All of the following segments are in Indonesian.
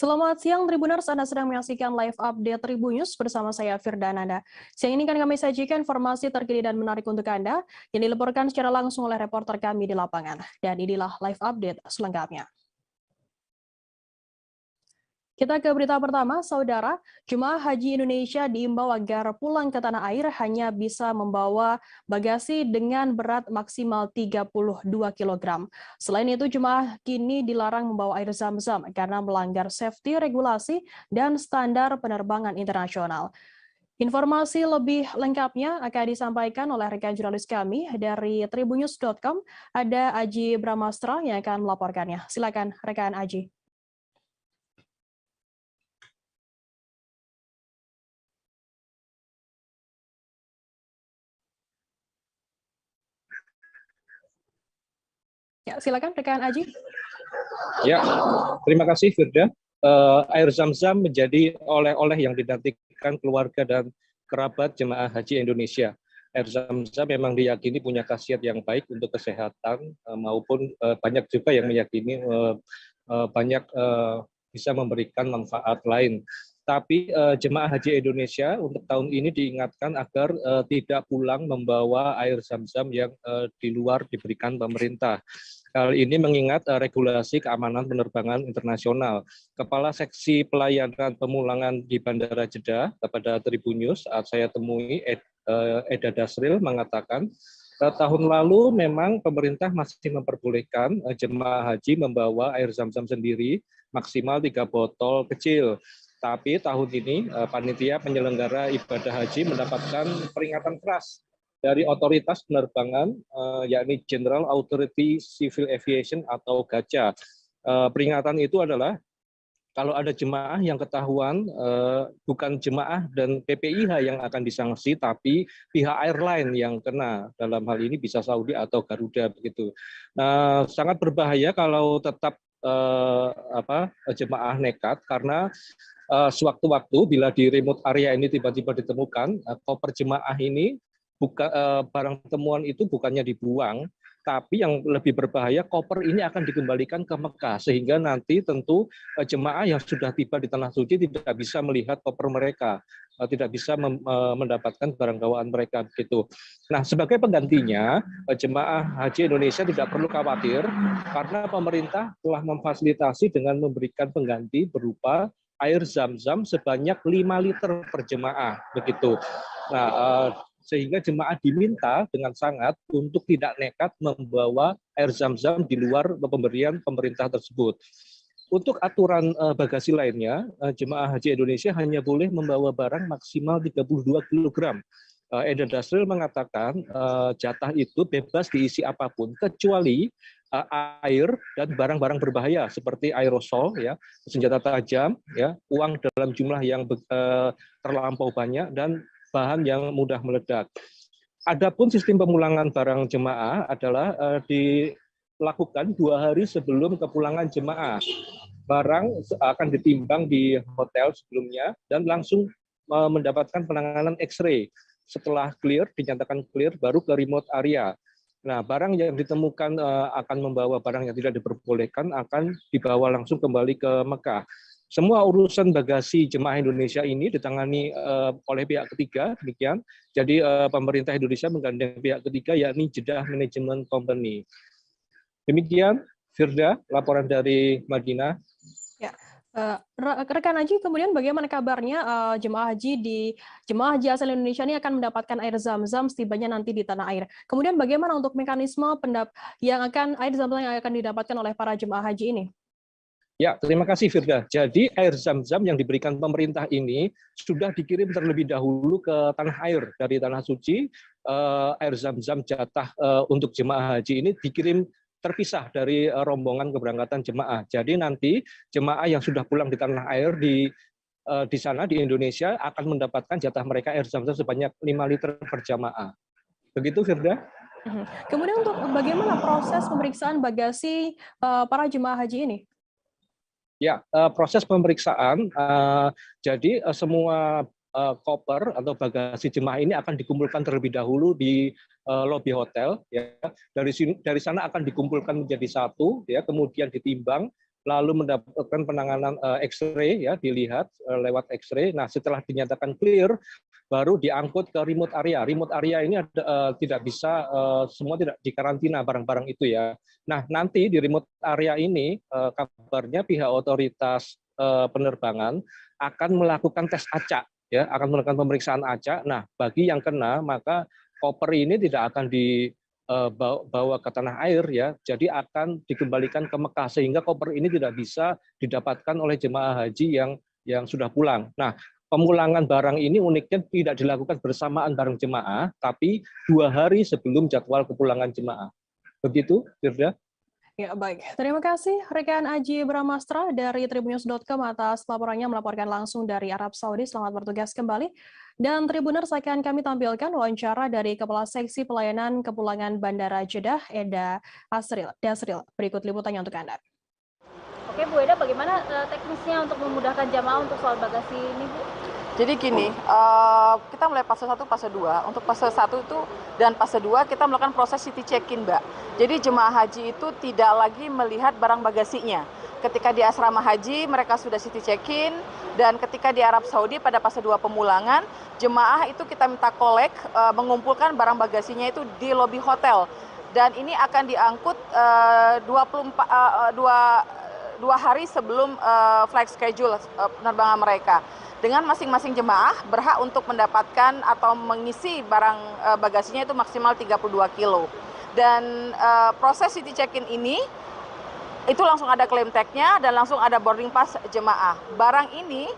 Selamat siang Tribuners, Anda sedang menyaksikan live update Tribunnews bersama saya Firdananda. Siang ini kan kami sajikan informasi terkini dan menarik untuk Anda yang dilaporkan secara langsung oleh reporter kami di lapangan. Dan inilah live update selengkapnya. Kita ke berita pertama, Saudara. Jemaah Haji Indonesia diimbau agar pulang ke tanah air hanya bisa membawa bagasi dengan berat maksimal 32 kg. Selain itu, jemaah kini dilarang membawa air zam-zam karena melanggar safety regulasi dan standar penerbangan internasional. Informasi lebih lengkapnya akan disampaikan oleh rekan jurnalis kami dari tribunnews.com. Ada Aji Bramastra yang akan melaporkannya. Silakan rekan Aji. Ya, silakan rekan Aji. Ya, terima kasih Firda. Air zam-zam menjadi oleh-oleh yang dinantikan keluarga dan kerabat jemaah haji Indonesia. Air zam-zam memang diyakini punya khasiat yang baik untuk kesehatan maupun banyak juga yang meyakini banyak bisa memberikan manfaat lain. Tapi jemaah haji Indonesia untuk tahun ini diingatkan agar tidak pulang membawa air zam-zam yang di luar diberikan pemerintah. Hal ini mengingat regulasi keamanan penerbangan internasional. Kepala Seksi Pelayanan Pemulangan di Bandara Jeddah kepada Tribunnews saat saya temui Eda Dasril mengatakan, tahun lalu memang pemerintah masih memperbolehkan jemaah haji membawa air zam-zam sendiri maksimal 3 botol kecil. Tapi tahun ini panitia penyelenggara ibadah haji mendapatkan peringatan keras dari otoritas penerbangan, yakni General Authority Civil Aviation atau GACA. Peringatan itu adalah kalau ada jemaah yang ketahuan bukan jemaah dan PPIH yang akan disanksi, tapi pihak airline yang kena. Dalam hal ini bisa Saudi atau Garuda begitu. Nah, sangat berbahaya kalau tetap jemaah nekat karena sewaktu-waktu bila di remote area ini tiba-tiba ditemukan koper jemaah ini barang temuan itu bukannya dibuang, tapi yang lebih berbahaya koper ini akan dikembalikan ke Mekah sehingga nanti tentu jemaah yang sudah tiba di tanah suci tidak bisa melihat koper mereka, tidak bisa mendapatkan barang bawaan mereka begitu. Nah, sebagai penggantinya jemaah haji Indonesia tidak perlu khawatir karena pemerintah telah memfasilitasi dengan memberikan pengganti berupa air zam-zam sebanyak 5 liter per jemaah begitu. Nah, sehingga jemaah diminta dengan sangat untuk tidak nekat membawa air zam-zam di luar pemberian pemerintah tersebut. Untuk aturan bagasi lainnya, jemaah haji Indonesia hanya boleh membawa barang maksimal 32 kg. Eda Dasril mengatakan jatah itu bebas diisi apapun kecuali air dan barang-barang berbahaya seperti aerosol, ya, senjata tajam, ya, uang dalam jumlah yang terlampau banyak dan bahan yang mudah meledak. Adapun sistem pemulangan barang jemaah adalah dilakukan 2 hari sebelum kepulangan jemaah. Barang akan ditimbang di hotel sebelumnya dan langsung mendapatkan penanganan X-ray. Setelah clear, dinyatakan clear, baru ke remote area. Nah, barang yang ditemukan akan membawa barang yang tidak diperbolehkan akan dibawa langsung kembali ke Mekah. Semua urusan bagasi jemaah Indonesia ini ditangani oleh pihak ketiga, demikian. Jadi pemerintah Indonesia menggandeng pihak ketiga, yakni Jeddah Management Company. Demikian, Firda, laporan dari Madinah. Ya, rekan Haji, kemudian bagaimana kabarnya jemaah haji asal Indonesia ini akan mendapatkan air zam-zam setibanya nanti di tanah air. Kemudian bagaimana untuk mekanisme air zam-zam yang akan didapatkan oleh para jemaah haji ini? Ya, terima kasih Firda. Jadi air zam-zam yang diberikan pemerintah ini sudah dikirim terlebih dahulu ke tanah air dari tanah suci. Air zam-zam jatah untuk jemaah haji ini dikirim terpisah dari rombongan keberangkatan jemaah. Jadi nanti jemaah yang sudah pulang di tanah air di sana di Indonesia akan mendapatkan jatah mereka air zam-zam sebanyak 5 liter per jemaah. Begitu Firda. Kemudian untuk bagaimana proses pemeriksaan bagasi para jemaah haji ini? Ya, proses pemeriksaan, jadi semua koper atau bagasi jemaah ini akan dikumpulkan terlebih dahulu di lobi hotel. Ya. Dari sana akan dikumpulkan menjadi satu, ya, kemudian ditimbang lalu mendapatkan penanganan X-ray, ya dilihat lewat X-ray. Nah setelah dinyatakan clear, baru diangkut ke remote area. Remote area ini tidak bisa semua tidak dikarantina barang-barang itu ya. Nah nanti di remote area ini kabarnya pihak otoritas penerbangan akan melakukan tes acak, ya akan melakukan pemeriksaan acak. Nah bagi yang kena maka koper ini tidak akan dibawa ke tanah air ya, jadi akan dikembalikan ke Mekah sehingga koper ini tidak bisa didapatkan oleh jemaah haji yang sudah pulang. Nah pemulangan barang ini uniknya tidak dilakukan bersamaan bareng jemaah, tapi 2 hari sebelum jadwal kepulangan jemaah. Begitu, Firda? Ya, baik. Terima kasih rekan Aji Bramastra dari tribunnews.com atas laporannya melaporkan langsung dari Arab Saudi. Selamat bertugas kembali. Dan Tribuners akan kami tampilkan wawancara dari Kepala Seksi Pelayanan Kepulangan Bandara Jeddah, Eda Dasril. Berikut liputannya untuk Anda. Oke Bu Eda, bagaimana teknisnya untuk memudahkan jamaah untuk soal bagasi ini Bu? Jadi gini, kita mulai fase 1, fase 2. Untuk fase 1 itu dan fase 2 kita melakukan proses city check-in, Mbak. Jadi jemaah haji itu tidak lagi melihat barang bagasinya. Ketika di asrama haji mereka sudah city check-in, dan ketika di Arab Saudi pada fase 2 pemulangan, jemaah itu kita minta kolek, mengumpulkan barang bagasinya itu di lobi hotel. Dan ini akan diangkut 2 hari sebelum flight schedule penerbangan mereka. Dengan masing-masing jemaah berhak untuk mendapatkan atau mengisi barang bagasinya itu maksimal 32 kilo. Dan proses city check-in ini itu langsung ada claim tag-nya dan langsung ada boarding pass jemaah. Barang ini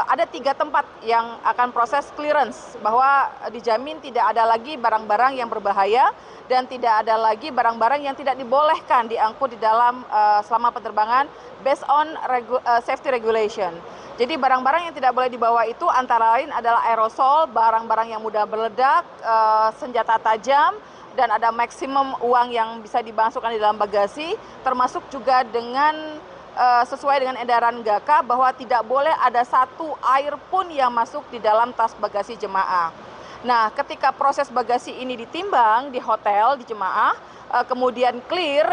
ada 3 tempat yang akan proses clearance, bahwa dijamin tidak ada lagi barang-barang yang berbahaya dan tidak ada lagi barang-barang yang tidak dibolehkan diangkut di dalam selama penerbangan based on safety regulation. Jadi barang-barang yang tidak boleh dibawa itu antara lain adalah aerosol, barang-barang yang mudah meledak, senjata tajam, dan ada maksimum uang yang bisa dimasukkan di dalam bagasi, termasuk juga dengan sesuai dengan edaran GAKA bahwa tidak boleh ada satu air pun yang masuk di dalam tas bagasi jemaah. Nah, ketika proses bagasi ini ditimbang di hotel, di jemaah, kemudian clear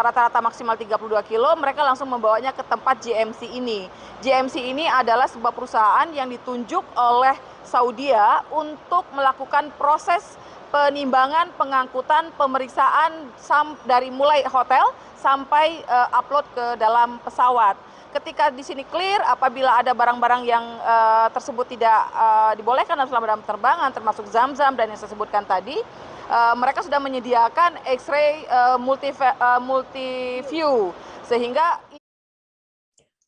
rata-rata maksimal 32 kilo, mereka langsung membawanya ke tempat GMC ini. GMC ini adalah sebuah perusahaan yang ditunjuk oleh Saudia untuk melakukan proses penimbangan, pengangkutan, pemeriksaan dari mulai hotel sampai upload ke dalam pesawat. Ketika di sini clear, apabila ada barang-barang yang tersebut tidak dibolehkan dalam penerbangan, termasuk zam-zam dan yang saya sebutkan tadi, mereka sudah menyediakan X-ray multi-view, sehingga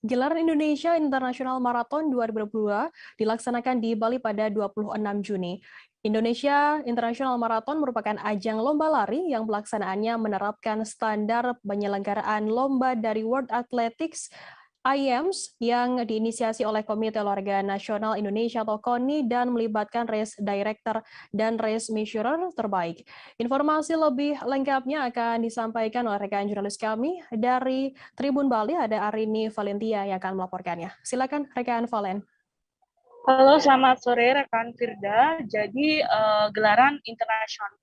Gelaran Indonesia International Marathon 2022 dilaksanakan di Bali pada 26 Juni. Indonesia International Marathon merupakan ajang lomba lari yang pelaksanaannya menerapkan standar penyelenggaraan lomba dari World Athletics IAMS yang diinisiasi oleh Komite Olahraga Nasional Indonesia atau KONI dan melibatkan race director dan race measurer terbaik. Informasi lebih lengkapnya akan disampaikan oleh rekan jurnalis kami dari Tribun Bali, ada Arini Valentia yang akan melaporkannya. Silakan rekan Valen. Halo, selamat sore rekan Firda. Jadi gelaran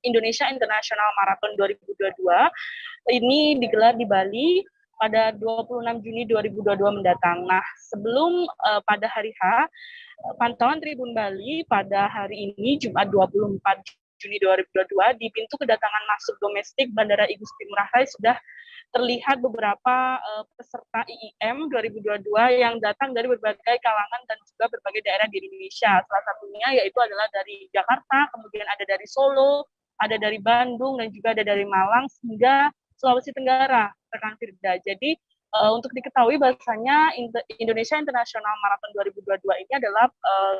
Indonesia International Marathon 2022 ini digelar di Bali pada 26 Juni 2022 mendatang. Nah, sebelum pada hari H, pantauan Tribun Bali pada hari ini Jumat 24 Juni 2022 di pintu kedatangan masuk domestik Bandara Igusti Ngurah Rai sudah terlihat beberapa peserta IIM 2022 yang datang dari berbagai kalangan dan juga berbagai daerah di Indonesia. Salah satunya yaitu adalah dari Jakarta, kemudian ada dari Solo, ada dari Bandung, dan juga ada dari Malang, hingga Sulawesi Tenggara, rekan Firda. Jadi untuk diketahui bahwasanya Indonesia International Marathon 2022 ini adalah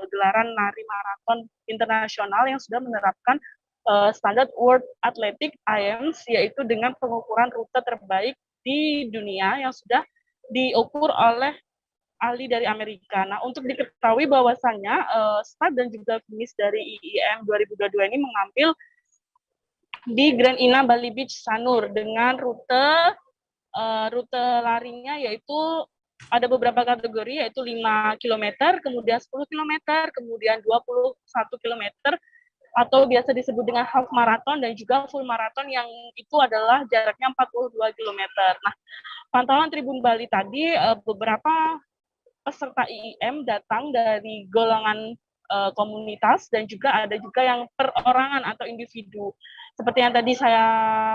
gelaran lari maraton internasional yang sudah menerapkan standar World Athletics IAMS, yaitu dengan pengukuran rute terbaik di dunia yang sudah diukur oleh ahli dari Amerika. Nah, untuk diketahui bahwasannya start dan juga finish dari IIM 2022 ini mengambil di Grand Ina Bali Beach Sanur dengan rute larinya yaitu ada beberapa kategori, yaitu 5 km, kemudian 10 km, kemudian 21 km, atau biasa disebut dengan half marathon, dan juga full marathon yang itu adalah jaraknya 42 km. Nah, pantauan Tribun Bali tadi, beberapa peserta IIM datang dari golongan komunitas dan juga ada juga yang perorangan atau individu. Seperti yang tadi saya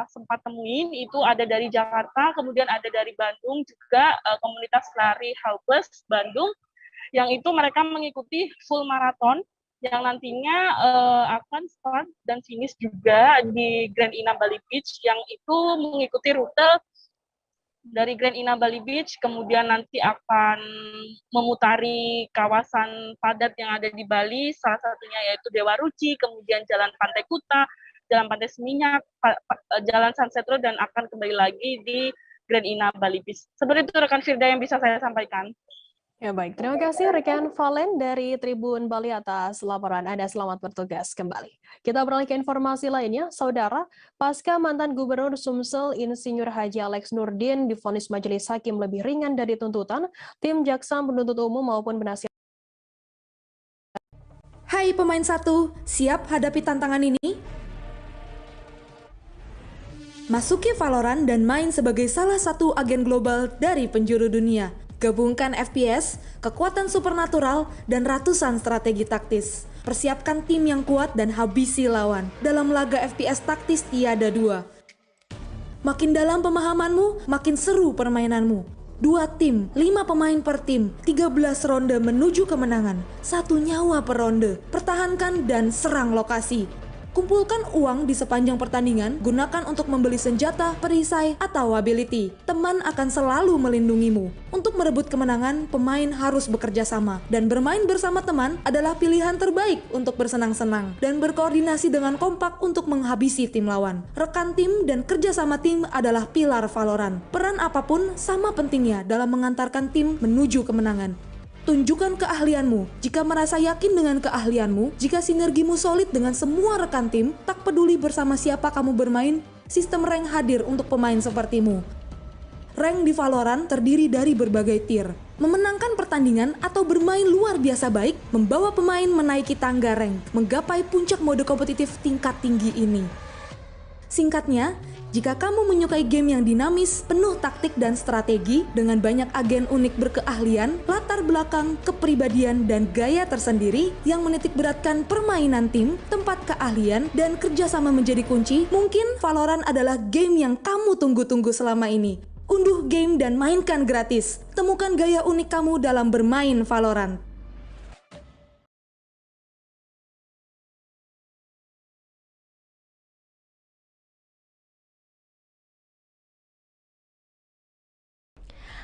sempat temuin, itu ada dari Jakarta, kemudian ada dari Bandung juga, komunitas lari Helpless Bandung, yang itu mereka mengikuti full marathon yang nantinya akan start dan finish juga di Grand Inam Bali Beach, yang itu mengikuti rute dari Grand Inam Bali Beach, kemudian nanti akan memutari kawasan padat yang ada di Bali, salah satunya yaitu Dewa Ruci, kemudian Jalan Pantai Kuta, Jalan Pantai Seminyak, Jalan Sunset Road, dan akan kembali lagi di Grand Inam Bali Beach. Seperti itu rekan Firda yang bisa saya sampaikan. Ya baik, terima kasih rekan Valen dari Tribun Bali atas laporan Anda. Selamat bertugas kembali. Kita beralih ke informasi lainnya, Saudara. Pasca mantan Gubernur Sumsel Insinyur Haji Alex Nurdin divonis majelis hakim lebih ringan dari tuntutan, tim jaksa penuntut umum maupun penasihat. Hai pemain satu, siap hadapi tantangan ini? Masuki Valorant dan main sebagai salah satu agen global dari penjuru dunia. Gabungkan FPS, kekuatan supernatural, dan ratusan strategi taktis. Persiapkan tim yang kuat dan habisi lawan dalam laga FPS taktis tiada dua. Makin dalam pemahamanmu, makin seru permainanmu. 2 tim, 5 pemain per tim, 13 ronde menuju kemenangan, 1 nyawa per ronde. Pertahankan dan serang lokasi. Kumpulkan uang di sepanjang pertandingan, gunakan untuk membeli senjata, perisai, atau ability. Teman akan selalu melindungimu. Untuk merebut kemenangan, pemain harus bekerja sama. Dan bermain bersama teman adalah pilihan terbaik untuk bersenang-senang. Dan berkoordinasi dengan kompak untuk menghabisi tim lawan. Rekan tim dan kerja sama tim adalah pilar Valorant. Peran apapun sama pentingnya dalam mengantarkan tim menuju kemenangan. Tunjukkan keahlianmu. Jika merasa yakin dengan keahlianmu, jika sinergimu solid dengan semua rekan tim, tak peduli bersama siapa kamu bermain, sistem rank hadir untuk pemain sepertimu. Rank di Valorant terdiri dari berbagai tier. Memenangkan pertandingan atau bermain luar biasa baik, membawa pemain menaiki tangga rank, menggapai puncak mode kompetitif tingkat tinggi ini. Singkatnya, jika kamu menyukai game yang dinamis, penuh taktik dan strategi, dengan banyak agen unik berkeahlian, latar belakang, kepribadian, dan gaya tersendiri yang menitik beratkan permainan tim, tempat keahlian, dan kerjasama menjadi kunci, mungkin Valorant adalah game yang kamu tunggu-tunggu selama ini. Unduh game dan mainkan gratis. Temukan gaya unik kamu dalam bermain Valorant.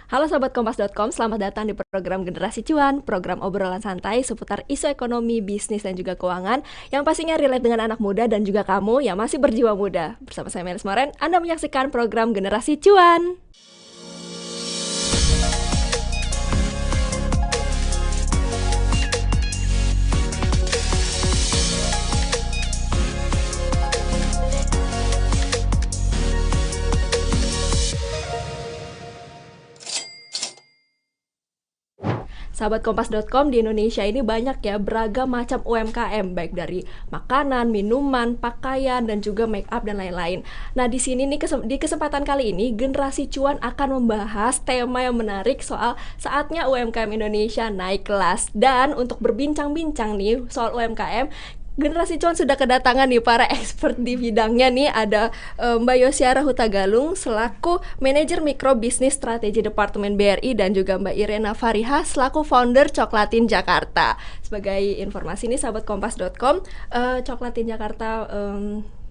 Halo Sobat Kompas.com, selamat datang di program Generasi Cuan, program obrolan santai seputar isu ekonomi, bisnis, dan juga keuangan yang pastinya relate dengan anak muda dan juga kamu yang masih berjiwa muda. Bersama saya Melis Moren, Anda menyaksikan program Generasi Cuan. Sahabat Kompas.com, di Indonesia ini banyak ya beragam macam UMKM, baik dari makanan, minuman, pakaian, dan juga make up dan lain-lain. Nah, di sini nih di kesempatan kali ini Generasi Cuan akan membahas tema yang menarik soal saatnya UMKM Indonesia naik kelas. Dan untuk berbincang-bincang nih soal UMKM, Generasi Cuan sudah kedatangan nih para expert di bidangnya nih. Ada Mbak Yosiara Hutagalung selaku Manajer Mikro Bisnis Strategi Departemen BRI dan juga Mbak Irena Fariha selaku founder Coklatin Jakarta. Sebagai informasi nih sahabat Kompas.com, Coklatin Jakarta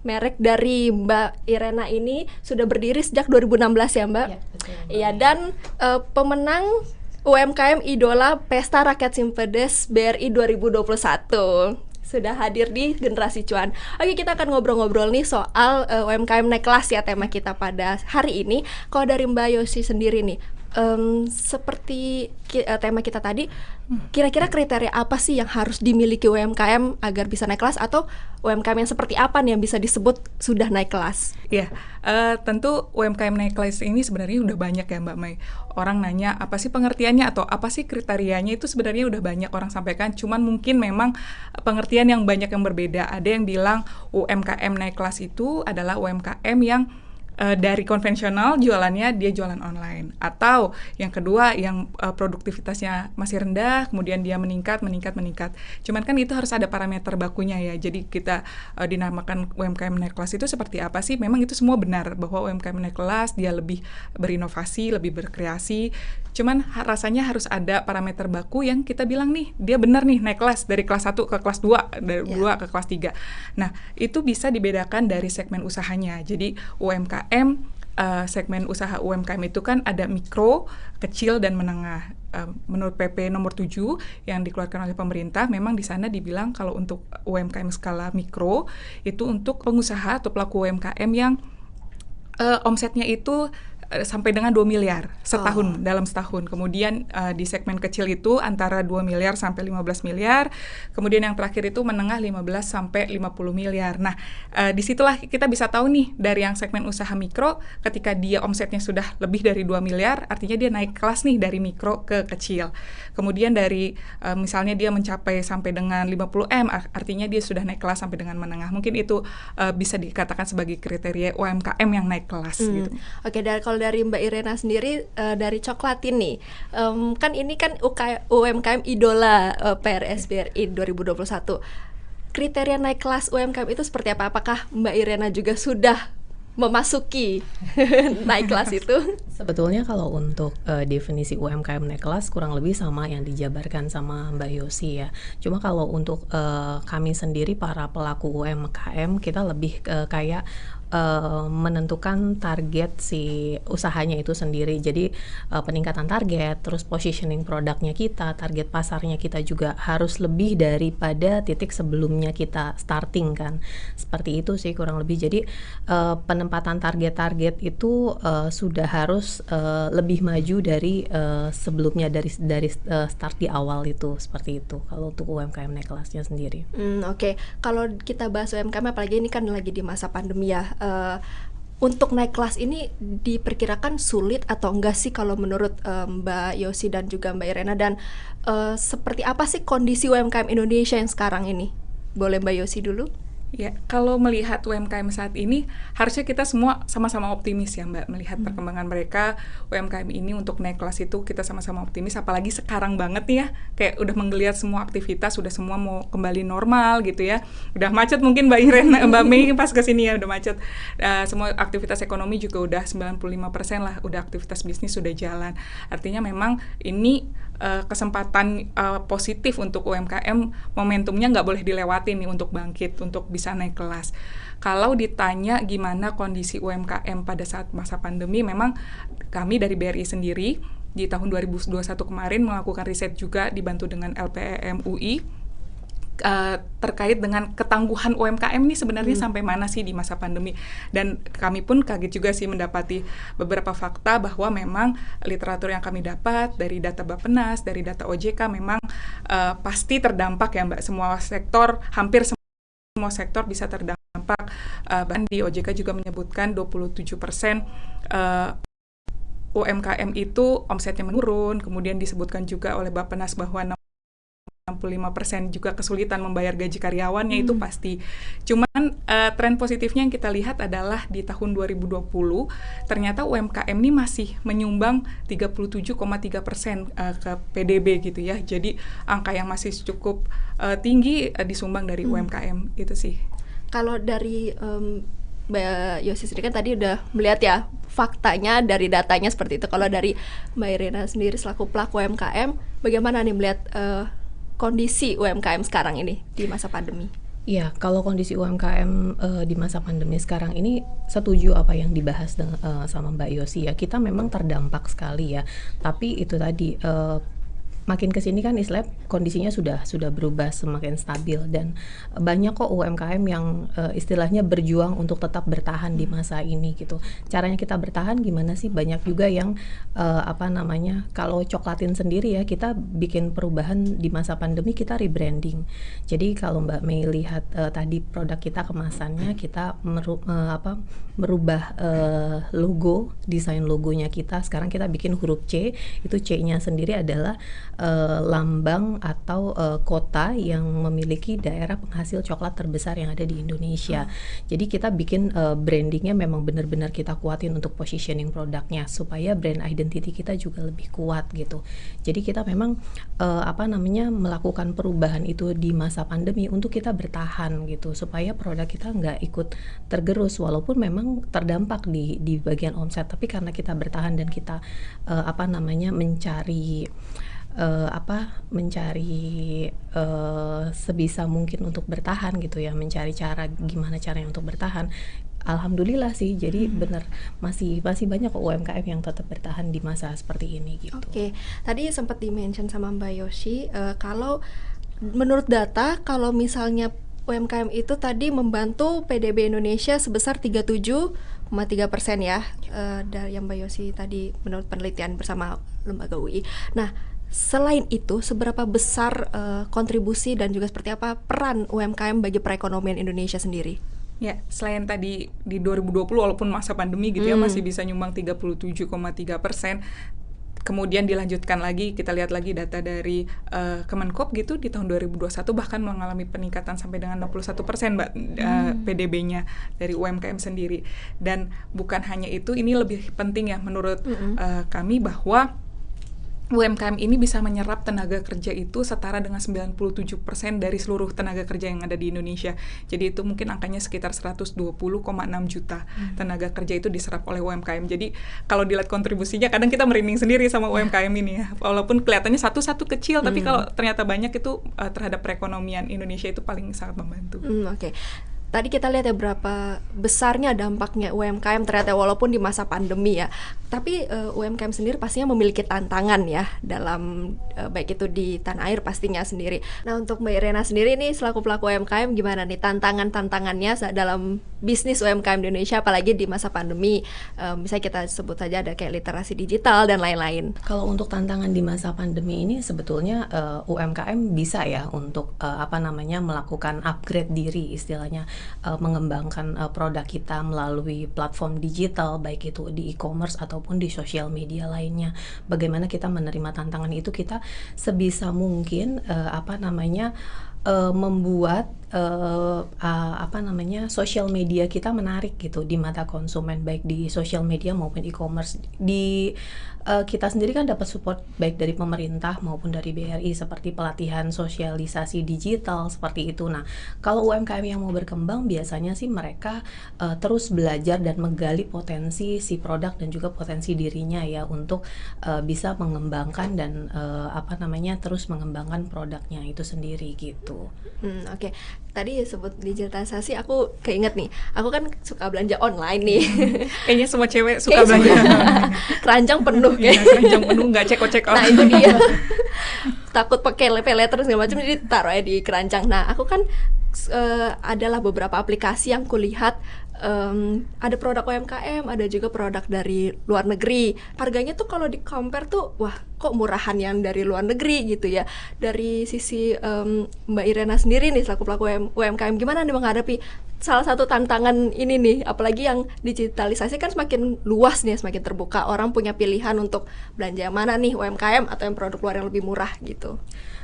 merek dari Mbak Irena ini sudah berdiri sejak 2016 ya Mbak? Iya, betul. Iya, dan pemenang UMKM Idola Pesta Rakyat Simpedes BRI 2021. Sudah hadir di Generasi Cuan. Oke, kita akan ngobrol-ngobrol nih soal UMKM naik kelas ya, tema kita pada hari ini. Kalau dari Mbak Yosi sendiri nih, seperti tema kita tadi, kira-kira kriteria apa sih yang harus dimiliki UMKM agar bisa naik kelas, atau UMKM yang seperti apa nih yang bisa disebut sudah naik kelas? Ya, tentu UMKM naik kelas ini sebenarnya udah banyak ya Mbak Mai. Orang nanya apa sih pengertiannya atau apa sih kriterianya, itu sebenarnya udah banyak orang sampaikan. Cuman mungkin memang pengertian yang banyak yang berbeda. Ada yang bilang UMKM naik kelas itu adalah UMKM yang dari konvensional jualannya dia jualan online, atau yang kedua yang produktivitasnya masih rendah kemudian dia meningkat. Cuman kan itu harus ada parameter bakunya ya. Jadi kita dinamakan UMKM naik kelas itu seperti apa sih? Memang itu semua benar bahwa UMKM naik kelas dia lebih berinovasi, lebih berkreasi. Cuman rasanya harus ada parameter baku yang kita bilang nih dia benar nih naik kelas dari kelas 1 ke kelas 2, dari 2 ke kelas 3. Nah, itu bisa dibedakan dari segmen usahanya. Jadi UMKM, segmen usaha UMKM itu kan ada mikro, kecil, dan menengah. Menurut PP nomor 7 yang dikeluarkan oleh pemerintah, memang di sana dibilang kalau untuk UMKM skala mikro, itu untuk pengusaha atau pelaku UMKM yang omsetnya itu sampai dengan 2 miliar setahun, dalam setahun. Kemudian di segmen kecil itu antara 2 miliar sampai 15 miliar. Kemudian yang terakhir itu menengah 15 sampai 50 miliar. Nah, disitulah kita bisa tahu nih dari yang segmen usaha mikro, ketika dia omsetnya sudah lebih dari 2 miliar, artinya dia naik kelas nih dari mikro ke kecil. Kemudian dari misalnya dia mencapai sampai dengan 50M, artinya dia sudah naik kelas sampai dengan menengah. Mungkin itu bisa dikatakan sebagai kriteria UMKM yang naik kelas gitu. Oke, kalau dari Mbak Irena sendiri dari coklat ini, kan ini kan UMKM idola PRS BRI 2021. Kriteria naik kelas UMKM itu seperti apa? Apakah Mbak Irena juga sudah memasuki naik kelas itu? Sebetulnya kalau untuk definisi UMKM naik kelas kurang lebih sama yang dijabarkan sama Mbak Yosi ya. Cuma kalau untuk kami sendiri para pelaku UMKM, kita lebih kayak menentukan target si usahanya itu sendiri. Jadi peningkatan target, terus positioning produknya kita, target pasarnya kita juga harus lebih daripada titik sebelumnya kita starting kan. Seperti itu sih kurang lebih. Jadi penempatan target-target itu sudah harus lebih maju dari sebelumnya, dari start di awal itu. Seperti itu kalau untuk UMKM naik kelasnya sendiri. Oke. Kalau kita bahas UMKM, apalagi ini kan lagi di masa pandemi ya, untuk naik kelas ini diperkirakan sulit atau enggak sih kalau menurut Mbak Yosi dan juga Mbak Irena, dan seperti apa sih kondisi UMKM Indonesia yang sekarang ini? Boleh Mbak Yosi dulu? Ya, kalau melihat UMKM saat ini, harusnya kita semua sama-sama optimis ya Mbak, melihat perkembangan mereka. UMKM ini untuk naik kelas itu kita sama-sama optimis, apalagi sekarang banget nih ya, kayak udah menggeliat semua aktivitas, udah semua mau kembali normal gitu ya. Udah macet mungkin Mbak Irena, Mbak Mei pas kesini ya udah macet. Semua aktivitas ekonomi juga udah 95% lah, udah aktivitas bisnis sudah jalan. Artinya memang ini kesempatan positif untuk UMKM, momentumnya nggak boleh dilewati nih untuk bangkit, untuk bisa naik kelas. Kalau ditanya gimana kondisi UMKM pada saat masa pandemi, memang kami dari BRI sendiri di tahun 2021 kemarin melakukan riset juga dibantu dengan LPEM UI terkait dengan ketangguhan UMKM ini sebenarnya sampai mana sih di masa pandemi. Dan kami pun kaget juga sih mendapati beberapa fakta bahwa memang literatur yang kami dapat dari data Bappenas, dari data OJK memang pasti terdampak ya Mbak. Semua sektor, hampir semua sektor bisa terdampak. Bahkan di OJK juga menyebutkan 27% UMKM itu omsetnya menurun. Kemudian disebutkan juga oleh Bappenas bahwa 65% juga kesulitan membayar gaji karyawannya, itu pasti. Cuman tren positifnya yang kita lihat adalah di tahun 2020 ternyata UMKM ini masih menyumbang 37,3% ke PDB gitu ya. Jadi angka yang masih cukup tinggi disumbang dari UMKM itu sih. Kalau dari Mbak Yosi sendiri kan tadi udah melihat ya faktanya dari datanya seperti itu. Kalau dari Mbak Irena sendiri selaku pelaku UMKM, bagaimana nih melihat kondisi UMKM sekarang ini di masa pandemi? Iya, kalau kondisi UMKM di masa pandemi sekarang ini, setuju apa yang dibahas sama Mbak Yosi ya. Kita memang terdampak sekali ya, tapi itu tadi makin kesini kan istilahnya kondisinya sudah berubah, semakin stabil, dan banyak kok UMKM yang istilahnya berjuang untuk tetap bertahan di masa ini gitu. Caranya kita bertahan gimana sih? Banyak juga yang kalau Coklatin sendiri ya, kita bikin perubahan di masa pandemi, kita rebranding. Jadi kalau Mbak Mei lihat tadi produk kita kemasannya, kita merubah logo, desain logonya kita. Sekarang kita bikin huruf C, itu C-nya sendiri adalah lambang atau kota yang memiliki daerah penghasil coklat terbesar yang ada di Indonesia. Jadi kita bikin brandingnya memang benar-benar kita kuatin untuk positioning produknya supaya brand identity kita juga lebih kuat gitu. Jadi kita memang melakukan perubahan itu di masa pandemi untuk kita bertahan gitu, supaya produk kita nggak ikut tergerus walaupun memang terdampak di bagian omset, tapi karena kita bertahan dan kita mencari sebisa mungkin untuk bertahan gitu ya, mencari gimana caranya untuk bertahan. Alhamdulillah sih, jadi bener masih banyak UMKM yang tetap bertahan di masa seperti ini gitu. Oke, tadi sempat di-mention sama Mbak Yosi, kalau menurut data, kalau misalnya UMKM itu tadi membantu PDB Indonesia sebesar 37,3% ya, dari yang Mbak Yosi tadi menurut penelitian bersama lembaga UI. Nah, selain itu, seberapa besar kontribusi dan juga seperti apa peran UMKM bagi perekonomian Indonesia sendiri? Ya, selain tadi di 2020 walaupun masa pandemi gitu ya masih bisa nyumbang 37,3%. Kemudian dilanjutkan lagi, kita lihat lagi data dari Kemenkop gitu di tahun 2021 bahkan mengalami peningkatan sampai dengan 61% Mbak PDB-nya dari UMKM sendiri. Dan bukan hanya itu, ini lebih penting ya menurut kami bahwa UMKM ini bisa menyerap tenaga kerja itu setara dengan 97% dari seluruh tenaga kerja yang ada di Indonesia. Jadi itu mungkin angkanya sekitar 120,6 juta tenaga kerja itu diserap oleh UMKM. Jadi kalau dilihat kontribusinya kadang kita merinding sendiri sama UMKM ini ya. Walaupun kelihatannya satu-satu kecil, tapi kalau ternyata banyak itu terhadap perekonomian Indonesia itu paling sangat membantu. Oke. Tadi kita lihat ya berapa besarnya dampaknya UMKM ternyata walaupun di masa pandemi ya. Tapi UMKM sendiri pastinya memiliki tantangan ya dalam baik itu di tanah air pastinya sendiri. Nah, untuk Mbak Irena sendiri nih selaku pelaku UMKM gimana nih tantangannya dalam bisnis UMKM di Indonesia apalagi di masa pandemi? Misalnya kita sebut saja ada kayak literasi digital dan lain-lain. Kalau untuk tantangan di masa pandemi ini sebetulnya UMKM bisa ya untuk melakukan upgrade diri istilahnya. Mengembangkan produk kita melalui platform digital baik itu di e-commerce ataupun di sosial media lainnya. Bagaimana kita menerima tantangan itu, kita sebisa mungkin membuat sosial media kita menarik gitu di mata konsumen baik di sosial media maupun e-commerce. Kita sendiri kan dapat support baik dari pemerintah maupun dari BRI seperti pelatihan sosialisasi digital seperti itu. Nah, kalau UMKM yang mau berkembang biasanya sih mereka terus belajar dan menggali potensi si produk dan juga potensi dirinya ya untuk bisa mengembangkan dan terus mengembangkan produknya itu sendiri gitu. Oke. Tadi sebut digitalisasi, aku keinget nih, aku kan suka belanja online nih. Kayaknya semua cewek suka belanja. Keranjang penuh kayak. Keranjang penuh nggak cek. Nah itu dia. Takut pakai pay-later segala macam, jadi taruh aja di keranjang. Nah aku kan adalah beberapa aplikasi yang kulihat ada produk UMKM, ada juga produk dari luar negeri. Harganya tuh kalau di compare tuh, wah kok murahan yang dari luar negeri gitu ya. Dari sisi Mbak Irena sendiri nih selaku pelaku UMKM, gimana nih menghadapi salah satu tantangan ini nih, apalagi yang digitalisasi kan semakin luas nih, semakin terbuka, orang punya pilihan untuk belanja yang mana nih, UMKM atau yang produk luar yang lebih murah gitu.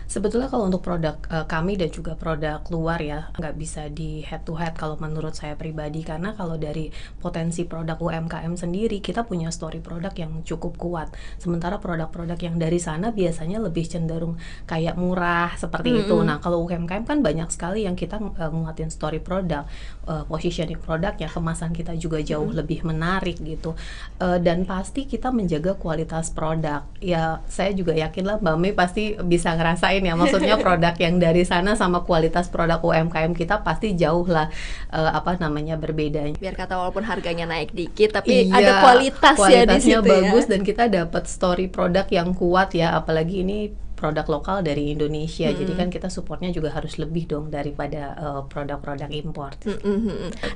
Sebetulnya kalau untuk produk kami dan juga produk luar ya nggak bisa di head to head kalau menurut saya pribadi, karena kalau dari potensi produk UMKM sendiri kita punya story produk yang cukup kuat, sementara produk-produk yang dari sana biasanya lebih cenderung kayak murah seperti itu. Nah kalau UMKM kan banyak sekali yang kita nguatin story produk, positioning produknya, kemasan kita juga jauh lebih menarik gitu, dan pasti kita menjaga kualitas produk. Ya saya juga yakin lah Mbak Mei pasti bisa ngerasain ya, maksudnya produk yang dari sana sama kualitas produk UMKM kita pasti jauh lah berbeda. Biar kata walaupun harganya naik dikit tapi ada kualitas ya di situ bagus ya. Dan kita dapat story produk yang kuat ya, apalagi ini produk lokal dari Indonesia. Jadi kan kita supportnya juga harus lebih dong daripada produk-produk impor.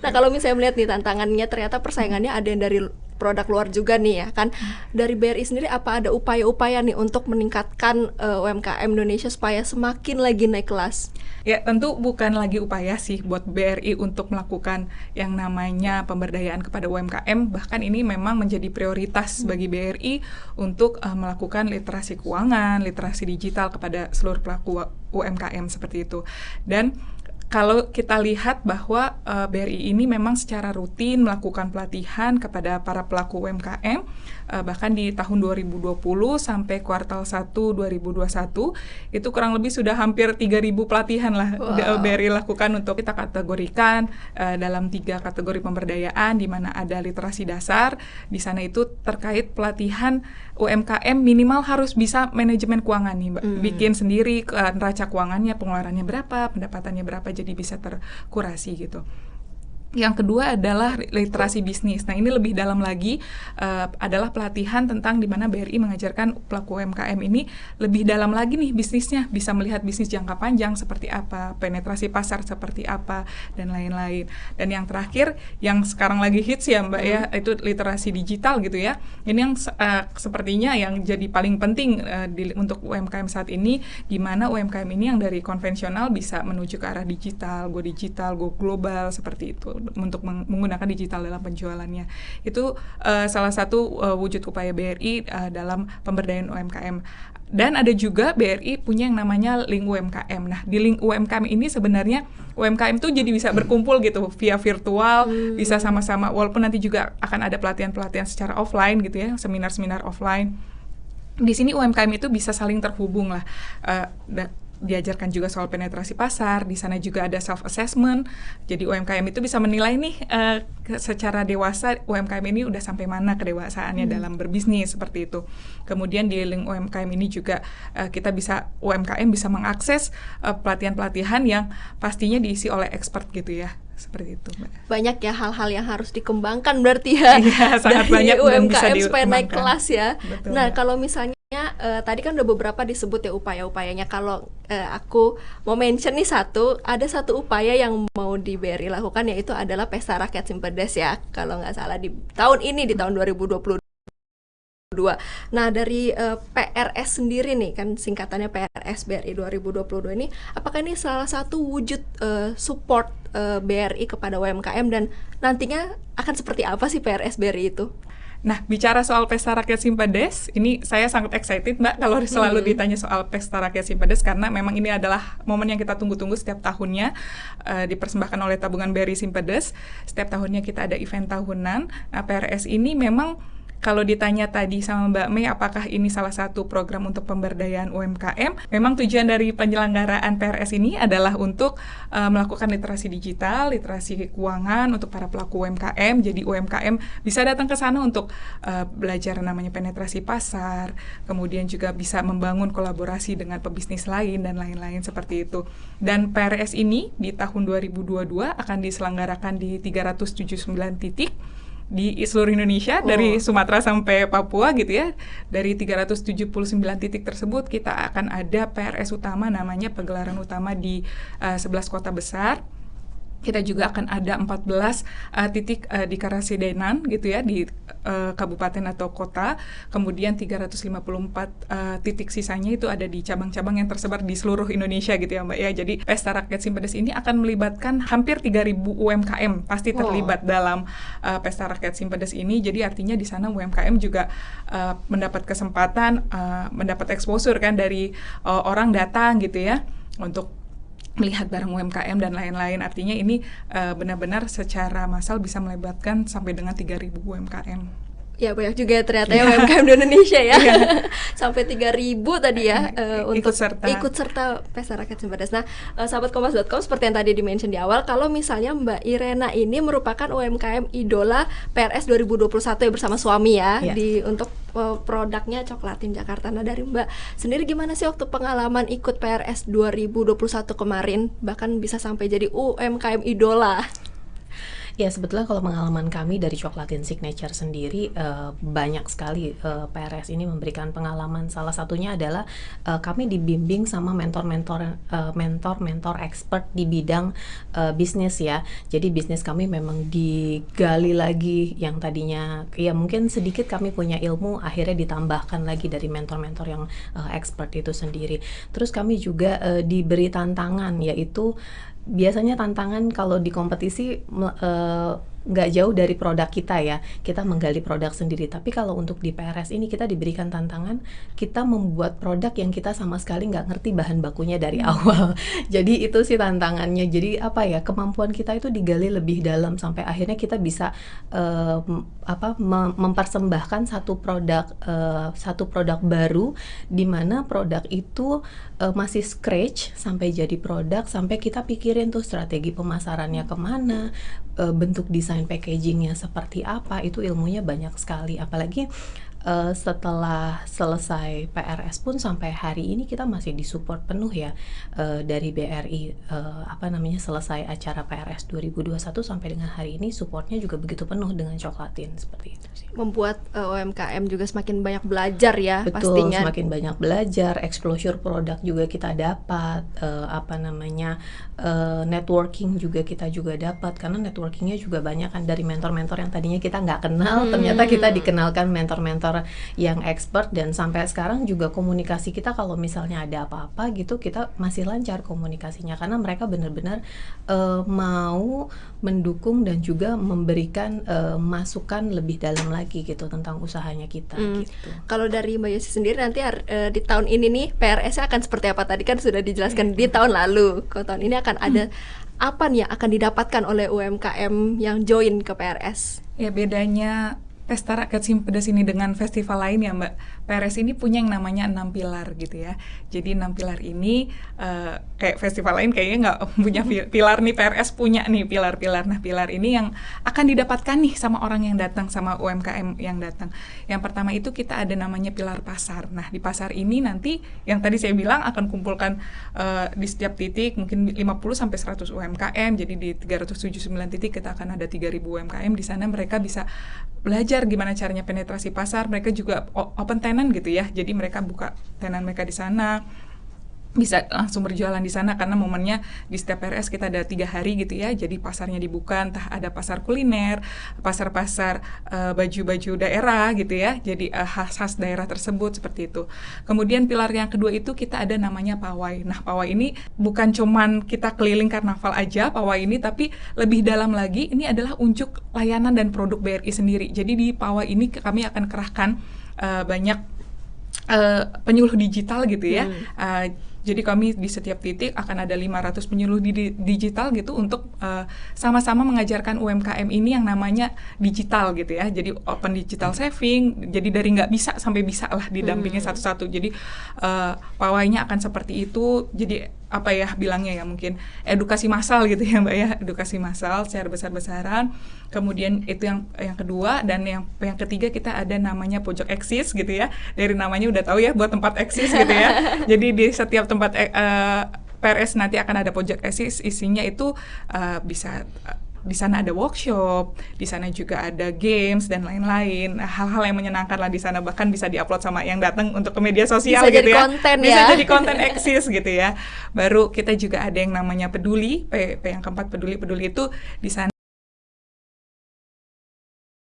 Nah kalau misalnya melihat nih tantangannya, ternyata persaingannya ada yang dari produk luar juga nih ya kan. Dari BRI sendiri apa ada upaya-upaya nih untuk meningkatkan UMKM Indonesia supaya semakin lagi naik kelas? Ya, tentu bukan lagi upaya sih buat BRI untuk melakukan yang namanya pemberdayaan kepada UMKM, bahkan ini memang menjadi prioritas bagi BRI untuk melakukan literasi keuangan, literasi digital kepada seluruh pelaku UMKM seperti itu. Dan kalau kita lihat bahwa BRI ini memang secara rutin melakukan pelatihan kepada para pelaku UMKM, bahkan di tahun 2020 sampai kuartal 1 2021 itu kurang lebih sudah hampir 3.000 pelatihan lah BRI lakukan untuk kita kategorikan dalam 3 kategori pemberdayaan, di mana ada literasi dasar. Di sana itu terkait pelatihan UMKM minimal harus bisa manajemen keuangan nih, Mbak. Bikin sendiri neraca keuangannya, pengeluarannya berapa, pendapatannya berapa, jadi bisa terkurasi gitu. Yang kedua adalah literasi bisnis. Nah, ini lebih dalam lagi, adalah pelatihan tentang di mana BRI mengajarkan pelaku UMKM ini lebih dalam lagi nih bisnisnya, bisa melihat bisnis jangka panjang seperti apa, penetrasi pasar seperti apa, dan lain-lain. Dan yang terakhir, yang sekarang lagi hits ya Mbak ya, itu literasi digital gitu ya. Ini yang sepertinya yang jadi paling penting untuk UMKM saat ini, di mana UMKM ini yang dari konvensional bisa menuju ke arah digital, go global, seperti itu, untuk menggunakan digital dalam penjualannya. Itu salah satu wujud upaya BRI dalam pemberdayaan UMKM. Dan ada juga BRI punya yang namanya link UMKM. Nah, di link UMKM ini sebenarnya UMKM tuh jadi bisa berkumpul gitu via virtual, bisa sama-sama, walaupun nanti juga akan ada pelatihan-pelatihan secara offline gitu ya, seminar-seminar offline. Di sini UMKM itu bisa saling terhubung lah. Diajarkan juga soal penetrasi pasar, di sana juga ada self-assessment, jadi UMKM itu bisa menilai nih secara dewasa UMKM ini udah sampai mana kedewasaannya dalam berbisnis, seperti itu. Kemudian di link UMKM ini juga UMKM bisa mengakses pelatihan-pelatihan yang pastinya diisi oleh expert gitu ya, seperti itu, Mbak. Banyak ya hal-hal yang harus dikembangkan berarti ya, sangat dari banyak UMKM supaya naik kelas ya. Betul, nah, Mbak. kalau misalnya tadi kan udah beberapa disebut ya upaya-upayanya. Kalau aku mau mention nih ada satu upaya yang mau di BRI lakukan, yaitu adalah Pesta Rakyat Simpedes ya, kalau nggak salah di tahun ini, di tahun 2022. Nah, dari PRS sendiri nih, kan singkatannya PRS BRI 2022 ini, apakah ini salah satu wujud support BRI kepada UMKM, dan nantinya akan seperti apa sih PRS BRI itu? Nah, bicara soal Pesta Rakyat Simpedes, ini saya sangat excited Mbak kalau selalu ditanya soal Pesta Rakyat Simpedes, karena memang ini adalah momen yang kita tunggu-tunggu setiap tahunnya, dipersembahkan oleh tabungan BRI Simpedes. Setiap tahunnya kita ada event tahunan. Nah, PRS ini memang kalau ditanya tadi sama Mbak Mei, apakah ini salah satu program untuk pemberdayaan UMKM? Memang tujuan dari penyelenggaraan PRS ini adalah untuk melakukan literasi digital, literasi keuangan untuk para pelaku UMKM. Jadi UMKM bisa datang ke sana untuk belajar namanya penetrasi pasar, kemudian juga bisa membangun kolaborasi dengan pebisnis lain dan lain-lain seperti itu. Dan PRS ini di tahun 2022 akan diselenggarakan di 379 titik di seluruh Indonesia, dari Sumatera sampai Papua gitu ya. Dari 379 titik tersebut kita akan ada PRS utama, namanya pegelaran utama di 11 kota besar. Kita juga akan ada 14 titik di Karasidenan gitu ya, di kabupaten atau kota. Kemudian 354 titik sisanya itu ada di cabang-cabang yang tersebar di seluruh Indonesia gitu ya Mbak ya. Jadi Pesta Rakyat Simpedes ini akan melibatkan hampir 3.000 UMKM pasti terlibat dalam Pesta Rakyat Simpedes ini. Jadi artinya di sana UMKM juga mendapat kesempatan, mendapat exposure kan dari orang datang gitu ya, untuk melihat barang UMKM dan lain-lain. Artinya ini benar-benar secara massal bisa melibatkan sampai dengan 3.000 UMKM. Ya, banyak juga ternyata ya UMKM di Indonesia ya. Sampai 3.000 tadi ya untuk ikut serta Pesta Rakyat Simpedes. Nah, sahabat Kompas.com, seperti yang tadi di-mention di awal, kalau misalnya Mbak Irena ini merupakan UMKM idola PRS 2021 ya, bersama suami ya, untuk produknya Coklatin Jakarta. Nah, dari Mbak sendiri gimana sih waktu pengalaman ikut PRS 2021 kemarin, bahkan bisa sampai jadi UMKM idola? Ya, sebetulnya kalau pengalaman kami dari Coklatin Signature sendiri, banyak sekali PRS ini memberikan pengalaman. Salah satunya adalah kami dibimbing sama mentor-mentor expert di bidang bisnis ya. Jadi bisnis kami memang digali lagi, yang tadinya ya mungkin sedikit kami punya ilmu, akhirnya ditambahkan lagi dari mentor-mentor yang expert itu sendiri. Terus kami juga diberi tantangan, yaitu biasanya tantangan kalau di kompetisi nggak jauh dari produk kita ya, kita menggali produk sendiri. Tapi kalau untuk di PRS ini kita diberikan tantangan, kita membuat produk yang kita sama sekali nggak ngerti bahan bakunya dari awal. Jadi itu sih tantangannya. Jadi apa ya, kemampuan kita itu digali lebih dalam sampai akhirnya kita bisa mempersembahkan satu produk baru, di mana produk itu masih scratch sampai jadi produk, sampai kita pikirin tuh strategi pemasarannya kemana, bentuk desain packagingnya seperti apa. Itu ilmunya banyak sekali. Apalagi setelah selesai PRS pun sampai hari ini kita masih disupport penuh ya dari BRI. Selesai acara PRS 2021 sampai dengan hari ini supportnya juga begitu penuh dengan Coklatin, seperti itu sih. Membuat UMKM juga semakin banyak belajar ya. Betul, pastinya. Semakin banyak belajar, exposure produk juga kita dapat, networking juga kita dapat, karena networkingnya juga banyak kan dari mentor-mentor yang tadinya kita nggak kenal, ternyata kita dikenalkan mentor-mentor yang expert. Dan sampai sekarang juga komunikasi kita kalau misalnya ada apa-apa gitu, kita masih lancar komunikasinya, karena mereka benar-benar mau mendukung dan juga memberikan masukan lebih dalam lagi gitu tentang usahanya kita gitu. Kalau dari Mbak Yosi sendiri nanti di tahun ini nih PRS akan seperti apa? Tadi kan sudah dijelaskan di tahun lalu. Kalau tahun ini akan ada apa nih yang akan didapatkan oleh UMKM yang join ke PRS? Ya, bedanya Pesta Rakyat Simpedes ini dengan festival lain ya Mbak, PRS ini punya yang namanya 6 pilar gitu ya. Jadi 6 pilar ini kayak festival lain kayaknya nggak punya pilar nih, PRS punya nih pilar-pilar. Nah, pilar ini yang akan didapatkan nih sama orang yang datang, sama UMKM yang datang. Yang pertama itu kita ada namanya pilar pasar. Nah, di pasar ini nanti yang tadi saya bilang akan kumpulkan di setiap titik mungkin 50-100 UMKM. Jadi di 379 titik kita akan ada 3.000 UMKM. Di sana mereka bisa belajar gimana caranya penetrasi pasar. Mereka juga open tenant gitu ya, jadi mereka buka tenan mereka di sana, bisa langsung berjualan di sana, karena momennya di setiap PRS kita ada 3 hari gitu ya. Jadi pasarnya dibuka, entah ada pasar kuliner, pasar-pasar baju-baju daerah gitu ya, jadi khas-khas daerah tersebut seperti itu. Kemudian pilar yang kedua itu kita ada namanya pawai. Nah, pawai ini bukan cuman kita keliling karnaval aja pawai ini, tapi lebih dalam lagi ini adalah unjuk layanan dan produk BRI sendiri. Jadi di pawai ini kami akan kerahkan banyak penyuluh digital gitu ya. Jadi kami di setiap titik akan ada 500 penyuluh digital gitu untuk sama-sama mengajarkan UMKM ini yang namanya digital gitu ya. Jadi open digital saving, jadi dari nggak bisa sampai bisa lah didampingi satu-satu. Jadi pawainya akan seperti itu. Jadi apa ya bilangnya ya, mungkin edukasi massal gitu ya Mbak ya, edukasi massal secara besar-besaran. Kemudian itu yang kedua, dan yang ketiga kita ada namanya pojok eksis gitu ya. Dari namanya udah tahu ya buat tempat eksis gitu ya. Jadi di setiap tempat PRS nanti akan ada pojok eksis, isinya itu bisa di sana ada workshop, di sana juga ada games dan lain-lain, hal-hal yang menyenangkan lah di sana, bahkan bisa diupload sama yang datang untuk ke media sosial bisa gitu jadi ya. Konten bisa ya. jadi konten eksis gitu ya. Baru kita juga ada yang namanya peduli, P yang keempat peduli itu di sana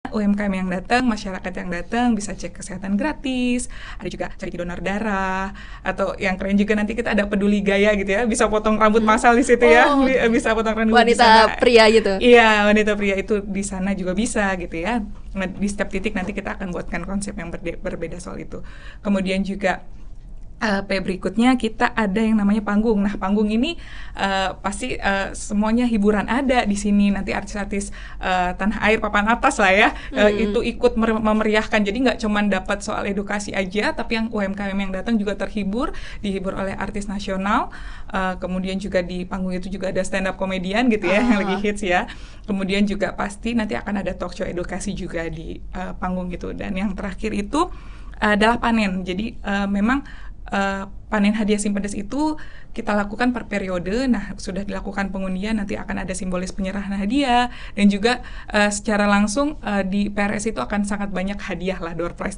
UMKM yang datang, masyarakat yang datang bisa cek kesehatan gratis, ada juga cari donor darah, atau yang keren juga nanti kita ada peduli gaya gitu ya, bisa potong rambut massal di situ ya, bisa potong rambut wanita pria gitu. Iya, wanita pria itu di sana juga bisa gitu ya. Nah, di setiap titik nanti kita akan buatkan konsep yang berbeda soal itu. Kemudian juga berikutnya kita ada yang namanya panggung. Nah, panggung ini pasti semuanya hiburan ada di sini. Nanti artis-artis tanah air papan atas lah ya, itu ikut memeriahkan. Jadi nggak cuma dapat soal edukasi aja, tapi yang UMKM yang datang juga dihibur oleh artis nasional. Kemudian juga di panggung itu juga ada stand up komedian gitu ya, yang lagi hits ya. Kemudian juga pasti nanti akan ada talk show edukasi juga di panggung gitu. Dan yang terakhir itu adalah panen. Jadi memang panen hadiah Simpedes itu kita lakukan per periode. Nah, sudah dilakukan pengundian, nanti akan ada simbolis penyerahan hadiah, dan juga secara langsung di PRS itu akan sangat banyak hadiah lah, door prize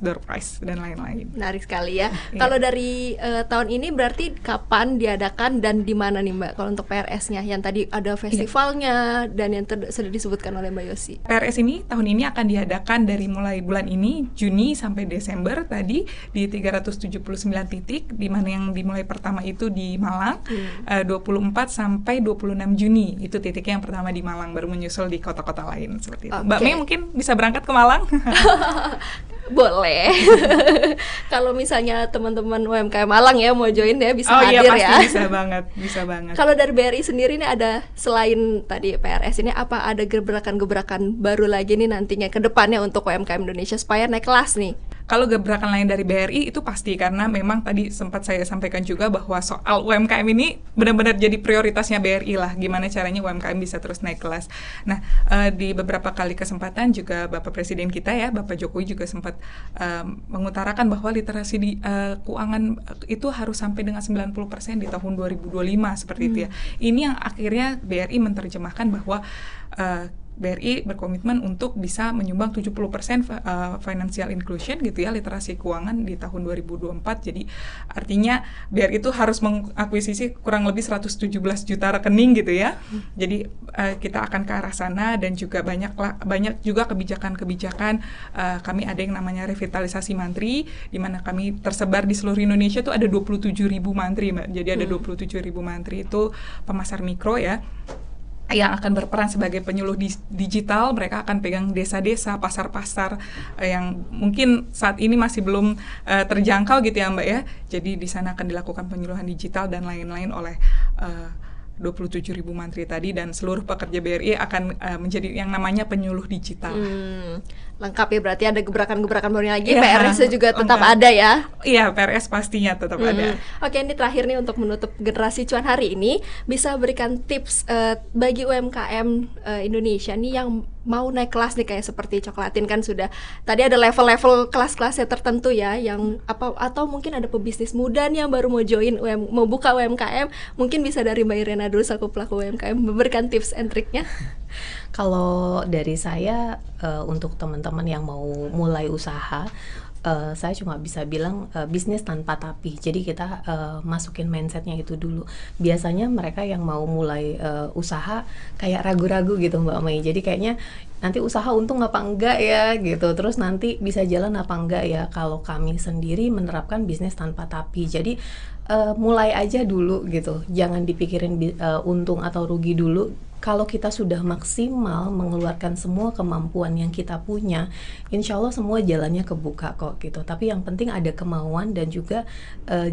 dan lain-lain. Menarik sekali ya. Kalau dari tahun ini berarti kapan diadakan dan di mana nih Mbak? Kalau untuk PRS-nya yang tadi ada festivalnya dan yang sudah disebutkan oleh Mbak Yosi. PRS ini tahun ini akan diadakan dari mulai bulan ini Juni sampai Desember tadi di 379 titik, di mana yang dimulai pertama itu di Malang. 24 sampai 26 Juni itu titiknya yang pertama di Malang, baru menyusul di kota-kota lain seperti itu. Mbak Mei mungkin bisa berangkat ke Malang? Boleh. Kalau misalnya teman-teman UMKM Malang ya mau join ya bisa hadir pasti ya. Bisa banget. Kalau dari BRI sendiri nih ada selain tadi PRS ini apa ada gebrakan-gebrakan baru lagi nih nantinya ke depannya untuk UMKM Indonesia supaya naik kelas nih? Kalau gebrakan lain dari BRI itu pasti, karena memang tadi sempat saya sampaikan juga bahwa soal UMKM ini benar-benar jadi prioritasnya BRI lah, gimana caranya UMKM bisa terus naik kelas. Nah, di beberapa kali kesempatan juga Bapak Presiden kita ya, Bapak Jokowi juga sempat mengutarakan bahwa literasi di keuangan itu harus sampai dengan 90% di tahun 2025 seperti itu ya. Ini yang akhirnya BRI menerjemahkan bahwa BRI berkomitmen untuk bisa menyumbang 70% financial inclusion gitu ya, literasi keuangan di tahun 2024. Jadi artinya BRI itu harus mengakuisisi kurang lebih 117 juta rekening gitu ya. Jadi kita akan ke arah sana, dan juga banyak juga kebijakan-kebijakan. Kami ada yang namanya revitalisasi mantri, di mana kami tersebar di seluruh Indonesia itu ada 27.000 mantri, Mbak. Jadi ada 27.000 mantri itu pemasar mikro ya, yang akan berperan sebagai penyuluh digital. Mereka akan pegang desa-desa, pasar-pasar yang mungkin saat ini masih belum terjangkau gitu ya Mbak ya. Jadi di sana akan dilakukan penyuluhan digital dan lain-lain oleh 27.000 mantri tadi, dan seluruh pekerja BRI akan menjadi yang namanya penyuluh digital. Lengkap ya, berarti ada gebrakan-gebrakan baru lagi. PRS juga tetap ada ya? Iya, PRS pastinya tetap ada. Oke, ini terakhir nih untuk menutup generasi cuan hari ini, bisa berikan tips bagi UMKM Indonesia nih yang mau naik kelas nih, kayak seperti Coklatin kan sudah tadi ada level-level kelas-kelasnya tertentu ya, yang apa, atau mungkin ada pebisnis muda nih yang baru mau join mau buka UMKM, mungkin bisa dari Mbak Irena dulu selaku pelaku UMKM memberikan tips and triknya. Kalau dari saya untuk teman-teman yang mau mulai usaha, saya cuma bisa bilang bisnis tanpa tapi. Jadi kita masukin mindsetnya itu dulu. Biasanya mereka yang mau mulai usaha kayak ragu-ragu gitu Mbak Mei. Jadi kayaknya nanti usaha untung apa enggak ya gitu. Terus nanti bisa jalan apa enggak ya. Kalau kami sendiri menerapkan bisnis tanpa tapi. Jadi mulai aja dulu gitu. Jangan dipikirin untung atau rugi dulu. Kalau kita sudah maksimal mengeluarkan semua kemampuan yang kita punya, insya Allah semua jalannya kebuka kok gitu. Tapi yang penting ada kemauan, dan juga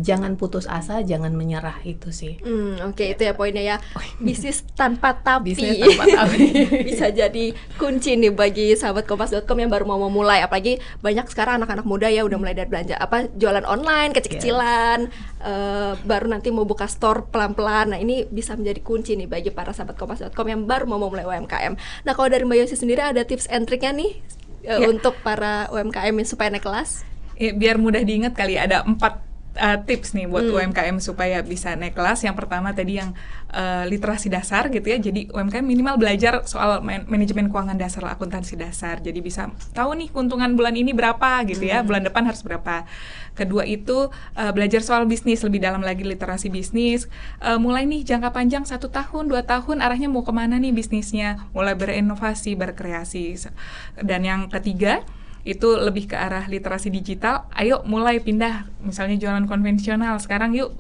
jangan putus asa, jangan menyerah, itu sih. Oke, itu ya poinnya ya. Bisnis tanpa tapi. Bisnis tanpa tapi. Bisa jadi kunci nih bagi sahabat Kompas.com yang baru mau memulai. Apalagi banyak sekarang anak-anak muda ya udah mulai dari belanja jualan online kecil-kecilan, baru nanti mau buka store pelan-pelan. Nah, ini bisa menjadi kunci nih bagi para sahabat Kompas.com yang baru mau mulai UMKM. Nah, kalau dari Mbak Yosi sendiri ada tips and triknya nih untuk para UMKM supaya naik kelas? Biar mudah diingat kali, ada 4 tips nih buat UMKM supaya bisa naik kelas. Yang pertama tadi yang literasi dasar gitu ya. Jadi UMKM minimal belajar soal manajemen keuangan dasar, akuntansi dasar. Jadi bisa tahu nih keuntungan bulan ini berapa gitu ya, bulan depan harus berapa. Kedua itu belajar soal bisnis, lebih dalam lagi literasi bisnis. Mulai nih jangka panjang 1 tahun, 2 tahun arahnya mau kemana nih bisnisnya. Mulai berinovasi, berkreasi. Dan yang ketiga itu lebih ke arah literasi digital. Ayo mulai pindah, misalnya jualan konvensional. Sekarang yuk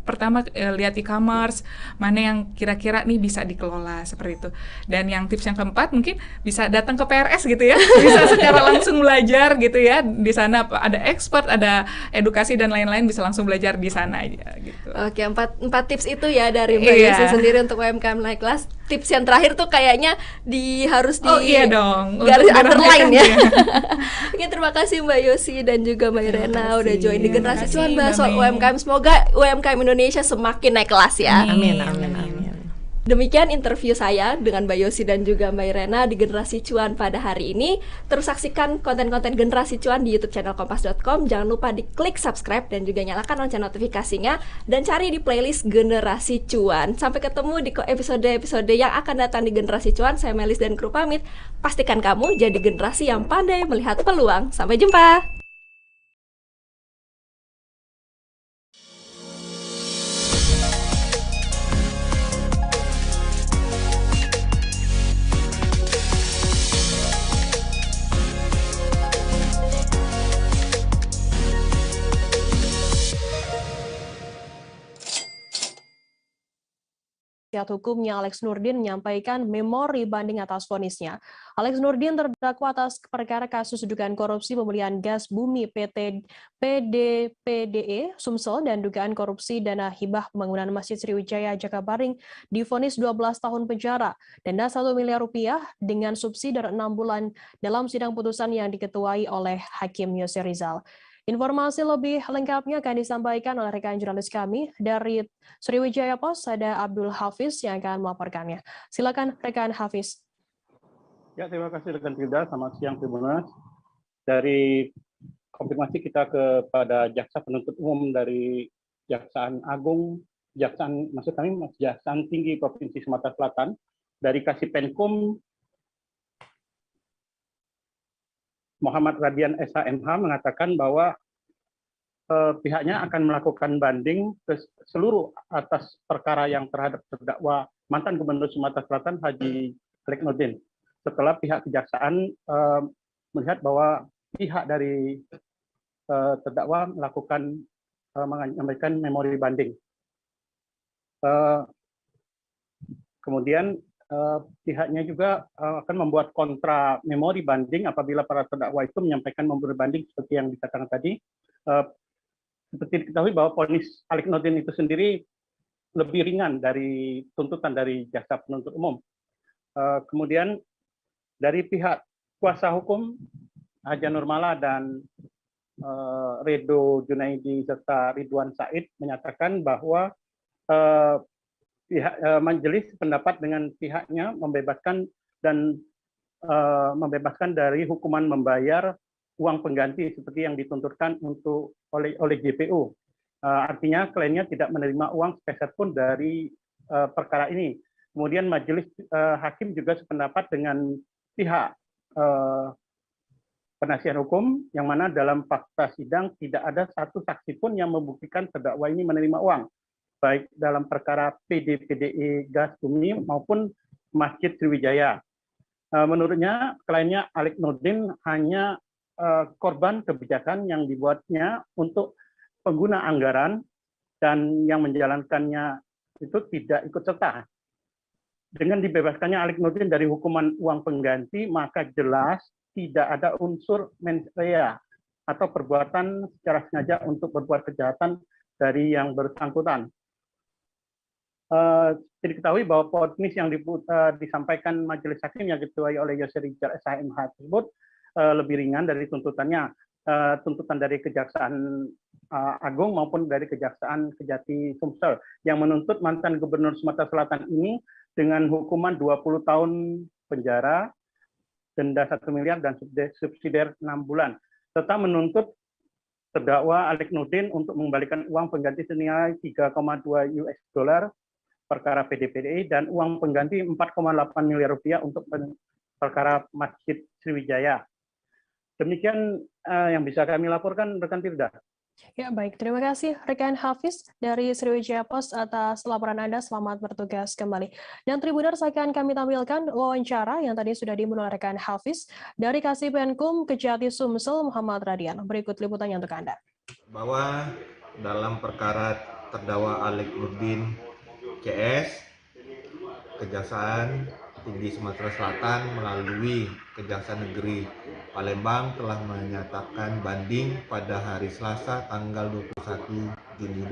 pertama lihat e-commerce, mana yang kira-kira nih bisa dikelola seperti itu. Dan yang tips yang keempat mungkin bisa datang ke PRS gitu ya, bisa secara langsung belajar gitu ya. Di sana ada expert, ada edukasi dan lain-lain, bisa langsung belajar di sana aja gitu. Oke, 4 tips itu ya dari Mbak Yosi sendiri untuk UMKM naik kelas. Tips yang terakhir tuh kayaknya harus iya dong, garis underline ya. Oke, terima kasih Mbak Yosi dan juga Mbak Irena udah join di Generasi Cuan bahas soal UMKM. Semoga UMKM Indonesia semakin naik kelas ya. Amin. Demikian interview saya dengan Mbak Yosi dan juga Mbak Irena di Generasi Cuan pada hari ini. Terus saksikan konten-konten Generasi Cuan di YouTube channel kompas.com. Jangan lupa diklik subscribe dan juga nyalakan lonceng notifikasinya. Dan cari di playlist Generasi Cuan. Sampai ketemu di episode-episode yang akan datang di Generasi Cuan. Saya Melis dan kru pamit. Pastikan kamu jadi generasi yang pandai melihat peluang. Sampai jumpa! Penasihat hukumnya Alex Nurdin menyampaikan memori banding atas vonisnya. Alex Nurdin terdakwa atas perkara kasus dugaan korupsi pembelian gas bumi PT PDPDE Sumsel dan dugaan korupsi dana hibah pembangunan Masjid Sriwijaya Jakabaring divonis 12 tahun penjara, denda 1 miliar rupiah dengan subsidi 6 bulan dalam sidang putusan yang diketuai oleh Hakim Yose Rizal. Informasi lebih lengkapnya akan disampaikan oleh rekan jurnalis kami dari Sriwijaya Post, ada Abdul Hafiz yang akan melaporkannya. Silakan rekan Hafiz. Ya, terima kasih rekan Tilda. Selamat siang Tribuners. Dari konfirmasi kita kepada Jaksa Penuntut Umum dari Jaksaan Agung, Jaksaan Tinggi Provinsi Sumatera Selatan, dari Kasipenkum Muhammad Radian SHMH mengatakan bahwa pihaknya akan melakukan banding ke seluruh atas perkara yang terhadap terdakwa mantan Gubernur Sumatera Selatan Haji Alex Nurdin. Setelah pihak kejaksaan melihat bahwa pihak dari terdakwa menyampaikan memori banding. Kemudian pihaknya juga akan membuat kontra memori banding apabila para terdakwa itu menyampaikan memori banding seperti yang dikatakan tadi. Seperti diketahui bahwa vonis Alex Nurdin itu sendiri lebih ringan dari tuntutan dari Jaksa Penuntut Umum. Kemudian dari pihak kuasa hukum Haja Nurmala dan Redo Junaidi serta Ridwan Said menyatakan bahwa pihak majelis pendapat dengan pihaknya membebaskan dari hukuman membayar uang pengganti seperti yang dituntutkan oleh JPU. Artinya kliennya tidak menerima uang sepeser pun dari perkara ini. Kemudian majelis hakim juga sependapat dengan pihak penasihat hukum yang mana dalam fakta sidang tidak ada satu saksi pun yang membuktikan terdakwa ini menerima uang, baik dalam perkara PDPDE gas bumi maupun Masjid Sriwijaya. Menurutnya, kliennya Alex Nurdin hanya korban kebijakan yang dibuatnya untuk pengguna anggaran dan yang menjalankannya itu tidak ikut serta. Dengan dibebaskannya Alex Nurdin dari hukuman uang pengganti, maka jelas tidak ada unsur mens rea atau perbuatan secara sengaja untuk berbuat kejahatan dari yang bersangkutan. Diketahui bahwa vonis yang disampaikan majelis hakim yang diketuai oleh Yose Rizal SHMH tersebut lebih ringan dari tuntutannya, tuntutan dari Kejaksaan Agung maupun dari Kejaksaan Kejati Sumsel yang menuntut mantan Gubernur Sumatera Selatan ini dengan hukuman 20 tahun penjara, denda 1 miliar dan subsidi 6 bulan, serta menuntut terdakwa Alex Nurdin untuk mengembalikan uang pengganti senilai 3,2 US dollar perkara PDPDE dan uang pengganti 4,8 miliar rupiah untuk perkara Masjid Sriwijaya. Demikian yang bisa kami laporkan, rekan Tirda. Ya, baik. Terima kasih rekan Hafiz dari Sriwijaya Post atas laporan Anda. Selamat bertugas kembali. Dan Tribuners, akan kami tampilkan wawancara yang tadi sudah dimulai oleh rekan Hafiz dari Kasipenkum Kejati Sumsel Muhammad Radian. Berikut liputannya untuk Anda. Bahwa dalam perkara terdakwa Alex Nurdin CS, Kejaksaan Tinggi Sumatera Selatan melalui Kejaksaan Negeri Palembang telah menyatakan banding pada hari Selasa tanggal 21 Juni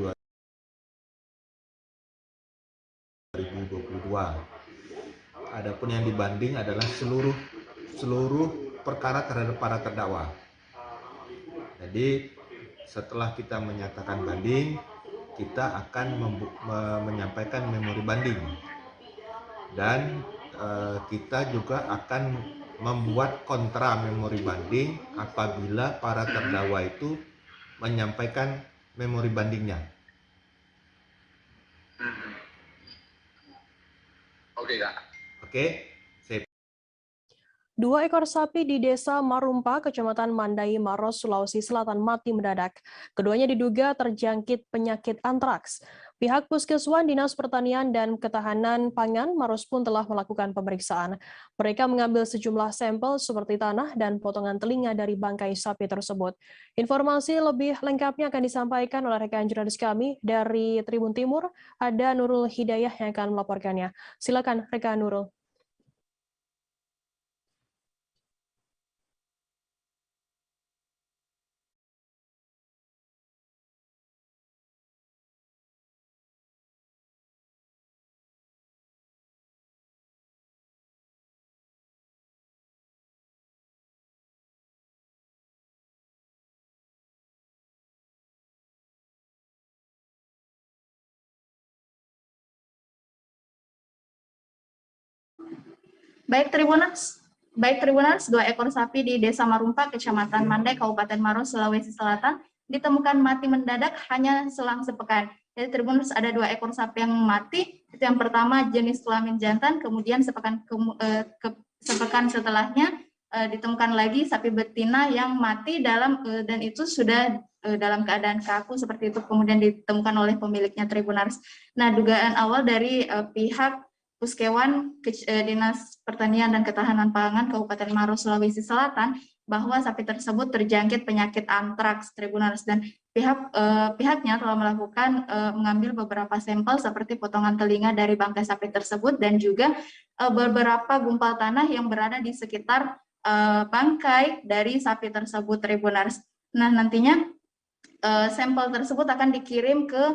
2022. Adapun yang dibanding adalah seluruh perkara terhadap para terdakwa. Jadi setelah kita menyatakan banding, kita akan menyampaikan memori banding dan kita juga akan membuat kontra memori banding apabila para terdakwa itu menyampaikan memori bandingnya. Oke, Kak. Oke. 2 ekor sapi di Desa Marumpa, Kecamatan Mandai Maros, Sulawesi Selatan mati mendadak. Keduanya diduga terjangkit penyakit antraks. Pihak Puskeswan Dinas Pertanian dan Ketahanan Pangan Maros pun telah melakukan pemeriksaan. Mereka mengambil sejumlah sampel seperti tanah dan potongan telinga dari bangkai sapi tersebut. Informasi lebih lengkapnya akan disampaikan oleh rekan jurnalis kami dari Tribun Timur, ada Nurul Hidayah yang akan melaporkannya. Silakan rekan Nurul. Baik Tribuners, 2 ekor sapi di Desa Marumpa, Kecamatan Mandai, Kabupaten Maros, Sulawesi Selatan, ditemukan mati mendadak hanya selang sepekan. Jadi Tribuners, ada 2 ekor sapi yang mati. Itu yang pertama jenis kelamin jantan, kemudian sepekan setelahnya ditemukan lagi sapi betina yang mati dan itu sudah dalam keadaan kaku seperti itu, kemudian ditemukan oleh pemiliknya Tribuners. Nah, dugaan awal dari pihak Puskewan Dinas Pertanian dan Ketahanan Pangan Kabupaten Maros, Sulawesi Selatan bahwa sapi tersebut terjangkit penyakit antraks Tribuners, dan pihaknya telah melakukan mengambil beberapa sampel seperti potongan telinga dari bangkai sapi tersebut dan juga beberapa gumpal tanah yang berada di sekitar bangkai dari sapi tersebut Tribuners. Nah, nantinya sampel tersebut akan dikirim ke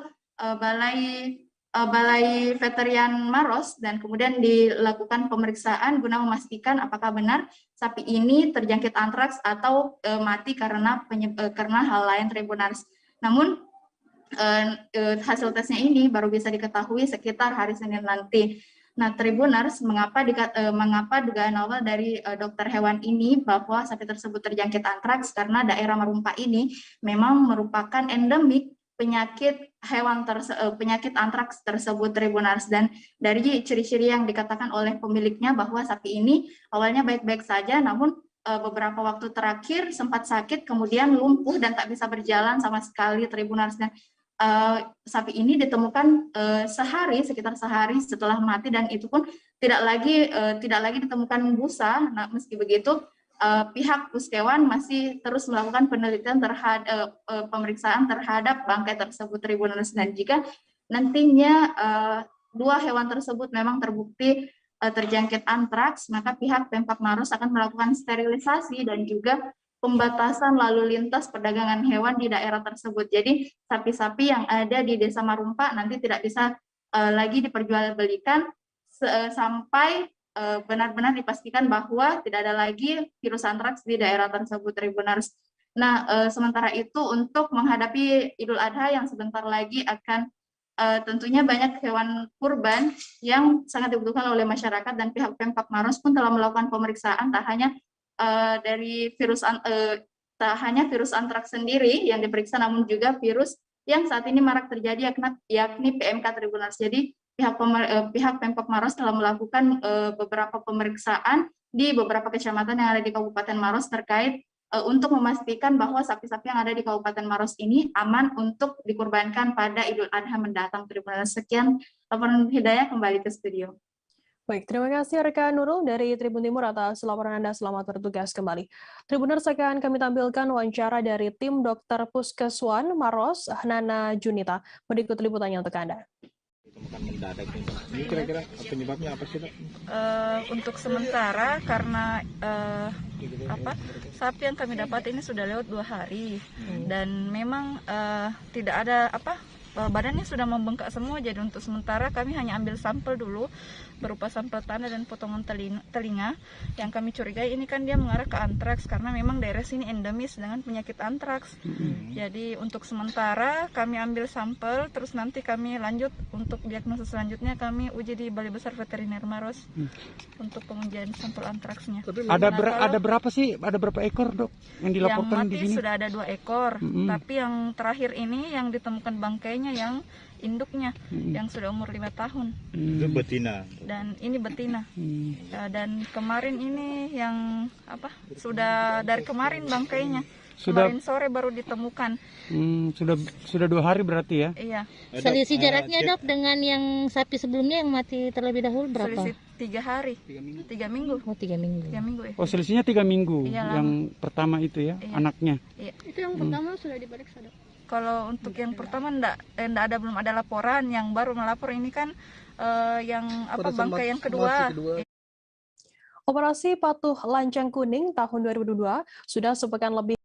Balai Veterian Maros dan kemudian dilakukan pemeriksaan guna memastikan apakah benar sapi ini terjangkit antraks atau mati karena hal lain Tribuners. Namun hasil tesnya ini baru bisa diketahui sekitar hari Senin nanti. Nah, Tribuners, mengapa dugaan awal dari dokter hewan ini bahwa sapi tersebut terjangkit antraks? Karena daerah Marumpa ini memang merupakan endemik penyakit antraks tersebut Tribuners, dan dari ciri-ciri yang dikatakan oleh pemiliknya bahwa sapi ini awalnya baik-baik saja, namun beberapa waktu terakhir sempat sakit, kemudian lumpuh dan tak bisa berjalan sama sekali Tribuners. Dan sapi ini ditemukan sekitar sehari setelah mati, dan itu pun tidak lagi ditemukan busa. Nah, meski begitu pihak Puskewan masih terus melakukan penelitian terhadap pemeriksaan terhadap bangkai tersebut Tribuners, dan jika nantinya 2 hewan tersebut memang terbukti terjangkit antraks, maka pihak Pemkab Maros akan melakukan sterilisasi dan juga pembatasan lalu lintas perdagangan hewan di daerah tersebut. Jadi sapi-sapi yang ada di Desa Marumpa nanti tidak bisa lagi diperjualbelikan sampai benar-benar dipastikan bahwa tidak ada lagi virus antraks di daerah tersebut Tribuners. Nah, sementara itu untuk menghadapi Idul Adha yang sebentar lagi akan tentunya banyak hewan kurban yang sangat dibutuhkan oleh masyarakat, dan pihak Pemkab Maros pun telah melakukan pemeriksaan tak hanya virus antraks sendiri yang diperiksa, namun juga virus yang saat ini marak terjadi yakni PMK Tribuners. Jadi pihak Pemkab Maros telah melakukan beberapa pemeriksaan di beberapa kecamatan yang ada di Kabupaten Maros terkait untuk memastikan bahwa sapi-sapi yang ada di Kabupaten Maros ini aman untuk dikurbankan pada Idul Adha mendatang. Tribuners, sekian laporan Hidayah, kembali ke studio. Baik, terima kasih rekan Nurul dari Tribun Timur atas laporan Anda. Selamat bertugas kembali. Tribuners, akan kami tampilkan wawancara dari tim dokter Puskeswan Maros, Nana Junita. Berikut liputannya untuk Anda. Mendadak ini kira-kira penyebabnya apa sih, Dok? Untuk sementara karena sapi yang kami dapat ini sudah lewat 2 hari dan memang tidak ada badannya sudah membengkak semua. Jadi untuk sementara kami hanya ambil sampel dulu berupa sampel tanah dan potongan telinga. Yang kami curigai ini kan dia mengarah ke antraks karena memang daerah sini endemis dengan penyakit antraks. Jadi untuk sementara kami ambil sampel, terus nanti kami lanjut untuk diagnosis selanjutnya kami uji di Balai Besar Veteriner Maros untuk pengujian sampel antraksnya. Ada berapa sih? Ada berapa ekor, Dok, yang dilaporkan yang mati di sini? Sudah ada 2 ekor, tapi yang terakhir ini yang ditemukan bangkainya yang induknya yang sudah umur 5 tahun. Itu betina. Dan ini betina. Dan kemarin ini yang sudah dari kemarin bangkainya. Kemarin sore baru ditemukan. Sudah 2 hari berarti ya? Iya. Selisih jaraknya, Dok, dengan yang sapi sebelumnya yang mati terlebih dahulu berapa? Selisih 3 hari. 3 minggu. Oh, 3 minggu. 3 minggu ya. Oh, selisihnya 3 minggu. Iya, yang pertama itu ya, anaknya. Iya. Itu yang pertama sudah diperiksa, Dok? Kalau untuk yang pertama belum ada laporan. Yang baru melapor ini kan yang bangkai yang kedua. Operasi Patuh Lancang Kuning tahun 2022 sudah sepekan lebih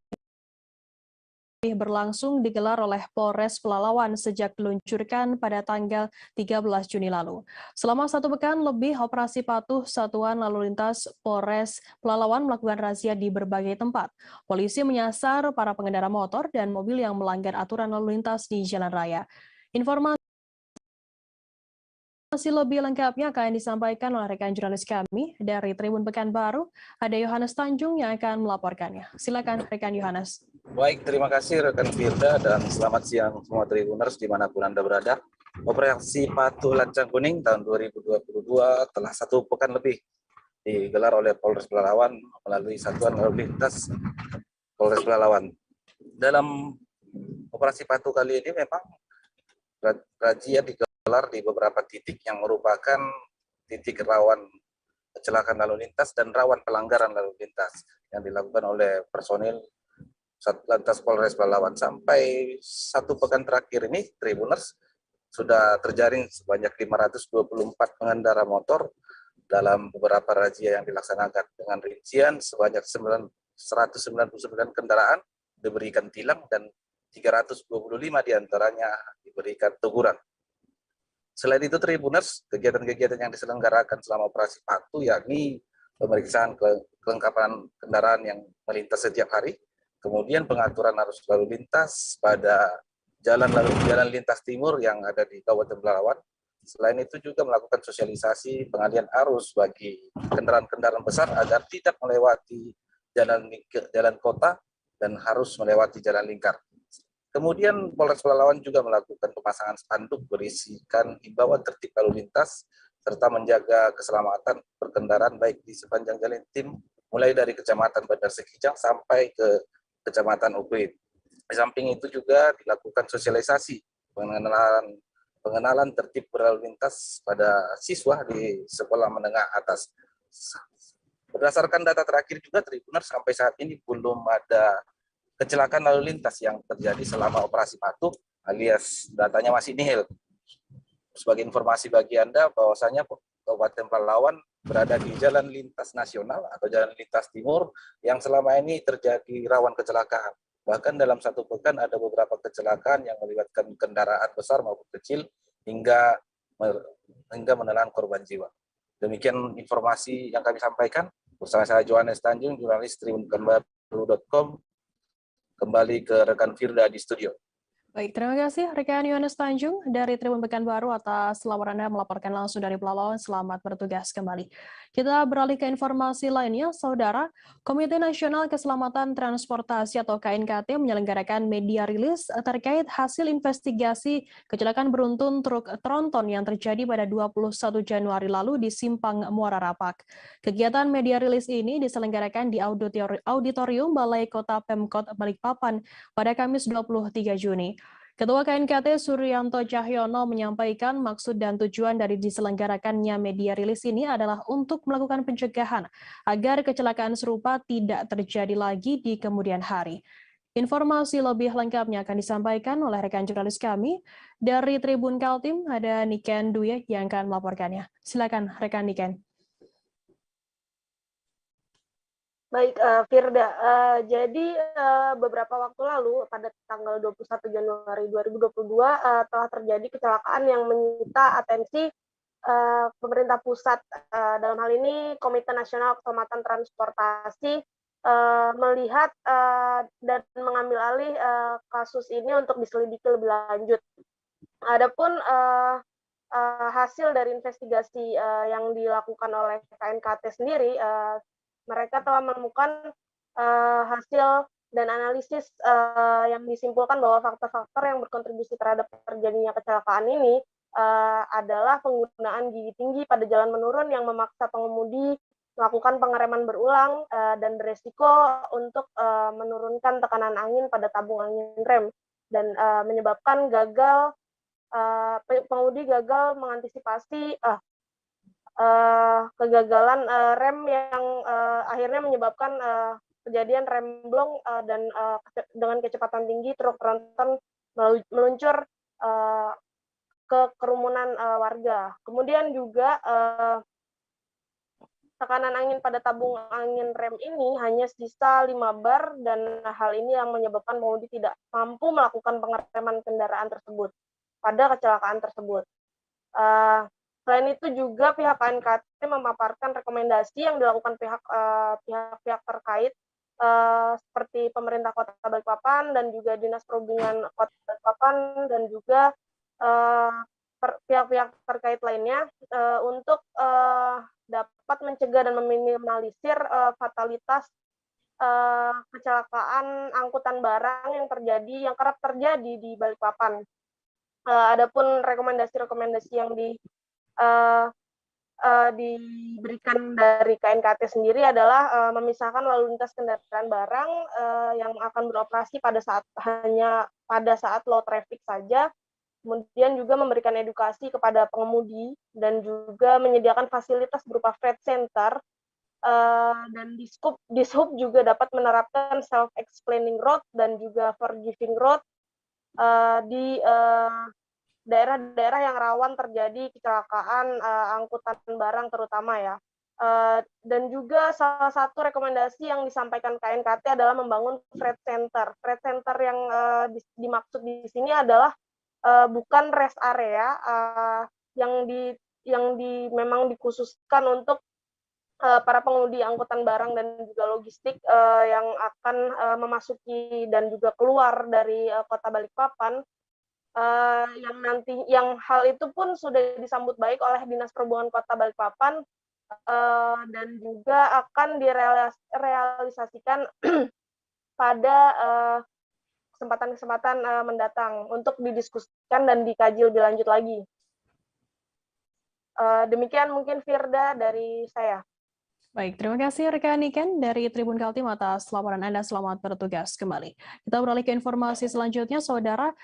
berlangsung digelar oleh Polres Pelalawan sejak diluncurkan pada tanggal 13 Juni lalu. Selama 1 pekan lebih, operasi patuh Satuan Lalu Lintas Polres Pelalawan melakukan razia di berbagai tempat. Polisi menyasar para pengendara motor dan mobil yang melanggar aturan lalu lintas di jalan raya. Informasi lebih lengkapnya akan disampaikan oleh rekan jurnalis kami dari Tribun Pekanbaru, ada Yohanes Tanjung yang akan melaporkannya. Silakan rekan Yohanes. Baik, terima kasih rekan Firda dan selamat siang semua Tribuners dimanapun Anda berada. Operasi Patuh Lancang Kuning tahun 2022 telah 1 pekan lebih digelar oleh Polres Pelalawan melalui Satuan Lalu Lintas Polres Pelalawan. Dalam operasi patuh kali ini memang razia digelar di beberapa titik yang merupakan titik rawan kecelakaan lalu lintas dan rawan pelanggaran lalu lintas yang dilakukan oleh personil Satlantas Polres Pelalawan. Sampai 1 pekan terakhir ini, Tribuners, sudah terjaring sebanyak 524 pengendara motor dalam beberapa razia yang dilaksanakan dengan rincian sebanyak 199 kendaraan diberikan tilang dan 325 diantaranya diberikan teguran. Selain itu, Tribuners, kegiatan-kegiatan yang diselenggarakan selama operasi patuh yakni pemeriksaan kelengkapan kendaraan yang melintas setiap hari, kemudian pengaturan arus lalu lintas pada jalan lintas timur yang ada di Kabupaten Pelalawan. Selain itu juga melakukan sosialisasi pengalihan arus bagi kendaraan-kendaraan besar agar tidak melewati jalan kota dan harus melewati jalan lingkar. Kemudian Polres Pelalawan juga melakukan pemasangan spanduk berisikan himbauan tertib lalu lintas serta menjaga keselamatan berkendaraan baik di sepanjang jalan tim mulai dari Kecamatan Bandar Sekijang sampai ke Kecamatan Ukuit. Di samping itu juga dilakukan sosialisasi pengenalan tertib berlalu lintas pada siswa di sekolah menengah atas. Berdasarkan data terakhir juga, Tribuners, sampai saat ini belum ada kecelakaan lalu lintas yang terjadi selama operasi patuh, alias datanya masih nihil. Sebagai informasi bagi Anda bahwasanya Kabupaten Pelalawan berada di jalan lintas nasional atau jalan lintas timur yang selama ini terjadi rawan kecelakaan. Bahkan dalam 1 pekan ada beberapa kecelakaan yang melibatkan kendaraan besar maupun kecil hingga menelan korban jiwa. Demikian informasi yang kami sampaikan. Bersama saya Yohanes Tanjung, jurnalis tribunpekanbaru.com. Kembali ke rekan Firda di studio. Baik, terima kasih rekan Yohanes Tanjung dari Tribun Pekanbaru atas laporan Anda melaporkan langsung dari Pelalawan. Selamat bertugas kembali. Kita beralih ke informasi lainnya, Saudara. Komite Nasional Keselamatan Transportasi atau KNKT menyelenggarakan media rilis terkait hasil investigasi kecelakaan beruntun truk tronton yang terjadi pada 21 Januari lalu di Simpang Muara Rapak. Kegiatan media rilis ini diselenggarakan di Auditorium Balai Kota Pemkot Balikpapan pada Kamis 23 Juni. Ketua KNKT Suryanto Cahyono menyampaikan maksud dan tujuan dari diselenggarakannya media rilis ini adalah untuk melakukan pencegahan agar kecelakaan serupa tidak terjadi lagi di kemudian hari. Informasi lebih lengkapnya akan disampaikan oleh rekan jurnalis kami dari Tribun Kaltim, ada Niken Dwi yang akan melaporkannya. Silakan rekan Niken. Baik, Firda. Jadi beberapa waktu lalu pada tanggal 21 Januari 2022 telah terjadi kecelakaan yang menyita atensi pemerintah pusat. Dalam hal ini Komite Nasional Keselamatan Transportasi melihat dan mengambil alih kasus ini untuk diselidiki lebih lanjut. Adapun hasil dari investigasi yang dilakukan oleh KNKT sendiri, mereka telah menemukan hasil dan analisis yang disimpulkan bahwa faktor-faktor yang berkontribusi terhadap terjadinya kecelakaan ini adalah penggunaan gigi tinggi pada jalan menurun yang memaksa pengemudi melakukan pengereman berulang dan beresiko untuk menurunkan tekanan angin pada tabung angin rem dan menyebabkan pengemudi gagal mengantisipasi kegagalan rem yang akhirnya menyebabkan kejadian rem blong dan dengan kecepatan tinggi truk tronton meluncur ke kerumunan warga. Kemudian juga tekanan angin pada tabung angin rem ini hanya sisa 5 bar dan hal ini yang menyebabkan pengemudi tidak mampu melakukan pengereman kendaraan tersebut pada kecelakaan tersebut. Selain itu juga pihak KNKT memaparkan rekomendasi yang dilakukan pihak terkait seperti pemerintah Kota Balikpapan dan juga Dinas Perhubungan Kota Balikpapan dan juga pihak-pihak terkait lainnya untuk dapat mencegah dan meminimalisir fatalitas kecelakaan angkutan barang yang kerap terjadi di Balikpapan. Adapun rekomendasi-rekomendasi yang diberikan dari KNKT sendiri adalah memisahkan lalu lintas kendaraan barang yang akan beroperasi hanya pada saat low traffic saja, kemudian juga memberikan edukasi kepada pengemudi dan juga menyediakan fasilitas berupa freight center, dan Dishub juga dapat menerapkan self-explaining road dan juga forgiving road di daerah-daerah yang rawan terjadi kecelakaan angkutan barang terutama ya. Dan juga salah satu rekomendasi yang disampaikan KNKT adalah membangun freight center. Freight center yang dimaksud di sini adalah bukan rest area yang memang dikhususkan untuk para pengemudi angkutan barang dan juga logistik yang akan memasuki dan juga keluar dari Kota Balikpapan. Yang hal itu pun sudah disambut baik oleh Dinas Perhubungan Kota Balikpapan dan juga akan direalisasikan pada kesempatan-kesempatan mendatang untuk didiskusikan dan dikaji lebih lanjut lagi. Demikian mungkin Firda dari saya. Baik, terima kasih rekan Niken dari Tribun Kaltim atas laporan Anda. Selamat bertugas kembali. Kita beralih ke informasi selanjutnya, Saudara.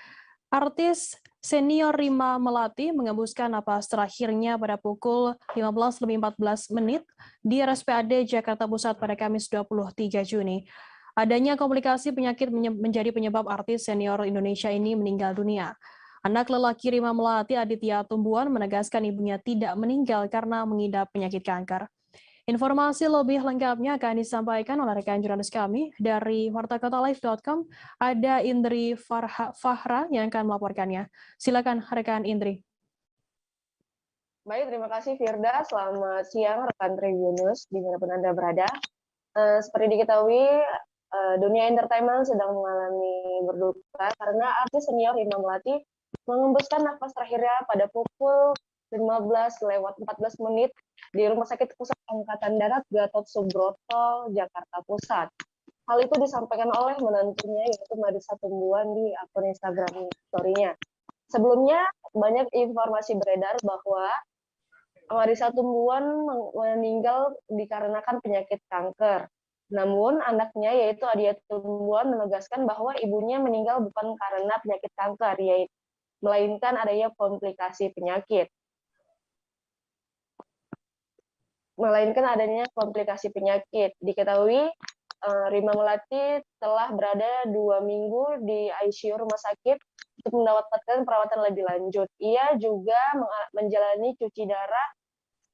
Artis senior Rima Melati mengembuskan napas terakhirnya pada pukul 15:14 di RSPAD Jakarta Pusat pada Kamis 23 Juni. Adanya komplikasi penyakit menjadi penyebab artis senior Indonesia ini meninggal dunia. Anak lelaki Rima Melati, Aditya Tumbuhan, menegaskan ibunya tidak meninggal karena mengidap penyakit kanker. Informasi lebih lengkapnya akan disampaikan oleh rekan jurnalis kami dari wartakotalive.com. Ada Indri Fahra yang akan melaporkannya. Silakan rekan Indri. Baik, terima kasih Firda. Selamat siang rekan Tribunnews dimanapun Anda berada. Seperti diketahui, dunia entertainment sedang mengalami berduka karena artis senior Rima Melati mengembuskan nafas terakhirnya pada pukul 15:14 di Rumah Sakit Pusat Angkatan Darat Gatot Subroto, Jakarta Pusat. Hal itu disampaikan oleh menantunya yaitu Marissa Tumbuhan di akun Instagram story-nya. Sebelumnya banyak informasi beredar bahwa Marissa Tumbuhan meninggal dikarenakan penyakit kanker. Namun anaknya yaitu Aditya Tumbuhan menegaskan bahwa ibunya meninggal bukan karena penyakit kanker, melainkan adanya komplikasi penyakit. Diketahui Rima Melati telah berada 2 minggu di ICU rumah sakit untuk mendapatkan perawatan lebih lanjut. Ia juga menjalani cuci darah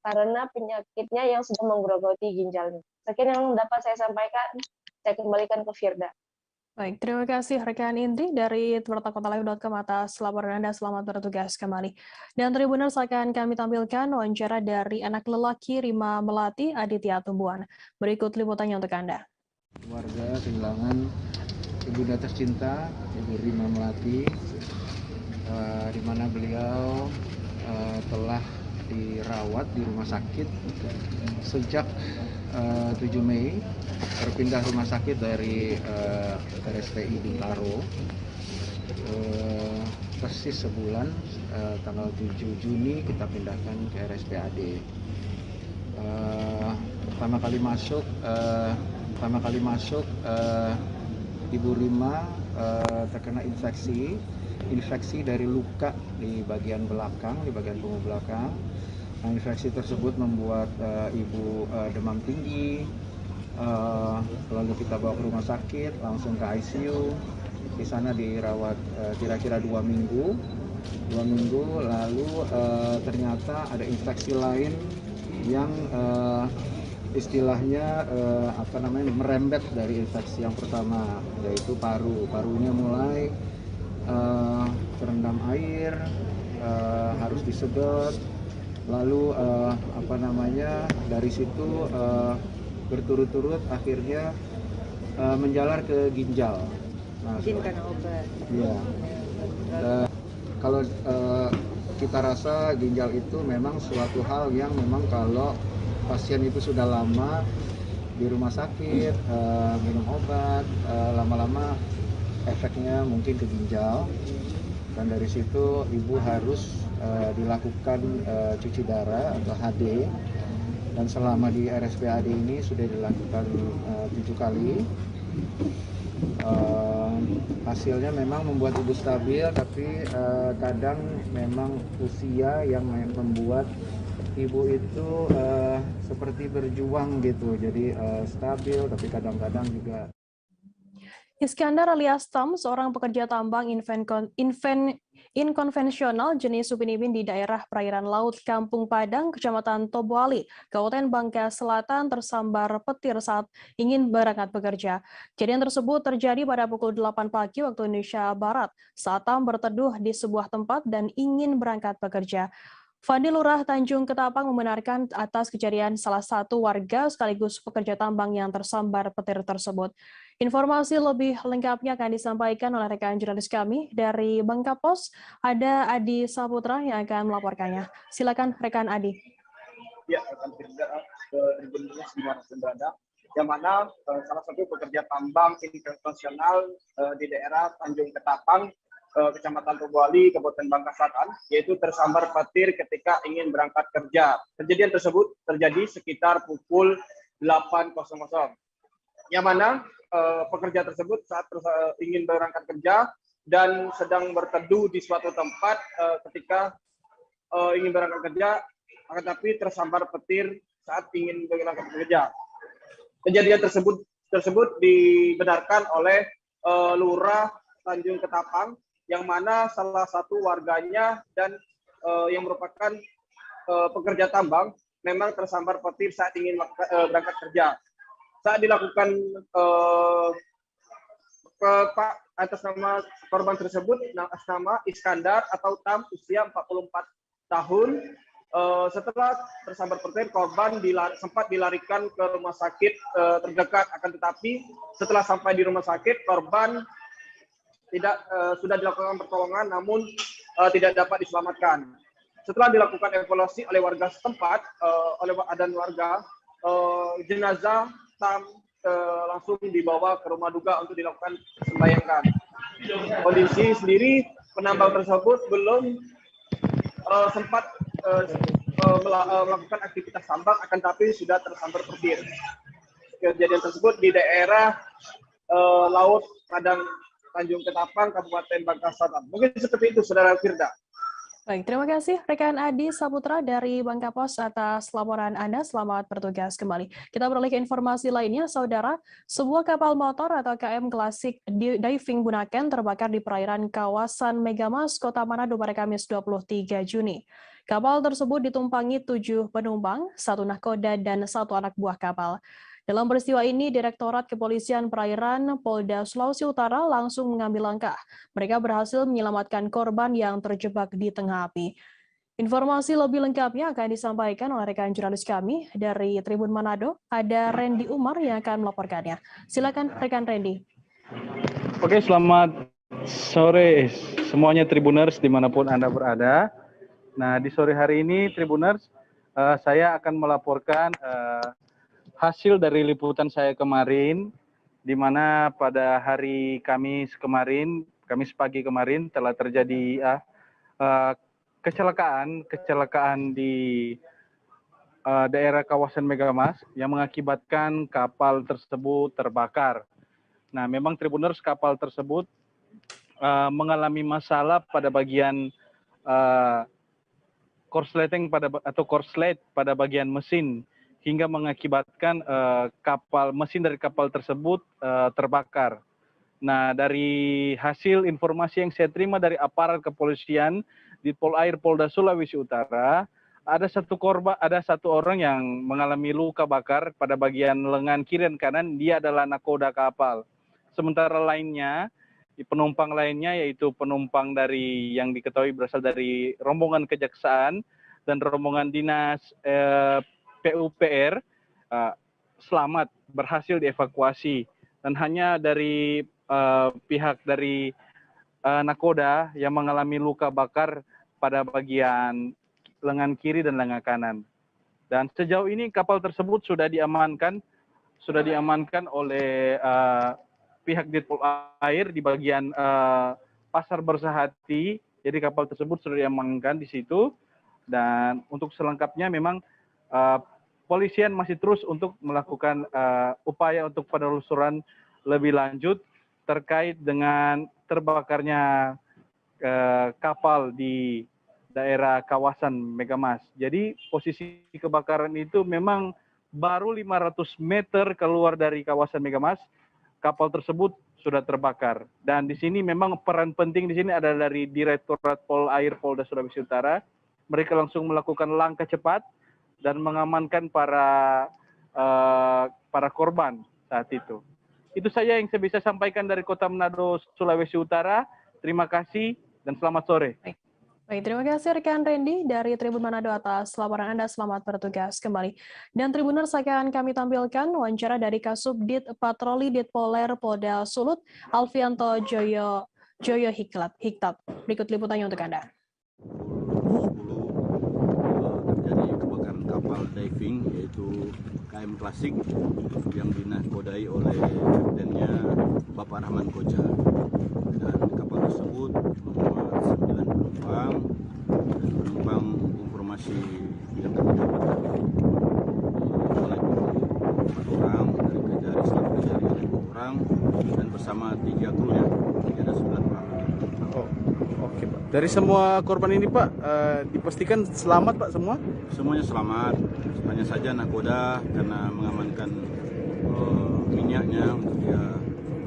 karena penyakitnya yang sudah menggerogoti ginjalnya. Sekian yang dapat saya sampaikan. Saya kembalikan ke Firda. Baik, terima kasih rekan Indri dari wartakotalive.com atas laporan Anda. Selamat bertugas kembali. Dan Tribuners akan kami tampilkan wawancara dari anak lelaki Rima Melati Aditya Tumbuhan. Berikut liputannya untuk Anda. Keluarga kehilangan ibunda tercinta, Ibu Rima Melati, di mana beliau telah dirawat di rumah sakit sejak 7 Mei, berpindah rumah sakit dari RSPI Bintaro, persis sebulan, tanggal 7 Juni kita pindahkan ke RSPAD. Pertama kali masuk Ibu Rima terkena infeksi dari luka di bagian belakang, di bagian punggung belakang. Nah, infeksi tersebut membuat ibu demam tinggi, lalu kita bawa ke rumah sakit, langsung ke ICU. Di sana dirawat kira-kira 2 minggu, lalu ternyata ada infeksi lain yang istilahnya merembet dari infeksi yang pertama, yaitu parunya mulai terendam air, harus disedot, lalu dari situ berturut-turut akhirnya menjalar ke ginjal. Nah, karena obat. Iya. Kalau kita rasa ginjal itu memang suatu hal yang memang kalau pasien itu sudah lama di rumah sakit, minum obat, lama-lama efeknya mungkin ke ginjal, dan dari situ ibu harus dilakukan cuci darah atau HD, dan selama di RSPAD ini sudah dilakukan 7 kali. Hasilnya memang membuat ibu stabil, tapi kadang memang usia yang membuat ibu itu seperti berjuang gitu, jadi stabil tapi kadang-kadang juga. Iskandar alias Tam, seorang pekerja tambang inkonvensional jenis Upin Ipin di daerah perairan laut Kampung Padang, Kecamatan Tobuali, Kabupaten Bangka Selatan tersambar petir saat ingin berangkat bekerja. Kejadian tersebut terjadi pada pukul 8 pagi waktu Indonesia Barat saat Tam berteduh di sebuah tempat dan ingin berangkat bekerja. Fandi Lurah Tanjung Ketapang membenarkan atas kejadian salah satu warga sekaligus pekerja tambang yang tersambar petir tersebut. Informasi lebih lengkapnya akan disampaikan oleh rekan jurnalis kami dari Bangka Pos. Ada Adi Saputra yang akan melaporkannya. Silakan rekan Adi. Ya, rekan Firda ke Tribuners dimanapun berada, yang mana salah satu pekerja tambang inkonvensional di daerah Tanjung Ketapang, Kecamatan Tobuali, Kabupaten Bangka Selatan, yaitu tersambar petir ketika ingin berangkat kerja. Kejadian tersebut terjadi sekitar pukul 8.00, yang mana pekerja tersebut saat ingin berangkat kerja dan sedang berteduh di suatu tempat ketika ingin berangkat kerja, akan tapi tersambar petir saat ingin berangkat kerja. Kejadian tersebut dibenarkan oleh Lurah Tanjung Ketapang, yang mana salah satu warganya dan yang merupakan pekerja tambang memang tersambar petir saat ingin berangkat kerja. Saat dilakukan atas nama korban tersebut, atas nama Iskandar atau Tam, usia 44 tahun. Setelah tersambar petir, korban sempat dilarikan ke rumah sakit terdekat. Akan tetapi setelah sampai di rumah sakit, korban sudah dilakukan pertolongan, namun tidak dapat diselamatkan. Setelah dilakukan evaluasi oleh warga setempat, jenazah Tam langsung dibawa ke rumah duka untuk dilakukan sembahyangkan. Kondisi sendiri penambang tersebut belum sempat melakukan aktivitas tambang, akan tapi sudah tersambar petir. Kejadian tersebut di daerah Laut Padang Tanjung Ketapang, Kabupaten Bangka Selatan. Mungkin seperti itu, Saudara Firda. Baik, terima kasih rekan Adi Saputra dari Bangka Pos atas laporan Anda. Selamat bertugas kembali. Kita beralih ke informasi lainnya, Saudara. Sebuah kapal motor atau KM Klasik Diving Bunaken terbakar di perairan kawasan Megamas, Kota Manado pada Kamis 23 Juni. Kapal tersebut ditumpangi 7 penumpang, 1 nahkoda, dan 1 anak buah kapal. Dalam peristiwa ini, Direktorat Kepolisian Perairan Polda Sulawesi Utara langsung mengambil langkah. Mereka berhasil menyelamatkan korban yang terjebak di tengah api. Informasi lebih lengkapnya akan disampaikan oleh rekan jurnalis kami dari Tribun Manado. Ada Randy Umar yang akan melaporkannya. Silakan rekan Randy. Oke, selamat sore semuanya Tribuners dimanapun Anda berada. Nah, di sore hari ini Tribuners, saya akan melaporkan hasil dari liputan saya kemarin, di mana pada hari Kamis pagi kemarin telah terjadi kecelakaan di daerah kawasan Megamas yang mengakibatkan kapal tersebut terbakar. Nah, memang Tribuners, kapal tersebut mengalami masalah pada bagian korsleting korslet pada bagian mesin hingga mengakibatkan mesin dari kapal tersebut terbakar. Nah, dari hasil informasi yang saya terima dari aparat kepolisian di Polair Polda Sulawesi Utara, ada satu orang yang mengalami luka bakar pada bagian lengan kiri dan kanan. Dia adalah nakoda kapal. Sementara penumpang lainnya yaitu penumpang dari yang diketahui berasal dari rombongan kejaksaan dan rombongan dinas PUPR selamat, berhasil dievakuasi, dan hanya dari pihak dari nakoda yang mengalami luka bakar pada bagian lengan kiri dan lengan kanan. Dan sejauh ini kapal tersebut sudah diamankan oleh pihak Ditpol Air di bagian Pasar Bersahati. Jadi kapal tersebut sudah diamankan di situ. Dan untuk selengkapnya memang polisian masih terus untuk melakukan upaya untuk penelusuran lebih lanjut terkait dengan terbakarnya kapal di daerah kawasan Megamas. Jadi posisi kebakaran itu memang baru 500 meter keluar dari kawasan Megamas, kapal tersebut sudah terbakar. Dan di sini memang peran penting di sini adalah dari Direktorat Polair Polda Sulawesi Utara. Mereka langsung melakukan langkah cepat dan mengamankan para korban saat itu. Itu saja yang saya bisa sampaikan dari Kota Manado, Sulawesi Utara. Terima kasih dan selamat sore. Baik, terima kasih rekan Randy dari Tribun Manado atas laporan Anda. Selamat bertugas kembali. Dan Tribuners, akan kami tampilkan wawancara dari Kasubdit Patroli Ditpoler Polda Sulut, Alfianto Joyo Hiktat. Berikut liputannya untuk Anda. Terjadi kebakaran kapal diving yaitu KM Klasik yang dinakodai oleh kaptennya Bapak Rahman Koja. Dan kapal tersebut memuat 9 penumpang dan penumpang informasi yang kami dapatkan oleh 4 orang, dari Kejari, staf Kejari ada 2 orang, dan bersama 3 kru ya, jadi ada 9 orang. Oke, Pak. Dari semua korban ini, Pak, dipastikan selamat, Pak, semua? Semuanya selamat. Hanya saja nakoda karena mengamankan minyaknya untuk dia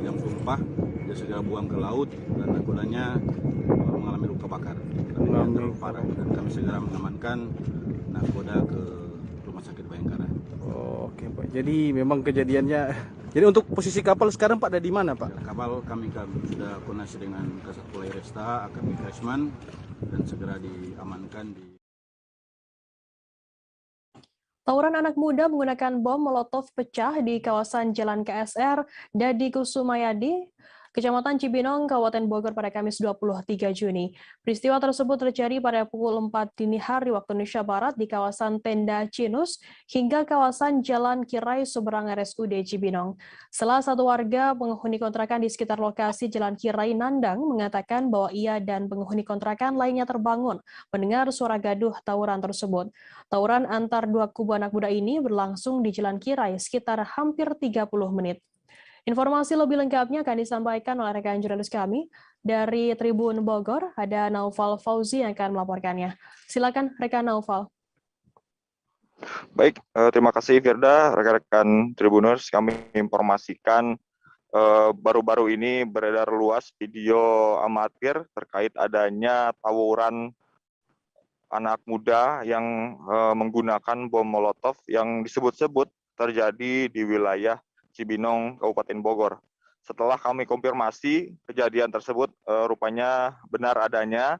yang tumpah, dia segera buang ke laut dan nakodanya mengalami luka bakar. Yang terlalu parah dan kami segera mengamankan nakoda ke Rumah Sakit Bayangkara. Oke, Pak. Jadi memang kejadiannya. Jadi untuk posisi kapal sekarang, Pak, ada di mana, Pak? Kapal kami sudah koordinasi dengan Kasat Polair Resta, AKP Krisman, dan segera diamankan di. Tawuran anak muda menggunakan bom molotov pecah di kawasan Jalan KSR Dadi Kusumayadi, Kecamatan Cibinong, Kabupaten Bogor pada Kamis 23 Juni. Peristiwa tersebut terjadi pada pukul 4 dini hari waktu Indonesia Barat di kawasan Tenda Cinus hingga kawasan Jalan Kirai Seberang RSUD Cibinong. Salah satu warga penghuni kontrakan di sekitar lokasi Jalan Kirai Nandang mengatakan bahwa ia dan penghuni kontrakan lainnya terbangun mendengar suara gaduh tawuran tersebut. Tawuran antar dua kubu anak muda ini berlangsung di Jalan Kirai sekitar hampir 30 menit. Informasi lebih lengkapnya akan disampaikan oleh rekan jurnalis kami dari Tribun Bogor. Ada Naufal Fauzi yang akan melaporkannya. Silakan rekan Naufal. Baik, terima kasih Firda. Rekan-rekan Tribuners, kami informasikan baru-baru ini beredar luas video amatir terkait adanya tawuran anak muda yang menggunakan bom molotov yang disebut-sebut terjadi di wilayah Cibinong, Kabupaten Bogor. Setelah kami konfirmasi kejadian tersebut rupanya benar adanya,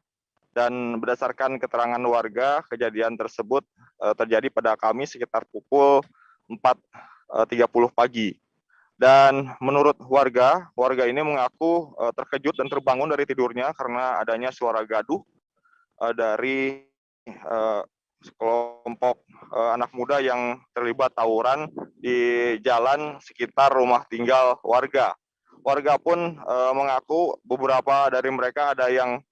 dan berdasarkan keterangan warga, kejadian tersebut terjadi pada kami sekitar pukul 4.30 pagi. Dan menurut warga ini mengaku terkejut dan terbangun dari tidurnya karena adanya suara gaduh dari sekelompok anak muda yang terlibat tawuran di jalan sekitar rumah tinggal warga. Warga pun mengaku beberapa dari mereka ada yang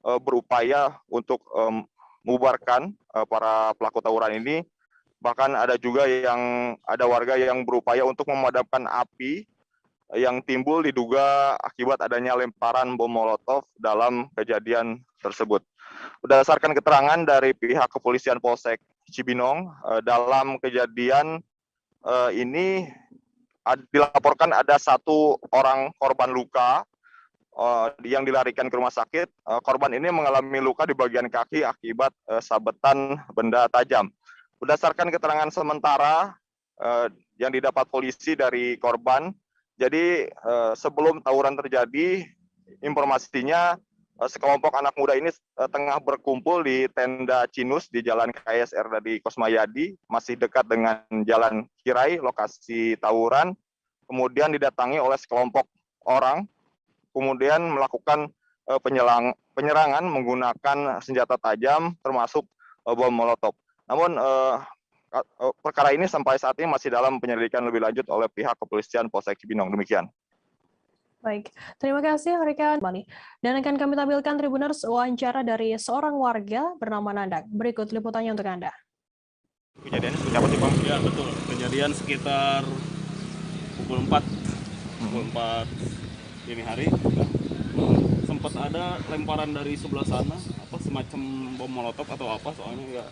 berupaya untuk membubarkan para pelaku tawuran ini. Bahkan ada juga ada warga yang berupaya untuk memadamkan api yang timbul diduga akibat adanya lemparan bom Molotov dalam kejadian tersebut. Berdasarkan keterangan dari pihak kepolisian Polsek Cibinong, dalam kejadian ini dilaporkan ada 1 orang korban luka yang dilarikan ke rumah sakit. Korban ini mengalami luka di bagian kaki akibat sabetan benda tajam. Berdasarkan keterangan sementara yang didapat polisi dari korban, jadi sebelum tawuran terjadi, informasinya sekelompok anak muda ini tengah berkumpul di tenda Cinus di Jalan KSR dari Kosmayadi, masih dekat dengan Jalan Kirai, lokasi tawuran. Kemudian didatangi oleh sekelompok orang, kemudian melakukan penyerangan menggunakan senjata tajam, termasuk bom Molotov. Namun perkara ini sampai saat ini masih dalam penyelidikan lebih lanjut oleh pihak kepolisian Polsek Cibinong. Demikian. Baik, terima kasih Rekan Bali. Dan akan kami tampilkan Tribuners wawancara dari seorang warga bernama Nandak. Berikut liputannya untuk Anda. Kejadiannya seperti apa sih, Bang? Ya, betul. Kejadian sekitar pukul 4 dini hari. Sempat ada lemparan dari sebelah sana, semacam bom Molotov atau apa, soalnya ya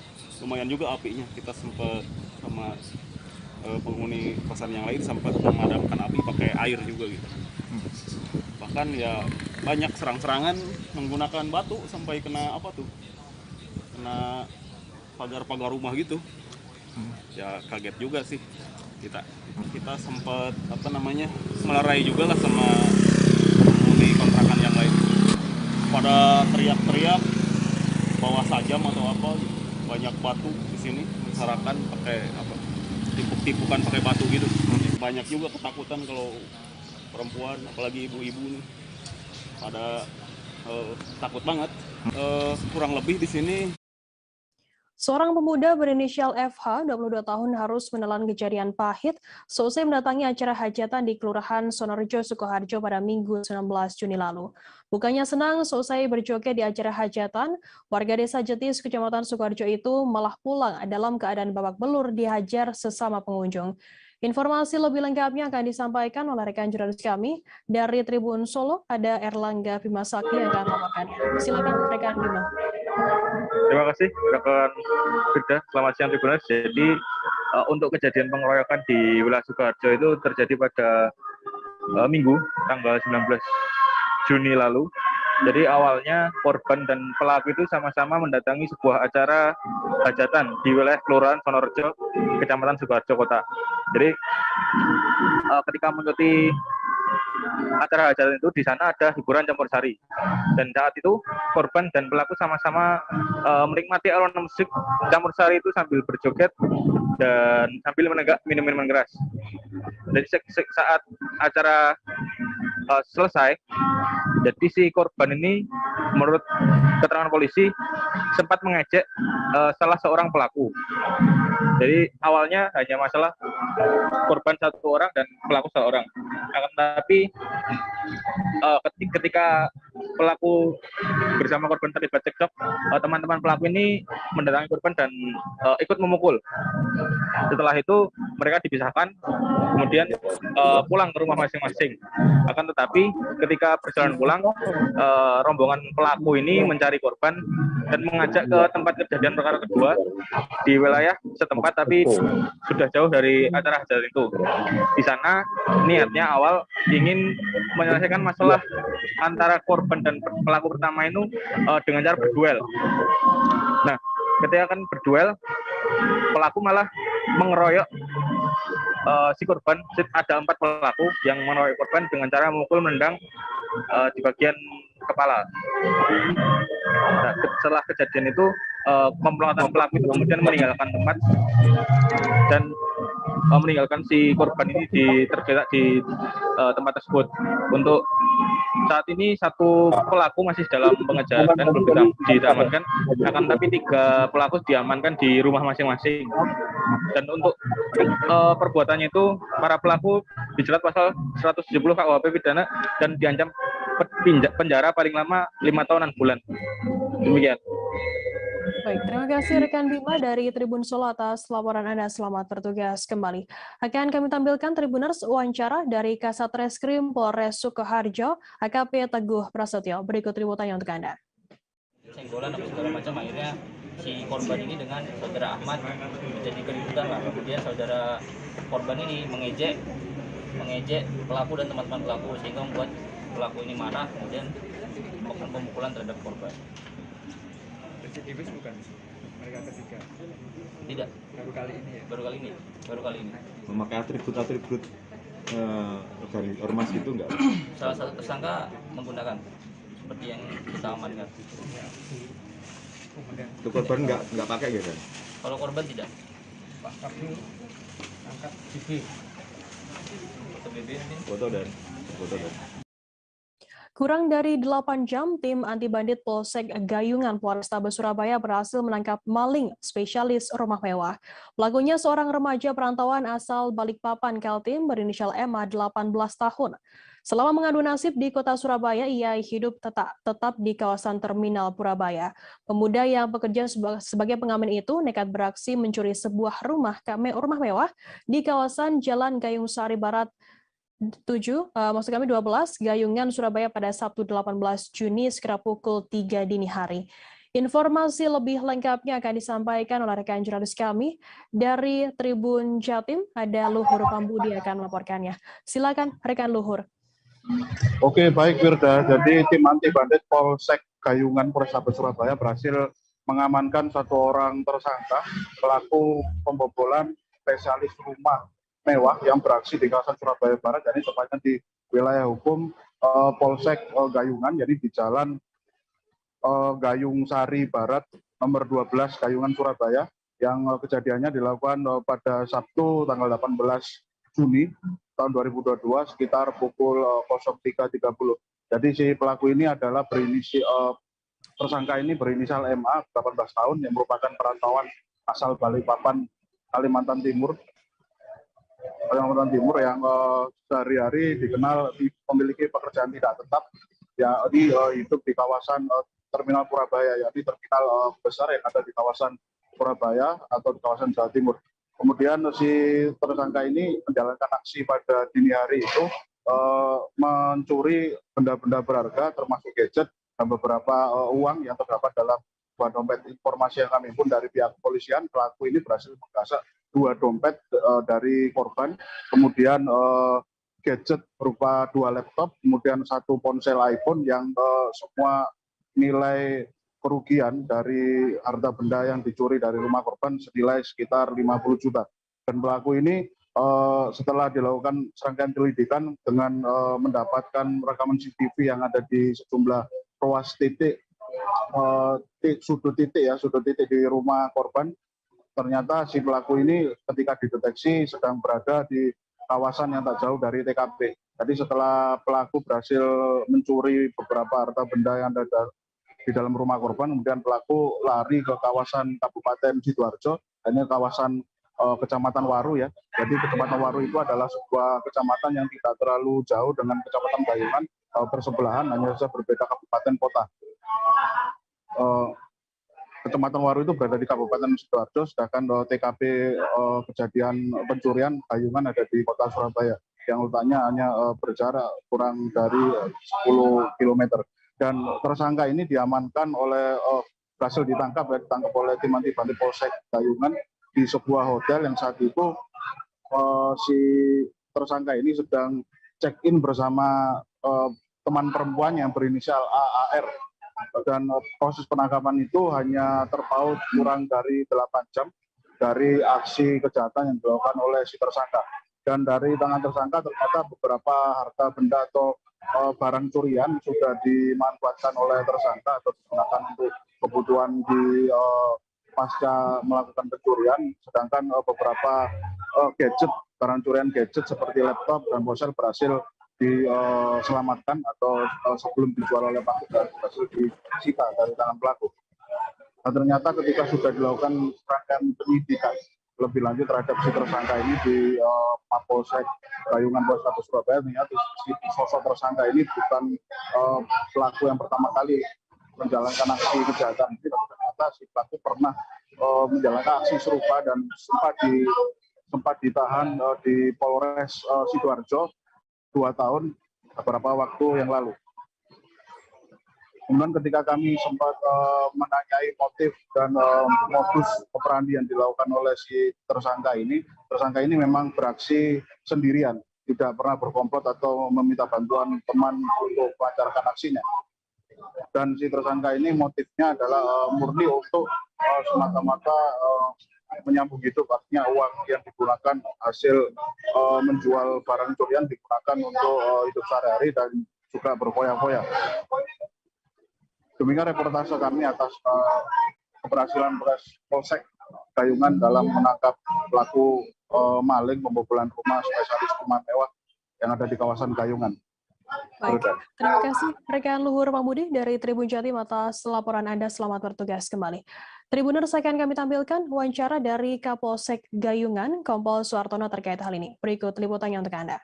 lumayan juga apinya. Kita sempat sama penghuni kosan yang lain sempat memadamkan api pakai air juga gitu. Bahkan ya banyak serang-serangan menggunakan batu sampai kena kena pagar-pagar rumah gitu. Ya kaget juga sih kita sempat melerai juga lah sama penghuni kontrakan yang lain. Pada teriak-teriak bawa sajam atau apa, banyak batu di sini, masyarakat pakai tipuk-tipukan pakai batu gitu. Banyak juga ketakutan kalau perempuan, apalagi ibu-ibu nih, pada takut banget. Kurang lebih di sini. Seorang pemuda berinisial FH, 22 tahun, harus menelan kejadian pahit seusai mendatangi acara hajatan di Kelurahan Sonorejo, Sukoharjo pada Minggu 19 Juni lalu. Bukannya senang seusai berjoget di acara hajatan, warga desa Jetis, Kecamatan Sukoharjo itu malah pulang dalam keadaan babak belur dihajar sesama pengunjung. Informasi lebih lengkapnya akan disampaikan oleh rekan jurnalis kami dari Tribun Solo, ada Erlangga Bimasakti yang akan melaporkannya. Silakan rekan Bima. Terima kasih rekan Firda, selamat siang Tribuners. Jadi untuk kejadian pengeroyokan di wilayah Sukoharjo itu terjadi pada Minggu tanggal 19 Juni lalu. Jadi awalnya korban dan pelaku itu sama-sama mendatangi sebuah acara hajatan di wilayah Kelurahan Sonorejo, Kecamatan Sukoharjo Kota. Jadi ketika mengikuti acara hajatan itu, di sana ada hiburan campur sari. Dan saat itu korban dan pelaku sama-sama menikmati alunan musik campur sari itu sambil berjoget dan sambil menenggak minum-minuman keras. Jadi saat acara selesai, jadi si korban ini menurut keterangan polisi sempat mengejek salah seorang pelaku. Jadi awalnya hanya masalah korban 1 orang dan pelaku 1 orang. Akan tetapi ketika pelaku bersama korban terlibat cekcok, teman-teman pelaku ini mendatangi korban dan ikut memukul. Setelah itu mereka dipisahkan, kemudian pulang ke rumah masing-masing. Akan tetapi ketika perjalanan pulang, rombongan pelaku ini mencari korban dan mengajak ke tempat kejadian perkara kedua di wilayah setempat, tapi sudah jauh dari acara hajatan itu. Di sana niatnya awal ingin menyelesaikan masalah antara korban dan pelaku pertama itu dengan cara berduel. Nah, ketika akan berduel, pelaku malah mengeroyok si korban, ada 4 pelaku yang meroyok korban dengan cara memukul, menendang di bagian kepala. Nah, setelah kejadian itu komplotan pelaku itu kemudian meninggalkan tempat dan meninggalkan si korban ini tergeletak di tempat tersebut. Untuk saat ini 1 pelaku masih dalam pengejaran dan belum diamankan, akan tapi 3 pelaku diamankan di rumah masing-masing. Dan untuk perbuatannya itu para pelaku dijerat pasal 170 KUHP pidana dan diancam penjara paling lama 5 tahun 6 bulan. Demikian. Baik, terima kasih rekan Bima dari Tribun Solo atas laporan Anda. Selamat bertugas kembali. Akan kami tampilkan Tribuners wawancara dari Kasat Reskrim Polres Sukoharjo, AKP Teguh Prasetyo. Berikut liputannya untuk Anda. Senggolan apa segala macam, akhirnya si korban ini dengan saudara Ahmad menjadi keributan lah. Kemudian saudara korban ini mengejek pelaku dan teman-teman pelaku sehingga membuat pelaku ini marah, kemudian melakukan pemukulan terhadap korban. Residivis bukan mereka ketiga? Tidak. Baru kali ini ya? Baru kali ini. Memakai atribut ormas itu enggak? Salah satu tersangka menggunakan seperti yang kita amankan. Untuk korban enggak pakai ya kan? Kalau korban tidak. Pak Kapil angkat BB. Foto BB ini. Foto dan. Kurang dari 8 jam, tim anti-bandit Polsek Gayungan Polrestabes Surabaya berhasil menangkap maling spesialis rumah mewah. Pelakunya seorang remaja perantauan asal Balikpapan, Kaltim, berinisial MA, 18 tahun. Selama mengadu nasib di kota Surabaya, ia hidup tetap di kawasan Terminal Purabaya. Pemuda yang bekerja sebagai pengamen itu nekat beraksi mencuri sebuah rumah mewah di kawasan Jalan Gayung Sari Barat 12 Gayungan Surabaya pada Sabtu 18 Juni sekitar pukul 3 dini hari. Informasi lebih lengkapnya akan disampaikan oleh rekan jurnalis kami dari Tribun Jatim. Ada Luhur Pambudi akan melaporkannya. Silakan rekan Luhur. Oke, baik Firda. Jadi tim anti bandit Polsek Gayungan Polrestabes Surabaya berhasil mengamankan 1 orang tersangka pelaku pembobolan spesialis rumah mewah yang beraksi di kawasan Surabaya Barat, jadi tepatnya di wilayah hukum Polsek Gayungan, jadi di Jalan Gayung Sari Barat nomor 12 Gayungan Surabaya, yang kejadiannya dilakukan pada Sabtu tanggal 18 Juni tahun 2022 sekitar pukul 03.30. Jadi si pelaku ini adalah tersangka ini berinisial MA, 18 tahun, yang merupakan perantauan asal Balikpapan, Kalimantan Timur yang sehari-hari dikenal memiliki pekerjaan tidak tetap, hidup di kawasan Terminal Purabaya, yakni terminal besar yang ada di kawasan Purabaya atau di kawasan Jawa Timur. Kemudian si tersangka ini menjalankan aksi pada dini hari itu mencuri benda-benda berharga termasuk gadget dan beberapa uang yang terdapat dalam 2 dompet. Informasi yang kami pun dari pihak kepolisian, pelaku ini berhasil menggasak 2 dompet dari korban, kemudian gadget berupa 2 laptop, kemudian 1 ponsel iPhone yang semua nilai kerugian dari harta benda yang dicuri dari rumah korban senilai sekitar 50 juta. Dan pelaku ini setelah dilakukan serangkaian penyelidikan dengan mendapatkan rekaman CCTV yang ada di sejumlah ruas sudut titik di rumah korban, ternyata si pelaku ini ketika dideteksi sedang berada di kawasan yang tak jauh dari TKP. Jadi setelah pelaku berhasil mencuri beberapa harta benda yang ada di dalam rumah korban, kemudian pelaku lari ke kawasan Kabupaten Sidoarjo, hanya kawasan Kecamatan Waru ya. Jadi Kecamatan Waru itu adalah sebuah kecamatan yang tidak terlalu jauh dengan Kecamatan Gayungan, bersebelahan, hanya saja berbeda kabupaten kota. Kecamatan Waru itu berada di Kabupaten Sidoarjo, sedangkan TKP kejadian pencurian Gayungan ada di kota Surabaya, yang letaknya hanya berjarak kurang dari 10 km. Dan tersangka ini diamankan berhasil ditangkap oleh tim anti bandit Polsek Gayungan di sebuah hotel yang saat itu si tersangka ini sedang check-in bersama teman perempuan yang berinisial AAR. Dan proses penangkapan itu hanya terpaut kurang dari 8 jam dari aksi kejahatan yang dilakukan oleh si tersangka. Dan dari tangan tersangka ternyata beberapa harta benda atau barang curian sudah dimanfaatkan oleh tersangka atau digunakan untuk kebutuhan di pasca melakukan pencurian, sedangkan beberapa gadget, barang curian gadget seperti laptop dan ponsel berhasil diselamatkan atau sebelum dijual oleh pelaku berhasil disita dari tangan pelaku. Dan ternyata ketika sudah dilakukan rangkaian penyidikan lebih lanjut terhadap si tersangka ini di Mapolsek Gayungan Polrestabes Surabaya, ternyata sosok tersangka ini bukan pelaku yang pertama kali menjalankan aksi kejahatan ini, tapi ternyata si pelaku pernah menjalankan aksi serupa dan sempat ditahan di Polres Sidoarjo 2 tahun beberapa waktu yang lalu. Kemudian ketika kami sempat menanyai motif dan modus operandi yang dilakukan oleh si tersangka ini memang beraksi sendirian, tidak pernah berkomplot atau meminta bantuan teman untuk melancarkan aksinya. Dan si tersangka ini motifnya adalah murni untuk semata-mata menyambung hidup, artinya uang yang digunakan hasil menjual barang curian digunakan untuk hidup sehari-hari dan juga berfoya-foya. Demikian reportase kami atas keberhasilan Polsek Gayungan dalam menangkap pelaku maling pembobolan rumah spesialis rumah mewah yang ada di kawasan Gayungan. Baik, terima kasih rekan Luhur Pamudi dari Tribun Jatim atas laporan Anda. Selamat bertugas kembali. Tribuners, akan kami tampilkan wawancara dari Kapolsek Gayungan, Kompol Suartono terkait hal ini. Berikut liputannya untuk Anda.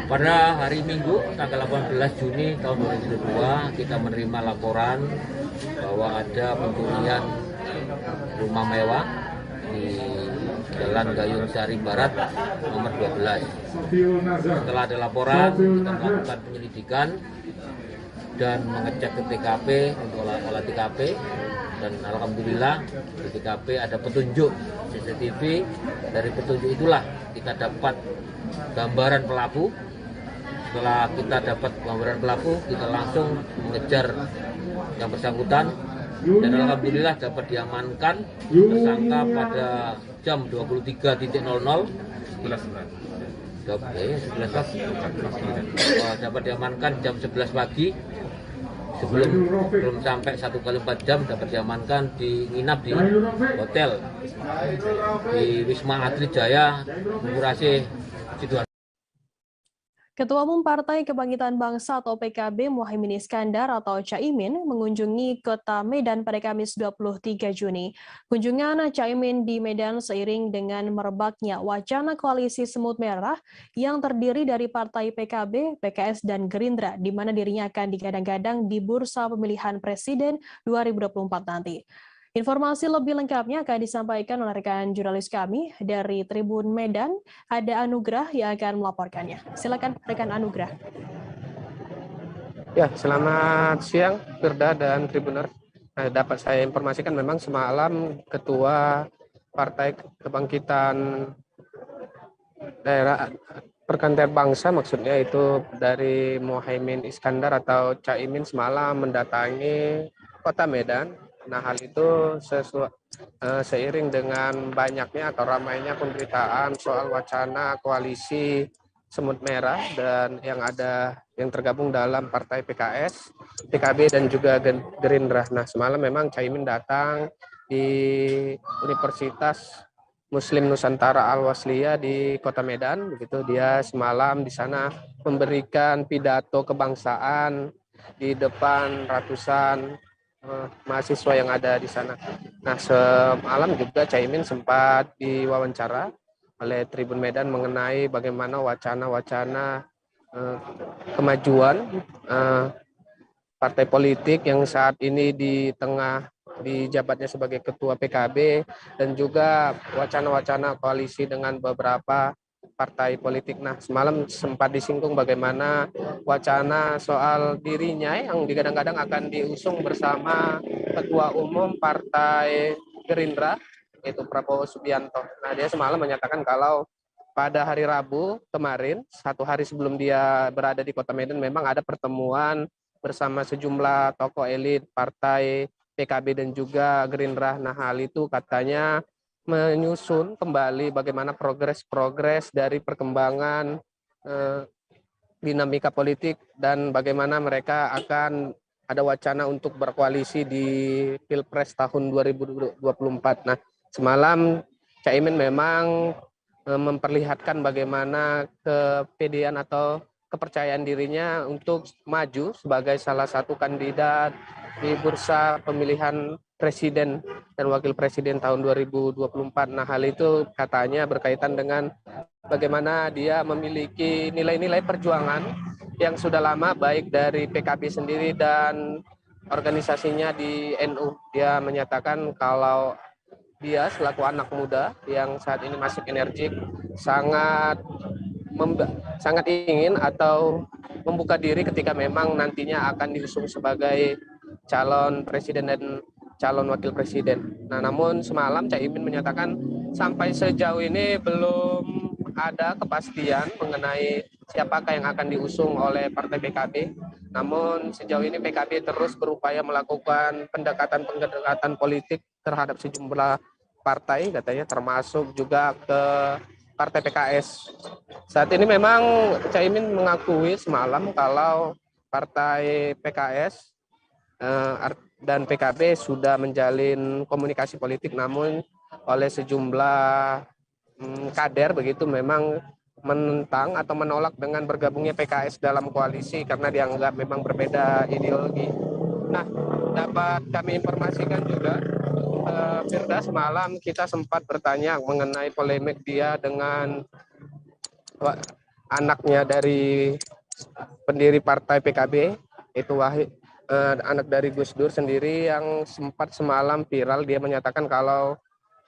Pada hari Minggu, tanggal 18 Juni tahun 2022, kita menerima laporan bahwa ada pencurian rumah mewah di Jalan Gayung Sari Barat nomor 12. Setelah ada laporan, kita melakukan penyelidikan dan mengecek ke TKP untuk olah TKP, dan alhamdulillah di TKP ada petunjuk CCTV. Dari petunjuk itulah kita dapat gambaran pelaku. Setelah kita dapat gambaran pelaku, kita langsung mengejar yang bersangkutan dan alhamdulillah dapat diamankan tersangka pada jam 23.00. Dapat diamankan jam 11 pagi. Belum sampai 1x4 jam dapat diamankan nginap di hotel di Wisma Atlet Jaya, Murase, Sidoarjo. Ketua Umum Partai Kebangkitan Bangsa atau PKB Muhaimin Iskandar atau Caimin mengunjungi Kota Medan pada Kamis 23 Juni. Kunjungan Caimin di Medan seiring dengan merebaknya wacana koalisi semut merah yang terdiri dari Partai PKB, PKS, dan Gerindra, di mana dirinya akan digadang-gadang di bursa pemilihan presiden 2024 nanti. Informasi lebih lengkapnya akan disampaikan oleh rekan jurnalis kami dari Tribun Medan, ada Anugrah yang akan melaporkannya. Silakan rekan Anugrah. Ya, selamat siang Firda dan Tribuner. Dapat saya informasikan memang semalam Ketua Partai Kebangkitan Daerah Pergantian Bangsa, maksudnya itu dari Muhaimin Iskandar atau Caimin, semalam mendatangi Kota Medan. Nah, hal itu seiring dengan banyaknya atau ramainya pemberitaan soal wacana koalisi semut merah dan yang tergabung dalam Partai PKS, PKB, dan juga Gerindra. Nah, semalam memang Caimin datang di Universitas Muslim Nusantara Al-Wasliyah di Kota Medan. Begitu, dia semalam di sana memberikan pidato kebangsaan di depan ratusan mahasiswa yang ada di sana. Nah, semalam juga Caimin sempat diwawancara oleh Tribun Medan mengenai bagaimana wacana-wacana kemajuan partai politik yang saat ini di jabatnya sebagai Ketua PKB, dan juga wacana-wacana koalisi dengan beberapa partai politik. Nah, semalam sempat disinggung bagaimana wacana soal dirinya yang digadang-gadang akan diusung bersama Ketua Umum Partai Gerindra, yaitu Prabowo Subianto. Nah, dia semalam menyatakan kalau pada hari Rabu kemarin, 1 hari sebelum dia berada di Kota Medan, memang ada pertemuan bersama sejumlah tokoh elit Partai PKB dan juga Gerindra. Nah, hal itu katanya menyusun kembali bagaimana progres dari perkembangan dinamika politik dan bagaimana mereka akan ada wacana untuk berkoalisi di Pilpres tahun 2024. Nah, semalam Caimin memang memperlihatkan bagaimana kepedean atau kepercayaan dirinya untuk maju sebagai salah satu kandidat di bursa pemilihan presiden dan wakil presiden tahun 2024. Nah, hal itu katanya berkaitan dengan bagaimana dia memiliki nilai-nilai perjuangan yang sudah lama baik dari PKB sendiri dan organisasinya di NU. Dia menyatakan kalau dia selaku anak muda yang saat ini masih energik sangat ingin atau membuka diri ketika memang nantinya akan diusung sebagai calon presiden dan calon wakil presiden. Nah, namun semalam Caimin menyatakan sampai sejauh ini belum ada kepastian mengenai siapakah yang akan diusung oleh partai PKB. Namun sejauh ini PKB terus berupaya melakukan pendekatan politik terhadap sejumlah partai, katanya termasuk juga ke partai PKS. Saat ini memang Caimin mengakui semalam kalau partai PKS dan PKB sudah menjalin komunikasi politik, namun oleh sejumlah kader begitu memang menentang atau menolak dengan bergabungnya PKS dalam koalisi karena dianggap memang berbeda ideologi. Nah, dapat kami informasikan juga, Firda, semalam kita sempat bertanya mengenai polemik dia dengan anaknya dari pendiri partai PKB, itu Wahid, anak dari Gus Dur sendiri yang sempat semalam viral. Dia menyatakan kalau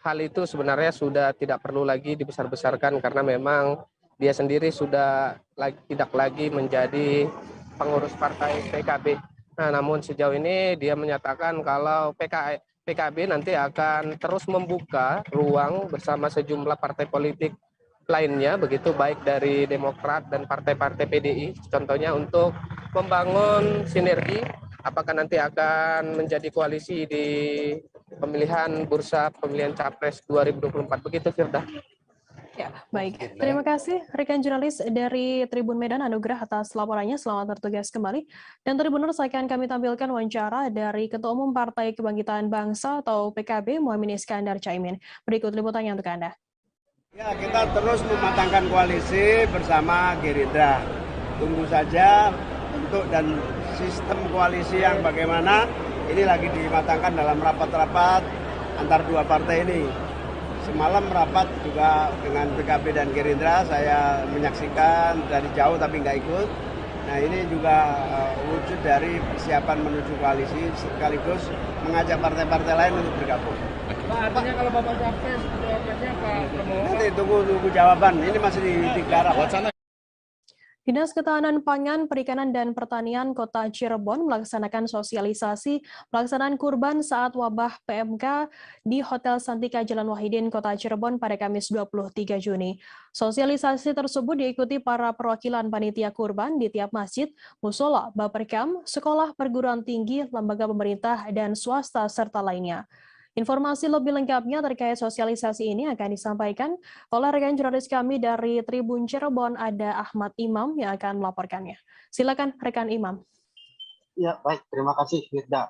hal itu sebenarnya sudah tidak perlu lagi dibesar-besarkan karena memang dia sendiri sudah tidak lagi menjadi pengurus partai PKB. Nah, namun sejauh ini dia menyatakan kalau PKB nanti akan terus membuka ruang bersama sejumlah partai politik lainnya, begitu baik dari Demokrat dan partai-partai PDI, contohnya untuk membangun sinergi, apakah nanti akan menjadi koalisi di pemilihan bursa pemilihan Capres 2024. Begitu, Firda. Ya, baik. Terima kasih rekan jurnalis dari Tribun Medan Anugrah atas laporannya. Selamat bertugas kembali. Dan Tribuners akan kami tampilkan wawancara dari Ketua Umum Partai Kebangkitan Bangsa atau PKB Muhaimin Iskandar Caimin. Berikut liputannya untuk Anda. Ya, kita terus mematangkan koalisi bersama Gerindra. Tunggu saja bentuk dan sistem koalisi yang bagaimana ini lagi dimatangkan dalam rapat-rapat antar dua partai ini. Semalam rapat juga dengan PKB dan Gerindra, saya menyaksikan dari jauh tapi nggak ikut. Nah, ini juga wujud dari persiapan menuju koalisi sekaligus mengajak partai-partai lain untuk bergabung. Pak, artinya kalau Bapak Capres, jawabannya Pak Prabowo? Nanti tunggu jawaban, ini masih digarap. Dinas Ketahanan Pangan, Perikanan, dan Pertanian Kota Cirebon melaksanakan sosialisasi pelaksanaan kurban saat wabah PMK di Hotel Santika Jalan Wahidin, Kota Cirebon pada Kamis 23 Juni. Sosialisasi tersebut diikuti para perwakilan panitia kurban di tiap masjid, musola, baperkam, sekolah perguruan tinggi, lembaga pemerintah, dan swasta, serta lainnya. Informasi lebih lengkapnya terkait sosialisasi ini akan disampaikan oleh rekan jurnalis kami dari Tribun Cirebon, ada Ahmad Imam yang akan melaporkannya. Silakan rekan Imam. Ya, baik, terima kasih Firda.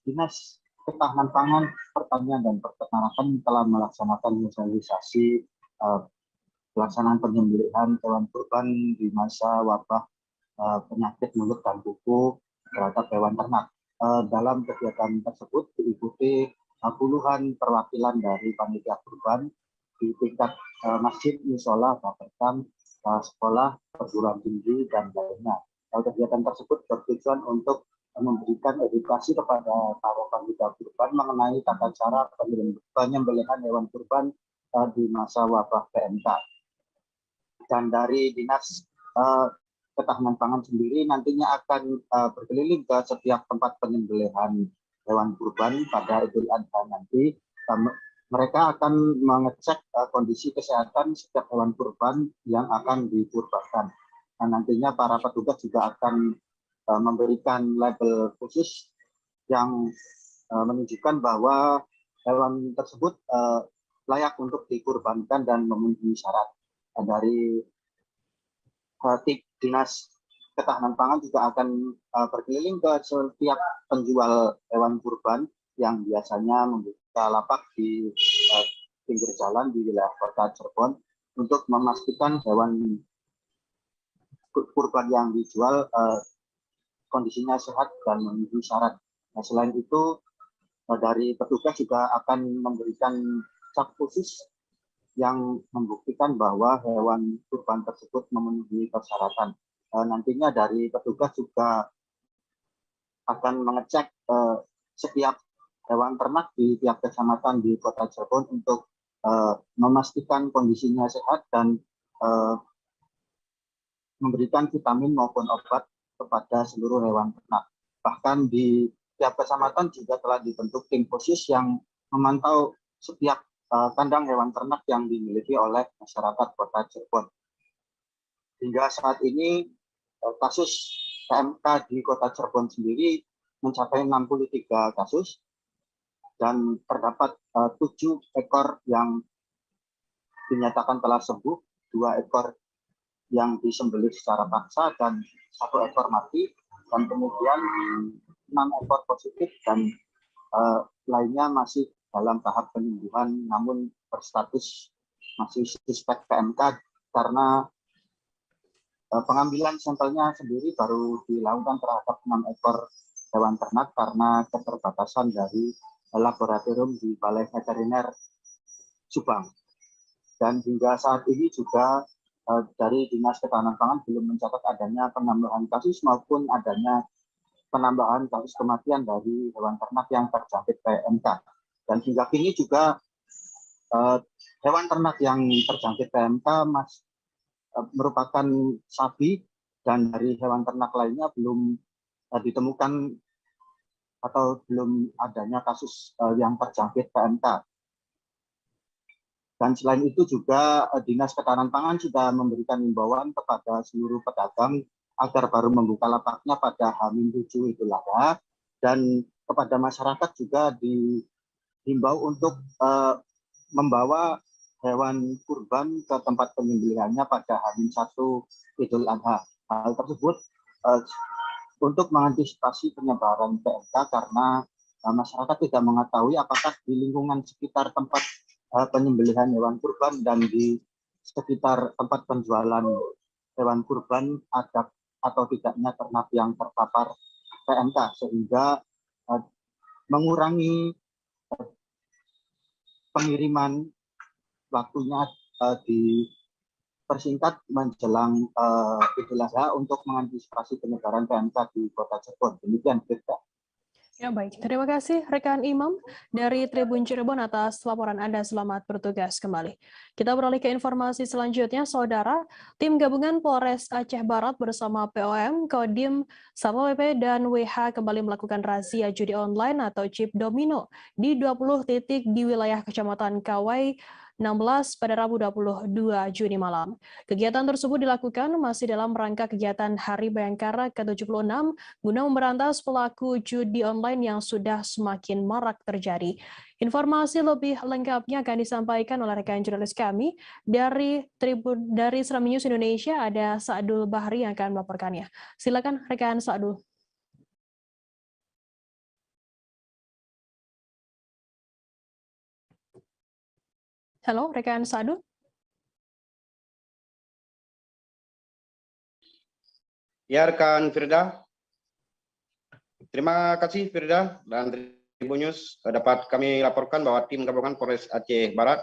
Dinas Ketahanan Pangan, Pertanian, dan Peternakan telah melaksanakan sosialisasi pelaksanaan penyembelihan hewan kurban di masa wabah penyakit mulut dan kuku terhadap hewan ternak. Dalam kegiatan tersebut diikuti puluhan perwakilan dari panitia kurban di tingkat masjid, musola, baperkam, sekolah, perguruan tinggi, dan lainnya. Kegiatan tersebut bertujuan untuk memberikan edukasi kepada para panitia kurban mengenai tata cara penyembelihan hewan kurban di masa wabah PMK. Dan dari Dinas Ketahanan Pangan sendiri nantinya akan berkeliling ke setiap tempat penyembelihan hewan kurban pada Idul Adha nanti. Mereka akan mengecek kondisi kesehatan setiap hewan kurban yang akan dikurbankan. Dan nantinya para petugas juga akan memberikan label khusus yang menunjukkan bahwa hewan tersebut layak untuk dikurbankan dan memenuhi syarat. Dari tim Dinas Ketahanan Pangan juga akan berkeliling ke setiap penjual hewan kurban yang biasanya membuka lapak di pinggir jalan di wilayah Kota Cirebon untuk memastikan hewan kurban yang dijual kondisinya sehat dan memenuhi syarat. Nah, selain itu dari petugas juga akan memberikan cap khusus yang membuktikan bahwa hewan kurban tersebut memenuhi persyaratan. Nantinya dari petugas juga akan mengecek setiap hewan ternak di tiap kecamatan di Kota Cirebon untuk memastikan kondisinya sehat dan memberikan vitamin maupun obat kepada seluruh hewan ternak. Bahkan di tiap kecamatan juga telah dibentuk tim khusus yang memantau setiap kandang hewan ternak yang dimiliki oleh masyarakat Kota Cirebon. Hingga saat ini kasus PMK di Kota Cirebon sendiri mencapai 63 kasus dan terdapat 7 ekor yang dinyatakan telah sembuh, 2 ekor yang disembelih secara paksa dan 1 ekor mati, dan kemudian 6 ekor positif dan lainnya masih dalam tahap penyembuhan namun berstatus masih suspek PMK karena pengambilan sampelnya sendiri baru dilakukan terhadap 6 ekor hewan ternak karena keterbatasan dari laboratorium di Balai Veteriner Subang. Dan hingga saat ini juga dari Dinas Ketahanan Pangan belum mencatat adanya penambahan kasus maupun adanya penambahan kasus kematian dari hewan ternak yang terjangkit PMK. Dan hingga kini juga hewan ternak yang terjangkit PMK merupakan sapi dan dari hewan ternak lainnya belum ditemukan atau belum adanya kasus yang terjangkit PMK. Dan selain itu juga Dinas Ketahanan Pangan sudah memberikan himbauan kepada seluruh pedagang agar baru membuka lapaknya pada H-7 Idul Adha, dan kepada masyarakat juga dihimbau untuk membawa hewan kurban ke tempat penyembelihannya pada H-1 Idul Adha. Hal tersebut untuk mengantisipasi penyebaran PMK karena masyarakat tidak mengetahui apakah di lingkungan sekitar tempat penyembelihan hewan kurban dan di sekitar tempat penjualan hewan kurban ada atau tidaknya ternak yang terpapar PMK, sehingga mengurangi pengiriman waktunya dipersingkat menjelang Idul Adha untuk mengantisipasi penyebaran PMK di Kota Cirebon. Demikian, Firda. Ya, baik. Terima kasih rekan Imam dari Tribun Cirebon atas laporan Anda. Selamat bertugas kembali. Kita beralih ke informasi selanjutnya, Saudara. Tim gabungan Polres Aceh Barat bersama POM, Kodim, Satpol PP, dan WH kembali melakukan razia judi online atau chip domino di 20 titik di wilayah Kecamatan Kawai 16 pada Rabu 22 Juni malam. Kegiatan tersebut dilakukan masih dalam rangka kegiatan Hari Bayangkara ke-76 guna memberantas pelaku judi online yang sudah semakin marak terjadi. Informasi lebih lengkapnya akan disampaikan oleh rekan jurnalis kami dari Serambi News Indonesia, ada Sa'dul Bahri yang akan melaporkannya. Silakan rekan Sa'dul. Halo, rekan Sa'dul. Ya, rekan Firda. Terima kasih Firda dan Tribun News. Dapat kami laporkan bahwa tim gabungan Polres Aceh Barat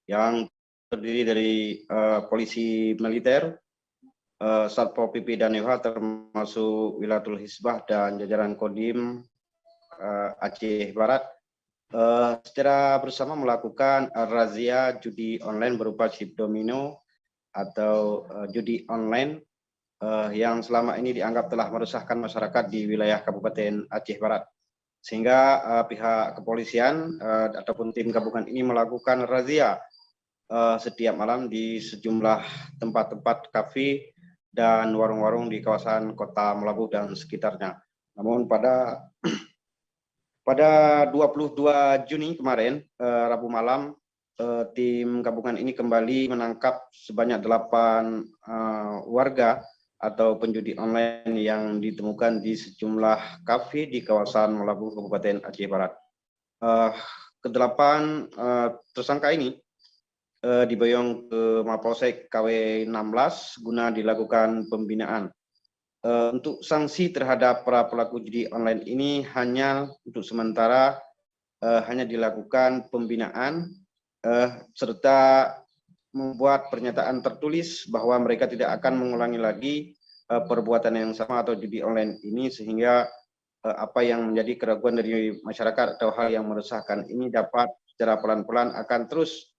yang terdiri dari polisi militer, Satpol PP dan WH termasuk Wilayatul Hisbah dan jajaran Kodim Aceh Barat secara bersama melakukan razia judi online berupa chip domino atau judi online yang selama ini dianggap telah meresahkan masyarakat di wilayah Kabupaten Aceh Barat. Sehingga pihak kepolisian ataupun tim gabungan ini melakukan razia setiap malam di sejumlah tempat-tempat kafe dan warung-warung di kawasan Kota Melabuh dan sekitarnya. Namun pada 22 Juni kemarin, Rabu malam, tim gabungan ini kembali menangkap sebanyak 8 warga atau penjudi online yang ditemukan di sejumlah kafe di kawasan Melabu, Kabupaten Aceh Barat. Kedelapan tersangka ini diboyong ke Mapolsek KW 16 guna dilakukan pembinaan. Untuk sanksi terhadap para pelaku judi online ini hanya untuk sementara hanya dilakukan pembinaan serta membuat pernyataan tertulis bahwa mereka tidak akan mengulangi lagi perbuatan yang sama atau judi online ini, sehingga apa yang menjadi keraguan dari masyarakat atau hal yang meresahkan ini dapat secara pelan-pelan akan terus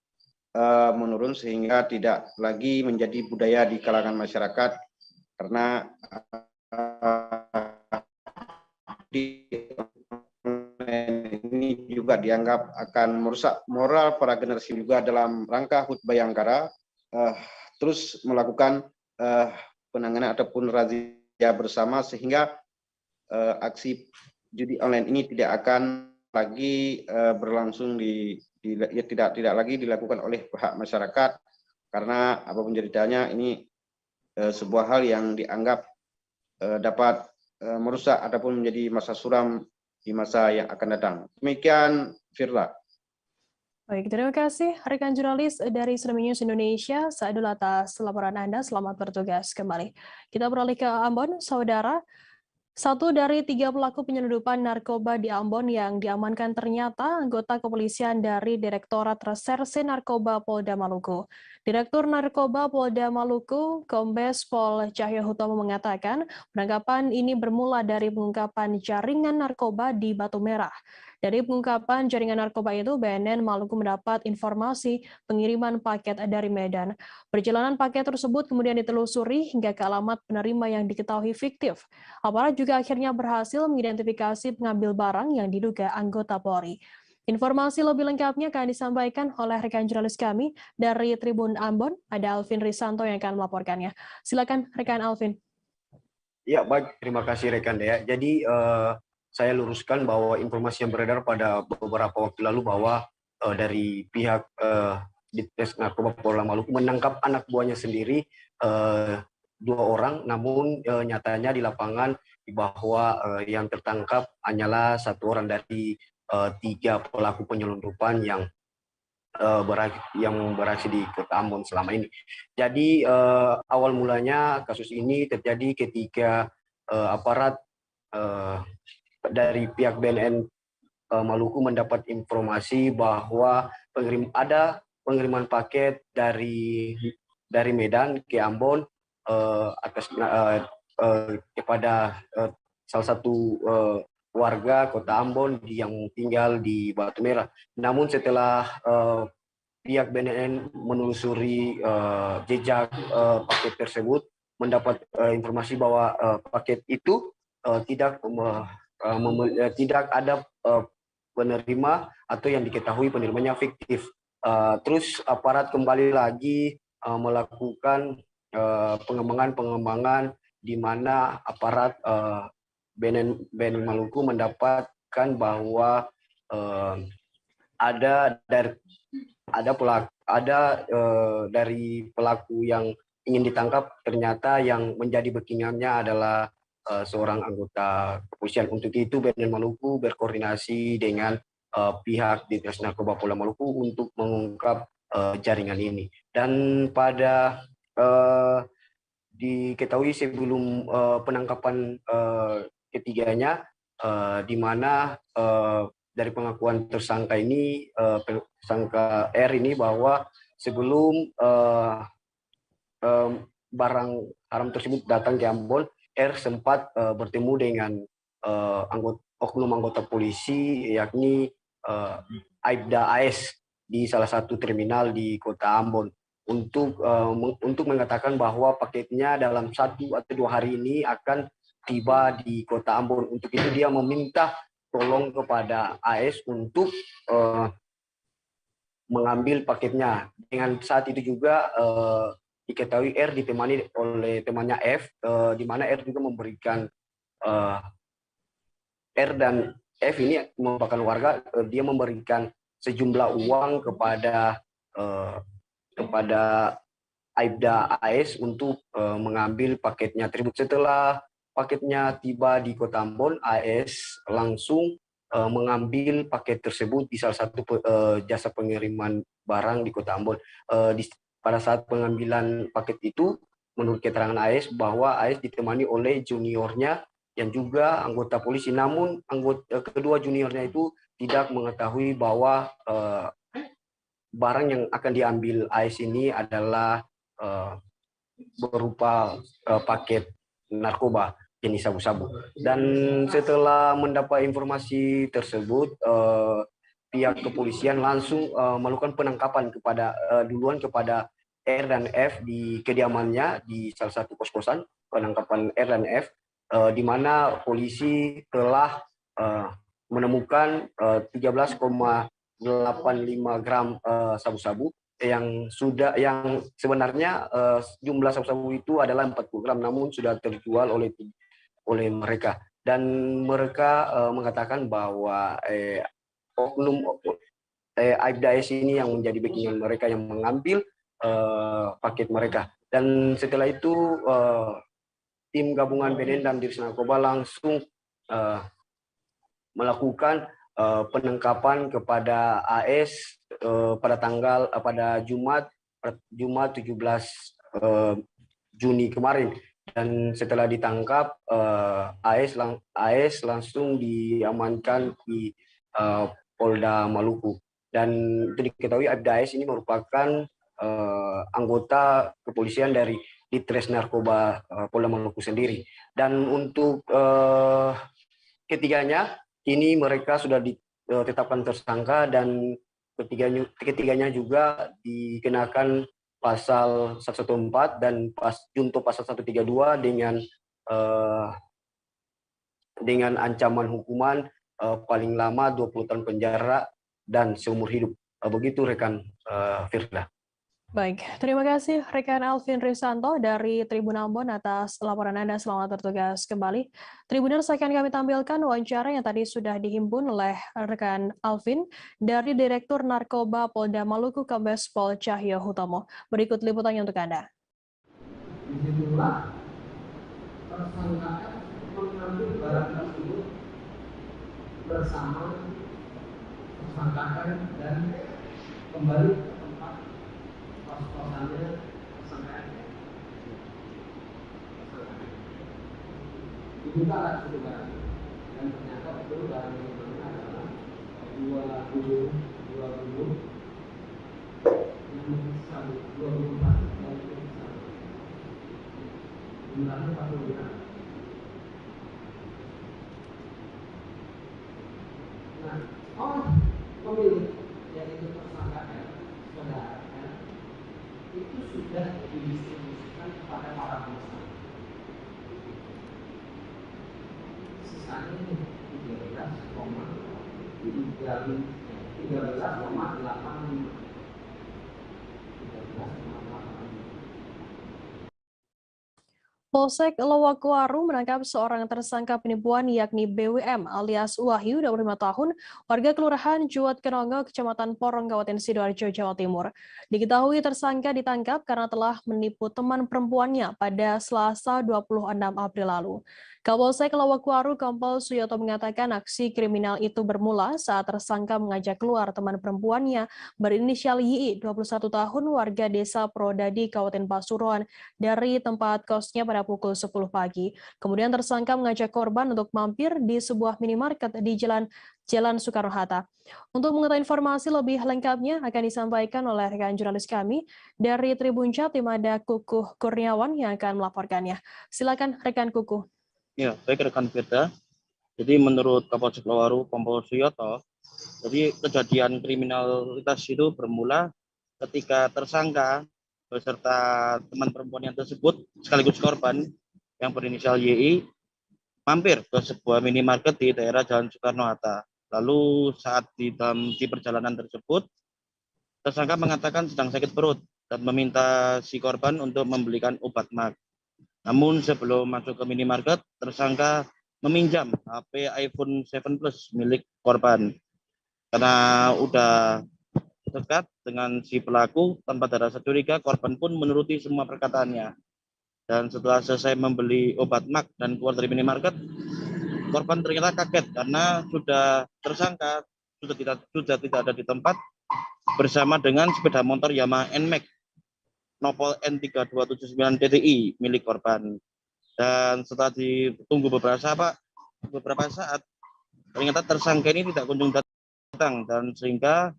menurun sehingga tidak lagi menjadi budaya di kalangan masyarakat, karena ini juga dianggap akan merusak moral para generasi juga dalam rangka HUT Bayangkara terus melakukan penanganan ataupun razia bersama, sehingga aksi judi online ini tidak akan lagi berlangsung tidak lagi dilakukan oleh pihak masyarakat, karena apapun ceritanya ini sebuah hal yang dianggap dapat merusak ataupun menjadi masa suram di masa yang akan datang. Demikian, Firla. Baik, terima kasih rekan jurnalis dari Serambi News Indonesia, Saadul atas laporan Anda. Selamat bertugas kembali. Kita beralih ke Ambon, saudara. 1 dari 3 pelaku penyelundupan narkoba di Ambon yang diamankan ternyata anggota kepolisian dari Direktorat Reserse Narkoba Polda Maluku. Direktur Narkoba Polda Maluku, Kombes Pol Cahyo Hutomo mengatakan penangkapan ini bermula dari pengungkapan jaringan narkoba di Batu Merah. Dari pengungkapan jaringan narkoba itu, BNN Maluku mendapat informasi pengiriman paket dari Medan. Perjalanan paket tersebut kemudian ditelusuri hingga ke alamat penerima yang diketahui fiktif. Aparat juga akhirnya berhasil mengidentifikasi pengambil barang yang diduga anggota Polri. Informasi lebih lengkapnya akan disampaikan oleh rekan jurnalis kami dari Tribun Ambon, ada Alvin Risanto yang akan melaporkannya. Silakan rekan Alvin. Ya, baik, terima kasih rekan Dea. Jadi saya luruskan bahwa informasi yang beredar pada beberapa waktu lalu bahwa dari pihak Ditres Narkoba Polda Maluku menangkap anak buahnya sendiri 2 orang, namun nyatanya di lapangan bahwa yang tertangkap hanyalah 1 orang dari 3 pelaku penyelundupan yang beraksi di Kota Ambon selama ini. Jadi awal mulanya kasus ini terjadi ketika aparat dari pihak BNN Maluku mendapat informasi bahwa ada pengiriman paket dari Medan ke Ambon kepada salah satu warga Kota Ambon yang tinggal di Batu Merah. Namun setelah pihak BNN menelusuri jejak paket tersebut, mendapat informasi bahwa paket itu tidak ada penerima atau yang diketahui penerimanya fiktif. Terus aparat kembali lagi melakukan pengembangan di mana aparat BNN Maluku mendapatkan bahwa dari pelaku yang ingin ditangkap, ternyata yang menjadi backingannya adalah seorang anggota kepolisian. Untuk itu BNN Maluku berkoordinasi dengan pihak Ditres Narkoba Polda Maluku untuk mengungkap jaringan ini. Dan pada diketahui sebelum penangkapan ketiganya, di mana dari pengakuan tersangka ini, tersangka R ini, bahwa sebelum barang haram tersebut datang ke Ambon, R sempat bertemu dengan oknum anggota polisi, yakni Aibda AS di salah satu terminal di Kota Ambon, untuk mengatakan bahwa paketnya dalam 1 atau 2 hari ini akan tiba di Kota Ambon. Untuk itu dia meminta tolong kepada AS untuk mengambil paketnya. Dengan saat itu juga diketahui R ditemani oleh temannya F, di mana R juga memberikan R dan F ini merupakan warga, dia memberikan sejumlah uang kepada Aibda AS untuk mengambil paketnya tersebut. Setelah paketnya tiba di Kota Ambon, AS langsung mengambil paket tersebut di salah satu jasa pengiriman barang di Kota Ambon. Pada saat pengambilan paket itu, menurut keterangan AS bahwa AS ditemani oleh juniornya yang juga anggota polisi, namun kedua juniornya itu tidak mengetahui bahwa barang yang akan diambil AS ini adalah berupa paket narkoba jenis sabu-sabu. Dan setelah mendapat informasi tersebut, pihak kepolisian langsung melakukan penangkapan duluan kepada R dan F di kediamannya di salah satu kos-kosan. Penangkapan R dan F di mana polisi telah menemukan 13,85 gram sabu-sabu yang sebenarnya jumlah sabu-sabu itu adalah 40 gram, namun sudah terjual oleh mereka. Dan mereka mengatakan bahwa oknum Aibda AS ini yang menjadi backing mereka yang mengambil paket mereka. Dan setelah itu tim gabungan BNN dan Dirjen Narkoba langsung melakukan penangkapan kepada AS pada Jumat 17 Juni kemarin. Dan setelah ditangkap, AS langsung diamankan di Polda Maluku. Dan itu diketahui Aibda AS ini merupakan anggota kepolisian dari Ditres Narkoba Polda Maluku sendiri. Dan untuk ketiganya, kini mereka sudah ditetapkan tersangka, dan ketiganya juga dikenakan pasal 114 dan junto pasal 132 dengan ancaman hukuman paling lama 20 tahun penjara dan seumur hidup. Begitu rekan Firda. Baik, terima kasih rekan Alvin Risanto dari Tribun Ambon atas laporan Anda. Selamat bertugas kembali. Tribuners, akan kami tampilkan wawancara yang tadi sudah dihimpun oleh rekan Alvin dari Direktur Narkoba Polda Maluku Kombes Pol Cahyo Hutomo. Berikut liputannya untuk Anda. Disitulah tersangka mengambil barang tersebut bersama tersangka dan kembali ke tempat kos-kosannya tersangka. Dibuka alat suatu barang dan ternyata itu barang yang mana adalah 20 yang sabu 24 dan jumlahnya 40 gram. Nah, pemilik yaitu tersangka saudara itu sudah didistribusikan kepada para pemesan. Sisanya 13,85. Polsek Lowakuaru menangkap seorang tersangka penipuan yakni BWM alias Wahyu, 25 tahun, warga Kelurahan Juwat Kenongo, Kecamatan Porong, Kabupaten Sidoarjo, Jawa Timur. Diketahui tersangka ditangkap karena telah menipu teman perempuannya pada Selasa 26 April lalu. Kapolsek Lowakuaru Kompol Suyoto mengatakan aksi kriminal itu bermula saat tersangka mengajak keluar teman perempuannya berinisial YI, 21 tahun, warga desa Prodadi, Kabupaten Pasuruan, dari tempat kosnya pada pukul 10 pagi. Kemudian tersangka mengajak korban untuk mampir di sebuah minimarket di Jalan Soekarno-Hatta. Untuk mengetahui informasi lebih lengkapnya akan disampaikan oleh rekan jurnalis kami dari Tribun Jatim, ada Kukuh Kurniawan yang akan melaporkannya. Silakan rekan Kukuh. Ya, baik rekan Firda. Jadi menurut Kapolsek Lowaru Kompol Suyoto, jadi kejadian kriminalitas itu bermula ketika tersangka beserta teman perempuan yang tersebut sekaligus korban yang berinisial YI mampir ke sebuah minimarket di daerah Jalan Soekarno-Hatta. Lalu saat di perjalanan tersebut, tersangka mengatakan sedang sakit perut dan meminta si korban untuk membelikan obat mag. Namun sebelum masuk ke minimarket, tersangka meminjam HP iPhone 7 Plus milik korban. Karena udah dekat dengan si pelaku, tanpa ada rasa curiga, korban pun menuruti semua perkataannya. Dan setelah selesai membeli obat mak dan keluar dari minimarket, korban ternyata kaget karena sudah tersangka sudah tidak ada di tempat bersama dengan sepeda motor Yamaha NMAX Nopol N3279 TDI milik korban. Dan setelah ditunggu beberapa saat, ternyata tersangka ini tidak kunjung datang, dan sehingga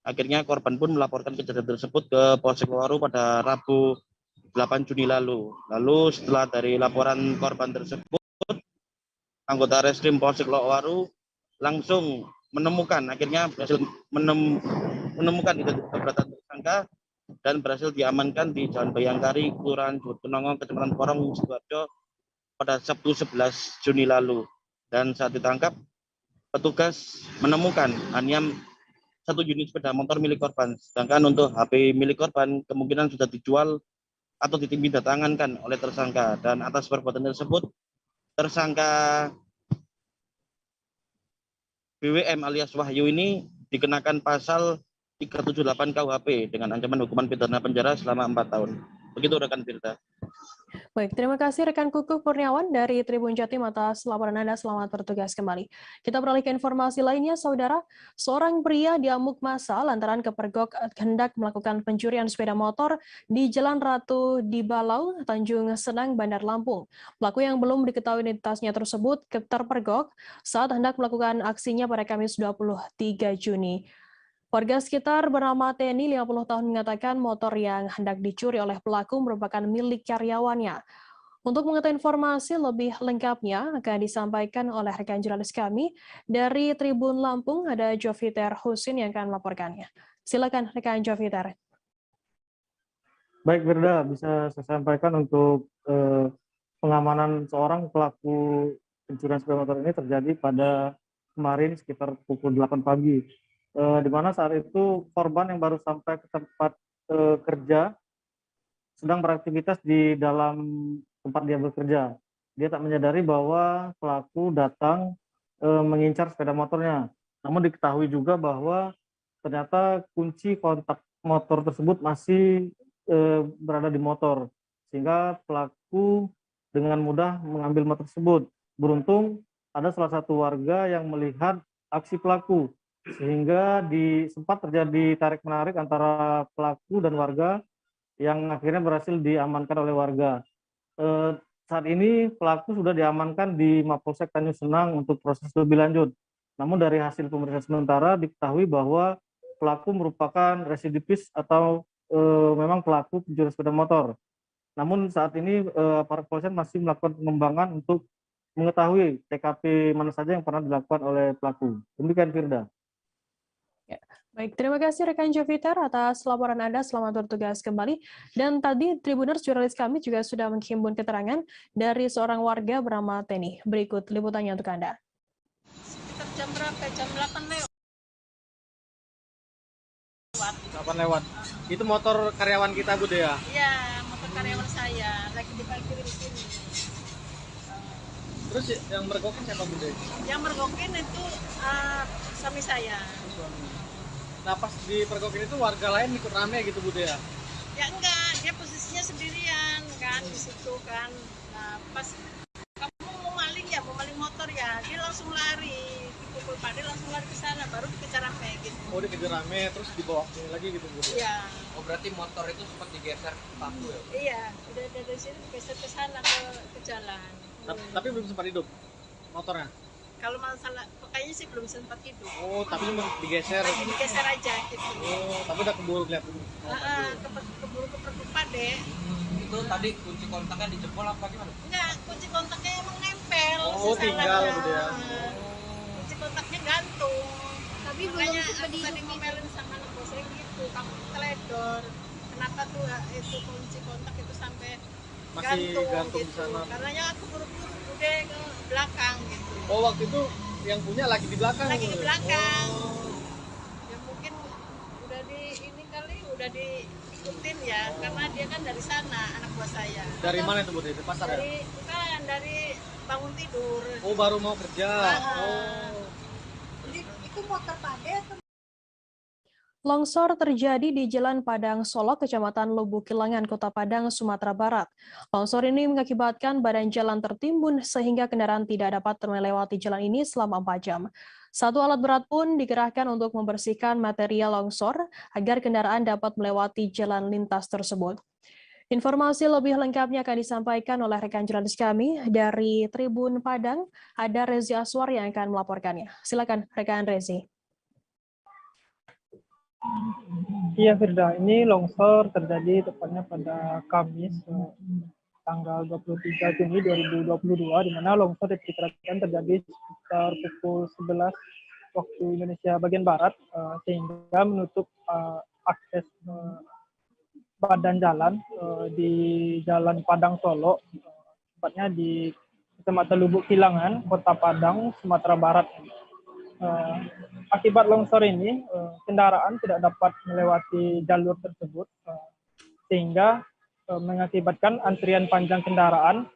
akhirnya korban pun melaporkan kejadian tersebut ke Polsek Lowaru pada Rabu 8 Juni lalu. Lalu setelah dari laporan korban tersebut, anggota Reskrim Polsek Lowaru langsung akhirnya berhasil menemukan identitas keberadaan tersangka dan berhasil diamankan di Jalan Bayangkari, Kelurahan Jurgenongo, Kecamatan Porong, Sidoarjo pada Sabtu 11 Juni lalu. Dan saat ditangkap, petugas menemukan hanya 1 unit sepeda motor milik korban, sedangkan untuk HP milik korban kemungkinan sudah dijual atau ditindaklanjuti oleh tersangka. Dan atas perbuatan tersebut, tersangka BWM alias Wahyu ini dikenakan pasal 378 KUHP dengan ancaman hukuman pidana penjara selama 4 tahun. Begitu rekan Firda. Baik, terima kasih rekan Kukuh Kurniawan dari Tribun Jatim atas laporan Anda. Selamat bertugas kembali. Kita beralih ke informasi lainnya, Saudara. Seorang pria diamuk massa lantaran kepergok hendak melakukan pencurian sepeda motor di Jalan Ratu di Balau, Tanjung Senang, Bandar Lampung. Pelaku yang belum diketahui identitasnya tersebut terpergok saat hendak melakukan aksinya pada Kamis 23 Juni. Warga sekitar bernama Teni, 50 tahun, mengatakan motor yang hendak dicuri oleh pelaku merupakan milik karyawannya. Untuk mengetahui informasi lebih lengkapnya akan disampaikan oleh rekan jurnalis kami dari Tribun Lampung, ada Joviter Husin yang akan melaporkannya. Silakan rekan Joviter. Baik, Firda, bisa saya sampaikan untuk pengamanan seorang pelaku pencurian sepeda motor ini terjadi pada kemarin sekitar pukul 8 pagi. Di mana saat itu korban yang baru sampai ke tempat kerja sedang beraktivitas di dalam tempat dia bekerja. Dia tak menyadari bahwa pelaku datang mengincar sepeda motornya. Namun diketahui juga bahwa ternyata kunci kontak motor tersebut masih berada di motor, sehingga pelaku dengan mudah mengambil motor tersebut. Beruntung ada salah satu warga yang melihat aksi pelaku, sehingga sempat terjadi tarik-menarik antara pelaku dan warga yang akhirnya berhasil diamankan oleh warga. Saat ini pelaku sudah diamankan di Mapolsek Tanjung Senang untuk proses lebih lanjut. Namun dari hasil pemeriksaan sementara diketahui bahwa pelaku merupakan residivis atau memang pelaku pencurian sepeda motor. Namun saat ini para kepolisian masih melakukan pengembangan untuk mengetahui TKP mana saja yang pernah dilakukan oleh pelaku. Demikian, Firda. Baik, terima kasih rekan Joviter atas laporan Anda. Selamat bertugas kembali. Dan tadi Tribuners jurnalis kami juga sudah menghimpun keterangan dari seorang warga bernama Teni. Berikut liputannya untuk Anda. Sekitar jam berapa? Jam 8 lewat. 8 lewat. Itu motor karyawan kita, Bu Dea? Iya, motor karyawan saya. Lagi diparkir di sini. Terus yang mergokin siapa, Bu Dea? Yang mergokin itu suami saya. Nah, pas di pergokin itu warga lain ikut rame gitu, Bu Dea? Ya enggak, dia posisinya sendirian kan di situ kan. Nah, pas kamu mau maling motor ya, dia langsung lari, dipukul Pak, dia langsung lari ke sana, baru dikejar rame gitu. Oh, dikejar rame terus dibawa ke lagi gitu, Bu Dea? Iya. Oh, berarti motor itu sempat digeser ke pelaku ya? Iya, udah dari sini digeser ke sana ke jalan. Tapi belum sempat hidup motornya? Kalau masalah kayaknya sih belum sempat hidup. Oh, tapi cuma digeser. Lagi digeser aja gitu. Oh, tapi udah keburu kelihatan. Keburu keperluan deh. Itu tadi kunci kontaknya dijebol apa gimana? Enggak, kunci kontaknya emang nempel. Oh, tinggal gitu ya. Kunci kontaknya gantung. Tapi makanya aku tadi ngomelin sama anak bosnya gitu, kamu teledor. Kenapa tuh itu kunci kontak itu sampai masih gantung gitu. di sana? Karena aku buru-buru udah ke belakang gitu. Oh, waktu itu yang punya lagi di belakang? Lagi di belakang. Ya mungkin udah diikutin ya, karena dia kan dari sana, anak buah saya. Dari mana itu, Bu? Dari pasar ya? Bukan, dari bangun tidur. Oh, baru mau kerja. Oh. Jadi itu motor pade atau Longsor terjadi di Jalan Padang Solo, Kecamatan Lubuk Kilangan, Kota Padang, Sumatera Barat. Longsor ini mengakibatkan badan jalan tertimbun sehingga kendaraan tidak dapat melewati jalan ini selama 4 jam. Satu alat berat pun dikerahkan untuk membersihkan material longsor agar kendaraan dapat melewati jalan lintas tersebut. Informasi lebih lengkapnya akan disampaikan oleh rekan jurnalis kami dari Tribun Padang, ada Rezi Aswar yang akan melaporkannya. Silakan rekan Rezi. Iya Firda, ini longsor terjadi tepatnya pada Kamis tanggal 23 Juni 2022, di mana longsor diperkirakan terjadi sekitar pukul 11 waktu Indonesia bagian Barat, sehingga menutup akses badan jalan di Jalan Padang Solo, tepatnya di Kecamatan Lubuk Kilangan, Kota Padang, Sumatera Barat. Akibat longsor ini, kendaraan tidak dapat melewati jalur tersebut, sehingga mengakibatkan antrian panjang kendaraan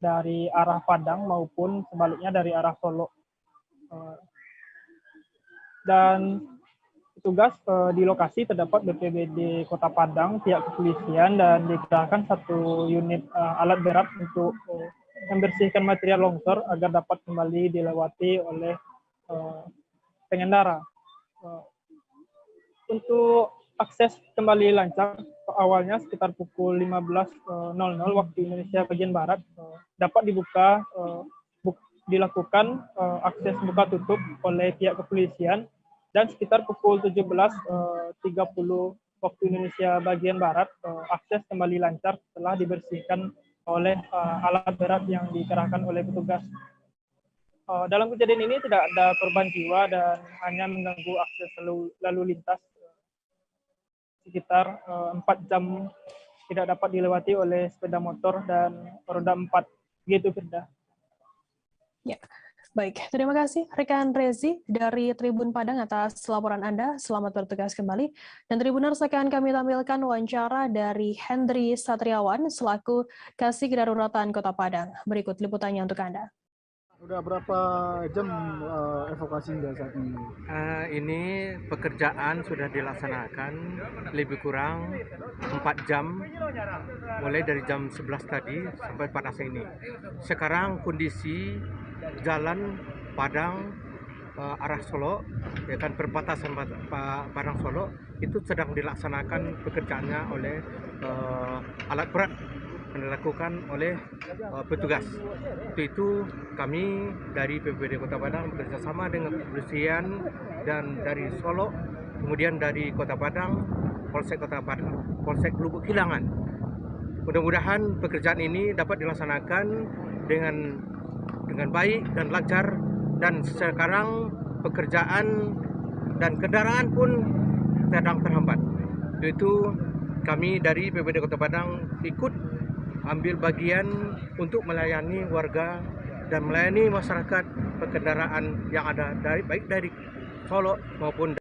dari arah Padang maupun sebaliknya dari arah Solo. Dan petugas di lokasi terdapat BPBD Kota Padang, pihak kepolisian, dan dikerahkan 1 unit alat berat untuk membersihkan material longsor agar dapat kembali dilewati oleh pengendara. Untuk akses kembali lancar, awalnya sekitar pukul 15.00 waktu Indonesia bagian Barat dapat dilakukan akses buka tutup oleh pihak kepolisian, dan sekitar pukul 17.30 waktu Indonesia bagian Barat akses kembali lancar setelah dibersihkan oleh alat berat yang dikerahkan oleh petugas. Dalam kejadian ini tidak ada korban jiwa dan hanya mengganggu akses lalu lintas sekitar 4 jam tidak dapat dilewati oleh sepeda motor dan roda 4. Gitu, Firda. Ya, baik. Terima kasih rekan Rezi dari Tribun Padang atas laporan Anda. Selamat bertugas kembali. Dan Tribuners, akan kami tampilkan wawancara dari Hendri Satriawan selaku Kasih Kedaruratan Kota Padang. Berikut liputannya untuk Anda. Udah berapa jam evakuasi hingga saat ini? Ini pekerjaan sudah dilaksanakan lebih kurang 4 jam, mulai dari jam 11 tadi sampai pada saat ini. Sekarang kondisi jalan Padang arah Solo, ya kan, perbatasan Padang Solo itu sedang dilaksanakan pekerjaannya oleh alat berat yang dilakukan oleh petugas. Itu kami dari BPBD Kota Padang bekerjasama dengan kepolisian dan dari Solo, kemudian dari Kota Padang, Polsek Kota Padang, Polsek Lubuk Kilangan. Mudah-mudahan pekerjaan ini dapat dilaksanakan dengan baik dan lancar, dan sekarang pekerjaan dan kendaraan pun sedang terhambat. Itu kami dari BPBD Kota Padang ikut ambil bagian untuk melayani warga dan melayani masyarakat berkendaraan yang ada baik dari Solo maupun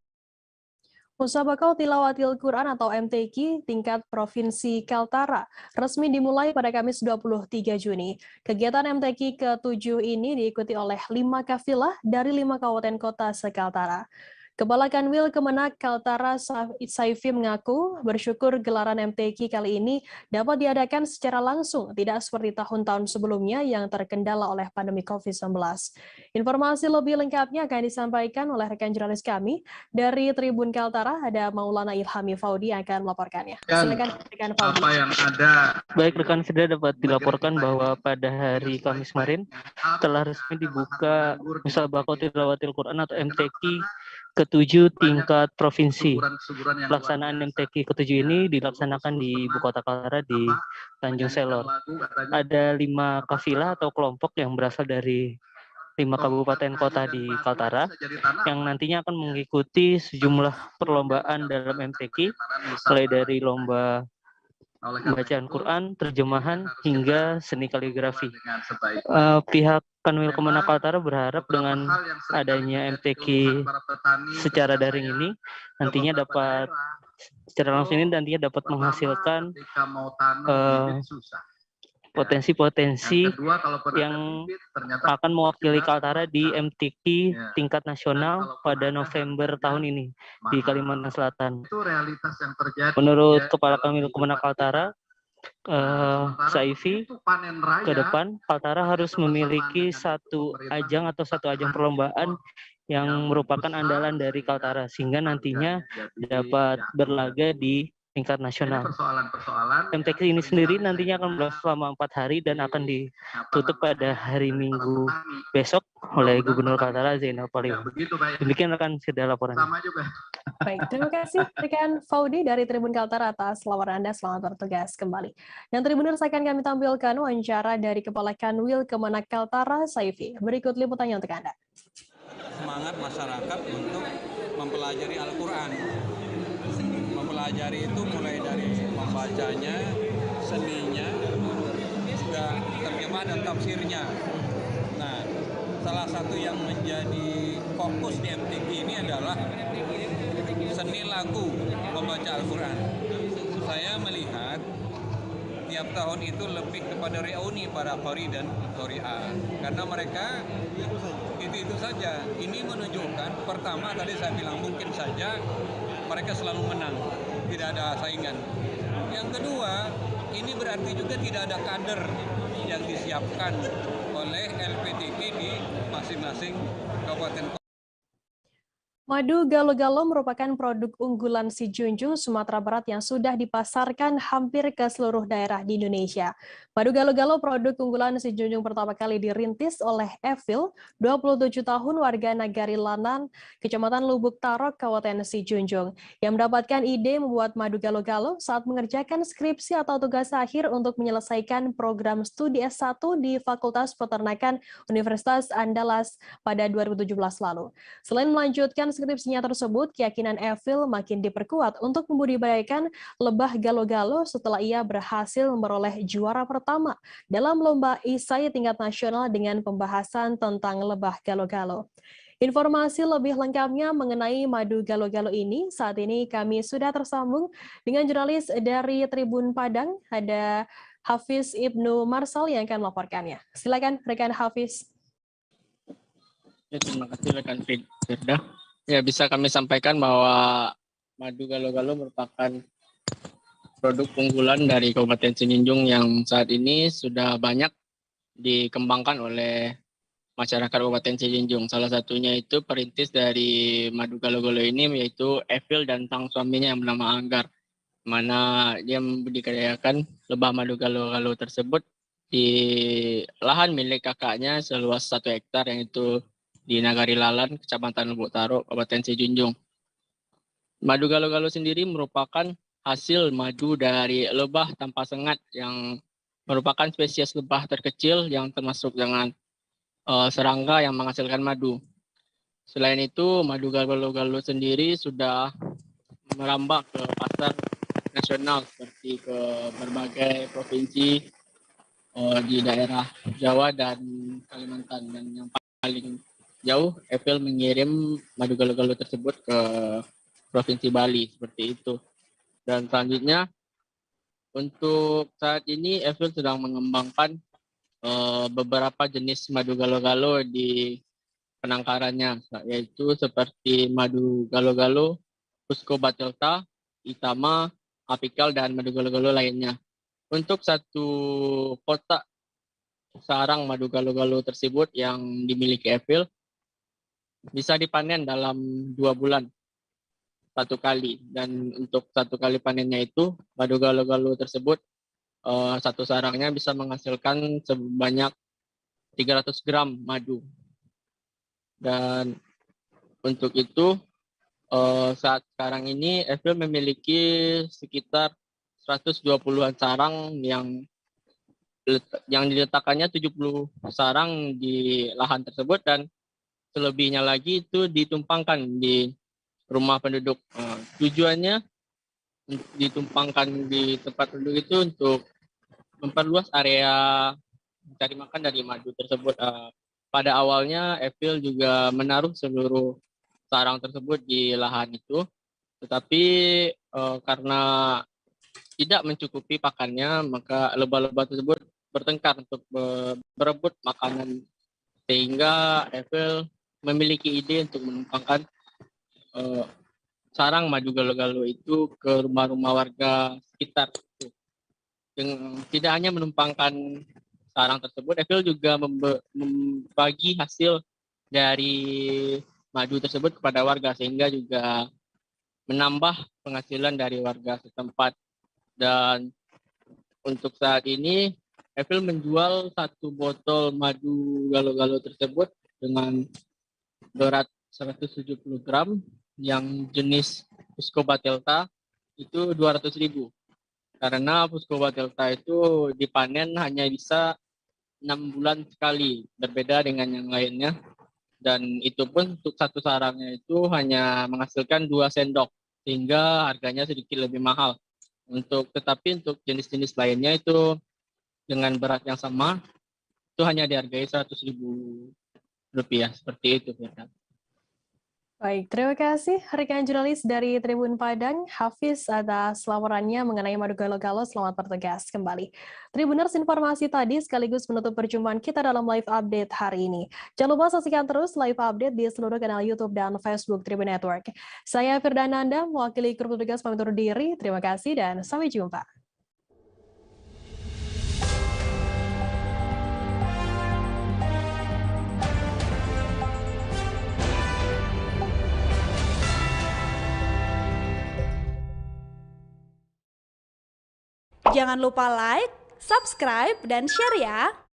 Musabaqah Tilawatil Quran atau MTQ tingkat Provinsi Kaltara resmi dimulai pada Kamis 23 Juni. Kegiatan MTQ ke-7 ini diikuti oleh 5 kafilah dari 5 kabupaten kota se-Kaltara. Kepala Kanwil Kemenak Kaltara Saifi mengaku bersyukur gelaran MTQ kali ini dapat diadakan secara langsung, tidak seperti tahun-tahun sebelumnya yang terkendala oleh pandemi COVID-19. Informasi lebih lengkapnya akan disampaikan oleh rekan jurnalis kami dari Tribun Kaltara, ada Maulana Ilhami Faudi yang akan melaporkannya. Silakan rekan Faudi. Apa yang ada. Baik, rekan sudah dapat dilaporkan bahwa pada hari Kamis kemarin telah resmi dibuka Musabaqah Tilawatil Quran atau MTQ ke-7 tingkat provinsi. Pelaksanaan MTQ ke-7 ini dilaksanakan di Ibu Kota Kaltara di Tanjung Selor. Ada 5 kafilah atau kelompok yang berasal dari 5 kabupaten kota di Kaltara yang nantinya akan mengikuti sejumlah perlombaan dalam MTQ, mulai dari lomba bacaan Quran, terjemahan, hingga seni kaligrafi. Pihak Kanwil Kemenak Kaltara berharap dengan adanya MTQ secara daring ini nantinya dapat menghasilkan potensi-potensi yang akan mewakili Kaltara di MTQ tingkat nasional pada November tahun ini di Kalimantan Selatan. Menurut Kepala Kanwil Kemenak Kaltara, Saifi, ke depan Kaltara harus memiliki satu ajang perlombaan yang merupakan andalan dari Kaltara sehingga nantinya dapat berlaga di tingkat nasional. MTQ ini sendiri nantinya akan berlangsung selama 4 hari dan akan ditutup pada hari Minggu besok oleh Gubernur Kaltara Zainal Paliwang. Demikian rekan Firda laporan. Baik, terima kasih rekan Faudi dari Tribun Kaltara atas laporan Anda. Selamat bertugas kembali. Dan Tribuners, akan kami tampilkan wawancara dari Kepala Kanwil Kemenak Kaltara, Saifi. Berikut liputannya untuk Anda. Semangat masyarakat untuk mempelajari Al-Quran. Mempelajari itu mulai dari membacanya, seninya, juga terjemah dan tafsirnya. Nah, salah satu yang menjadi fokus di MTQ ini adalah seni lagu membaca Al-Quran. Saya melihat tiap tahun itu lebih kepada reuni para qori dan qori'ah. Karena mereka itu saja. Ini menunjukkan, pertama tadi saya bilang mungkin saja mereka selalu menang, tidak ada saingan. Yang kedua, ini berarti juga tidak ada kader yang disiapkan oleh LPTQ di masing-masing kabupaten. Madu Galo-Galo merupakan produk unggulan Si Junjung Sumatera Barat yang sudah dipasarkan hampir ke seluruh daerah di Indonesia. Madu Galo-Galo produk unggulan Si Junjung pertama kali dirintis oleh Evil, 27 tahun warga Nagari Lanan, Kecamatan Lubuk Tarok, Kabupaten Si Junjung, yang mendapatkan ide membuat madu Galo-Galo saat mengerjakan skripsi atau tugas akhir untuk menyelesaikan program studi S1 di Fakultas Peternakan Universitas Andalas pada 2017 lalu. Selain melanjutkan skripsinya tersebut, keyakinan Evil makin diperkuat untuk membudidayakan lebah galo-galo setelah ia berhasil memperoleh juara pertama dalam lomba isai tingkat nasional dengan pembahasan tentang lebah galo-galo. Informasi lebih lengkapnya mengenai madu galo-galo ini, saat ini kami sudah tersambung dengan jurnalis dari Tribun Padang, ada Hafiz Ibnu Marsal yang akan melaporkannya. Silakan rekan Hafiz. Ya, terima kasih rekan Firda. Ya, bisa kami sampaikan bahwa madu Galo-Galo merupakan produk unggulan dari Kabupaten Sinjunjung yang saat ini sudah banyak dikembangkan oleh masyarakat Kabupaten Sinjunjung. Salah satunya itu perintis dari madu Galo-Galo ini yaitu Evil dan sang suaminya yang bernama Anggar, mana dia membudidayakan lebah madu Galo-Galo tersebut di lahan milik kakaknya seluas 1 hektar yang itu di Nagari Lalan, Kecamatan Lubuk Tarok, Kabupaten Sinjunjung. Madu Galo-Galo sendiri merupakan hasil madu dari lebah tanpa sengat yang merupakan spesies lebah terkecil yang termasuk dengan serangga yang menghasilkan madu. Selain itu, madu Galo-Galo sendiri sudah merambah ke pasar nasional seperti ke berbagai provinsi di daerah Jawa dan Kalimantan, dan yang paling jauh Evil mengirim madu Galo-Galo tersebut ke Provinsi Bali seperti itu. Dan selanjutnya untuk saat ini Evil sedang mengembangkan beberapa jenis madu Galo-Galo di penangkarannya, yaitu seperti madu Galo-Galo, Cusco Batelta, Itama, Apikal, dan madu Galo-Galo lainnya. Untuk satu kotak sarang madu Galo-Galo tersebut yang dimiliki Evil bisa dipanen dalam 2 bulan 1 kali, dan untuk 1 kali panennya itu madu Galo-Galo tersebut satu sarangnya bisa menghasilkan sebanyak 300 gram madu. Dan untuk itu saat sekarang ini Evil memiliki sekitar 120-an sarang yang diletakkannya 70 sarang di lahan tersebut, dan selebihnya lagi itu ditumpangkan di rumah penduduk. Tujuannya ditumpangkan di tempat penduduk itu untuk memperluas area mencari makan dari madu tersebut. Pada awalnya Evil juga menaruh seluruh sarang tersebut di lahan itu, tetapi karena tidak mencukupi pakannya, maka lebah-lebah tersebut bertengkar untuk berebut makanan, sehingga Eiffel memiliki ide untuk menumpangkan sarang madu galo-galo itu ke rumah-rumah warga sekitar. Tidak hanya menumpangkan sarang tersebut, Eiffel juga membagi hasil dari madu tersebut kepada warga, sehingga juga menambah penghasilan dari warga setempat. Dan untuk saat ini Eiffel menjual 1 botol madu galo-galo tersebut dengan berat 170 gram yang jenis Fuscoba Delta itu 200.000. Karena Fuscoba Delta itu dipanen hanya bisa 6 bulan sekali, berbeda dengan yang lainnya. Dan itu pun untuk 1 sarangnya itu hanya menghasilkan 2 sendok, sehingga harganya sedikit lebih mahal. Tetapi untuk jenis-jenis lainnya itu dengan berat yang sama, itu hanya dihargai Rp100.000. Seperti itu, Firdan. Baik, terima kasih rekan jurnalis dari Tribun Padang, Hafiz, atas laporannya mengenai madu galo-galo. Selamat bertugas kembali. Tribuners, informasi tadi sekaligus menutup perjumpaan kita dalam live update hari ini. Jangan lupa saksikan terus live update di seluruh kanal YouTube dan Facebook Tribun Network. Saya Firdananda, mewakili kru petugas pamit undur diri. Terima kasih dan sampai jumpa. Jangan lupa like, subscribe, dan share ya!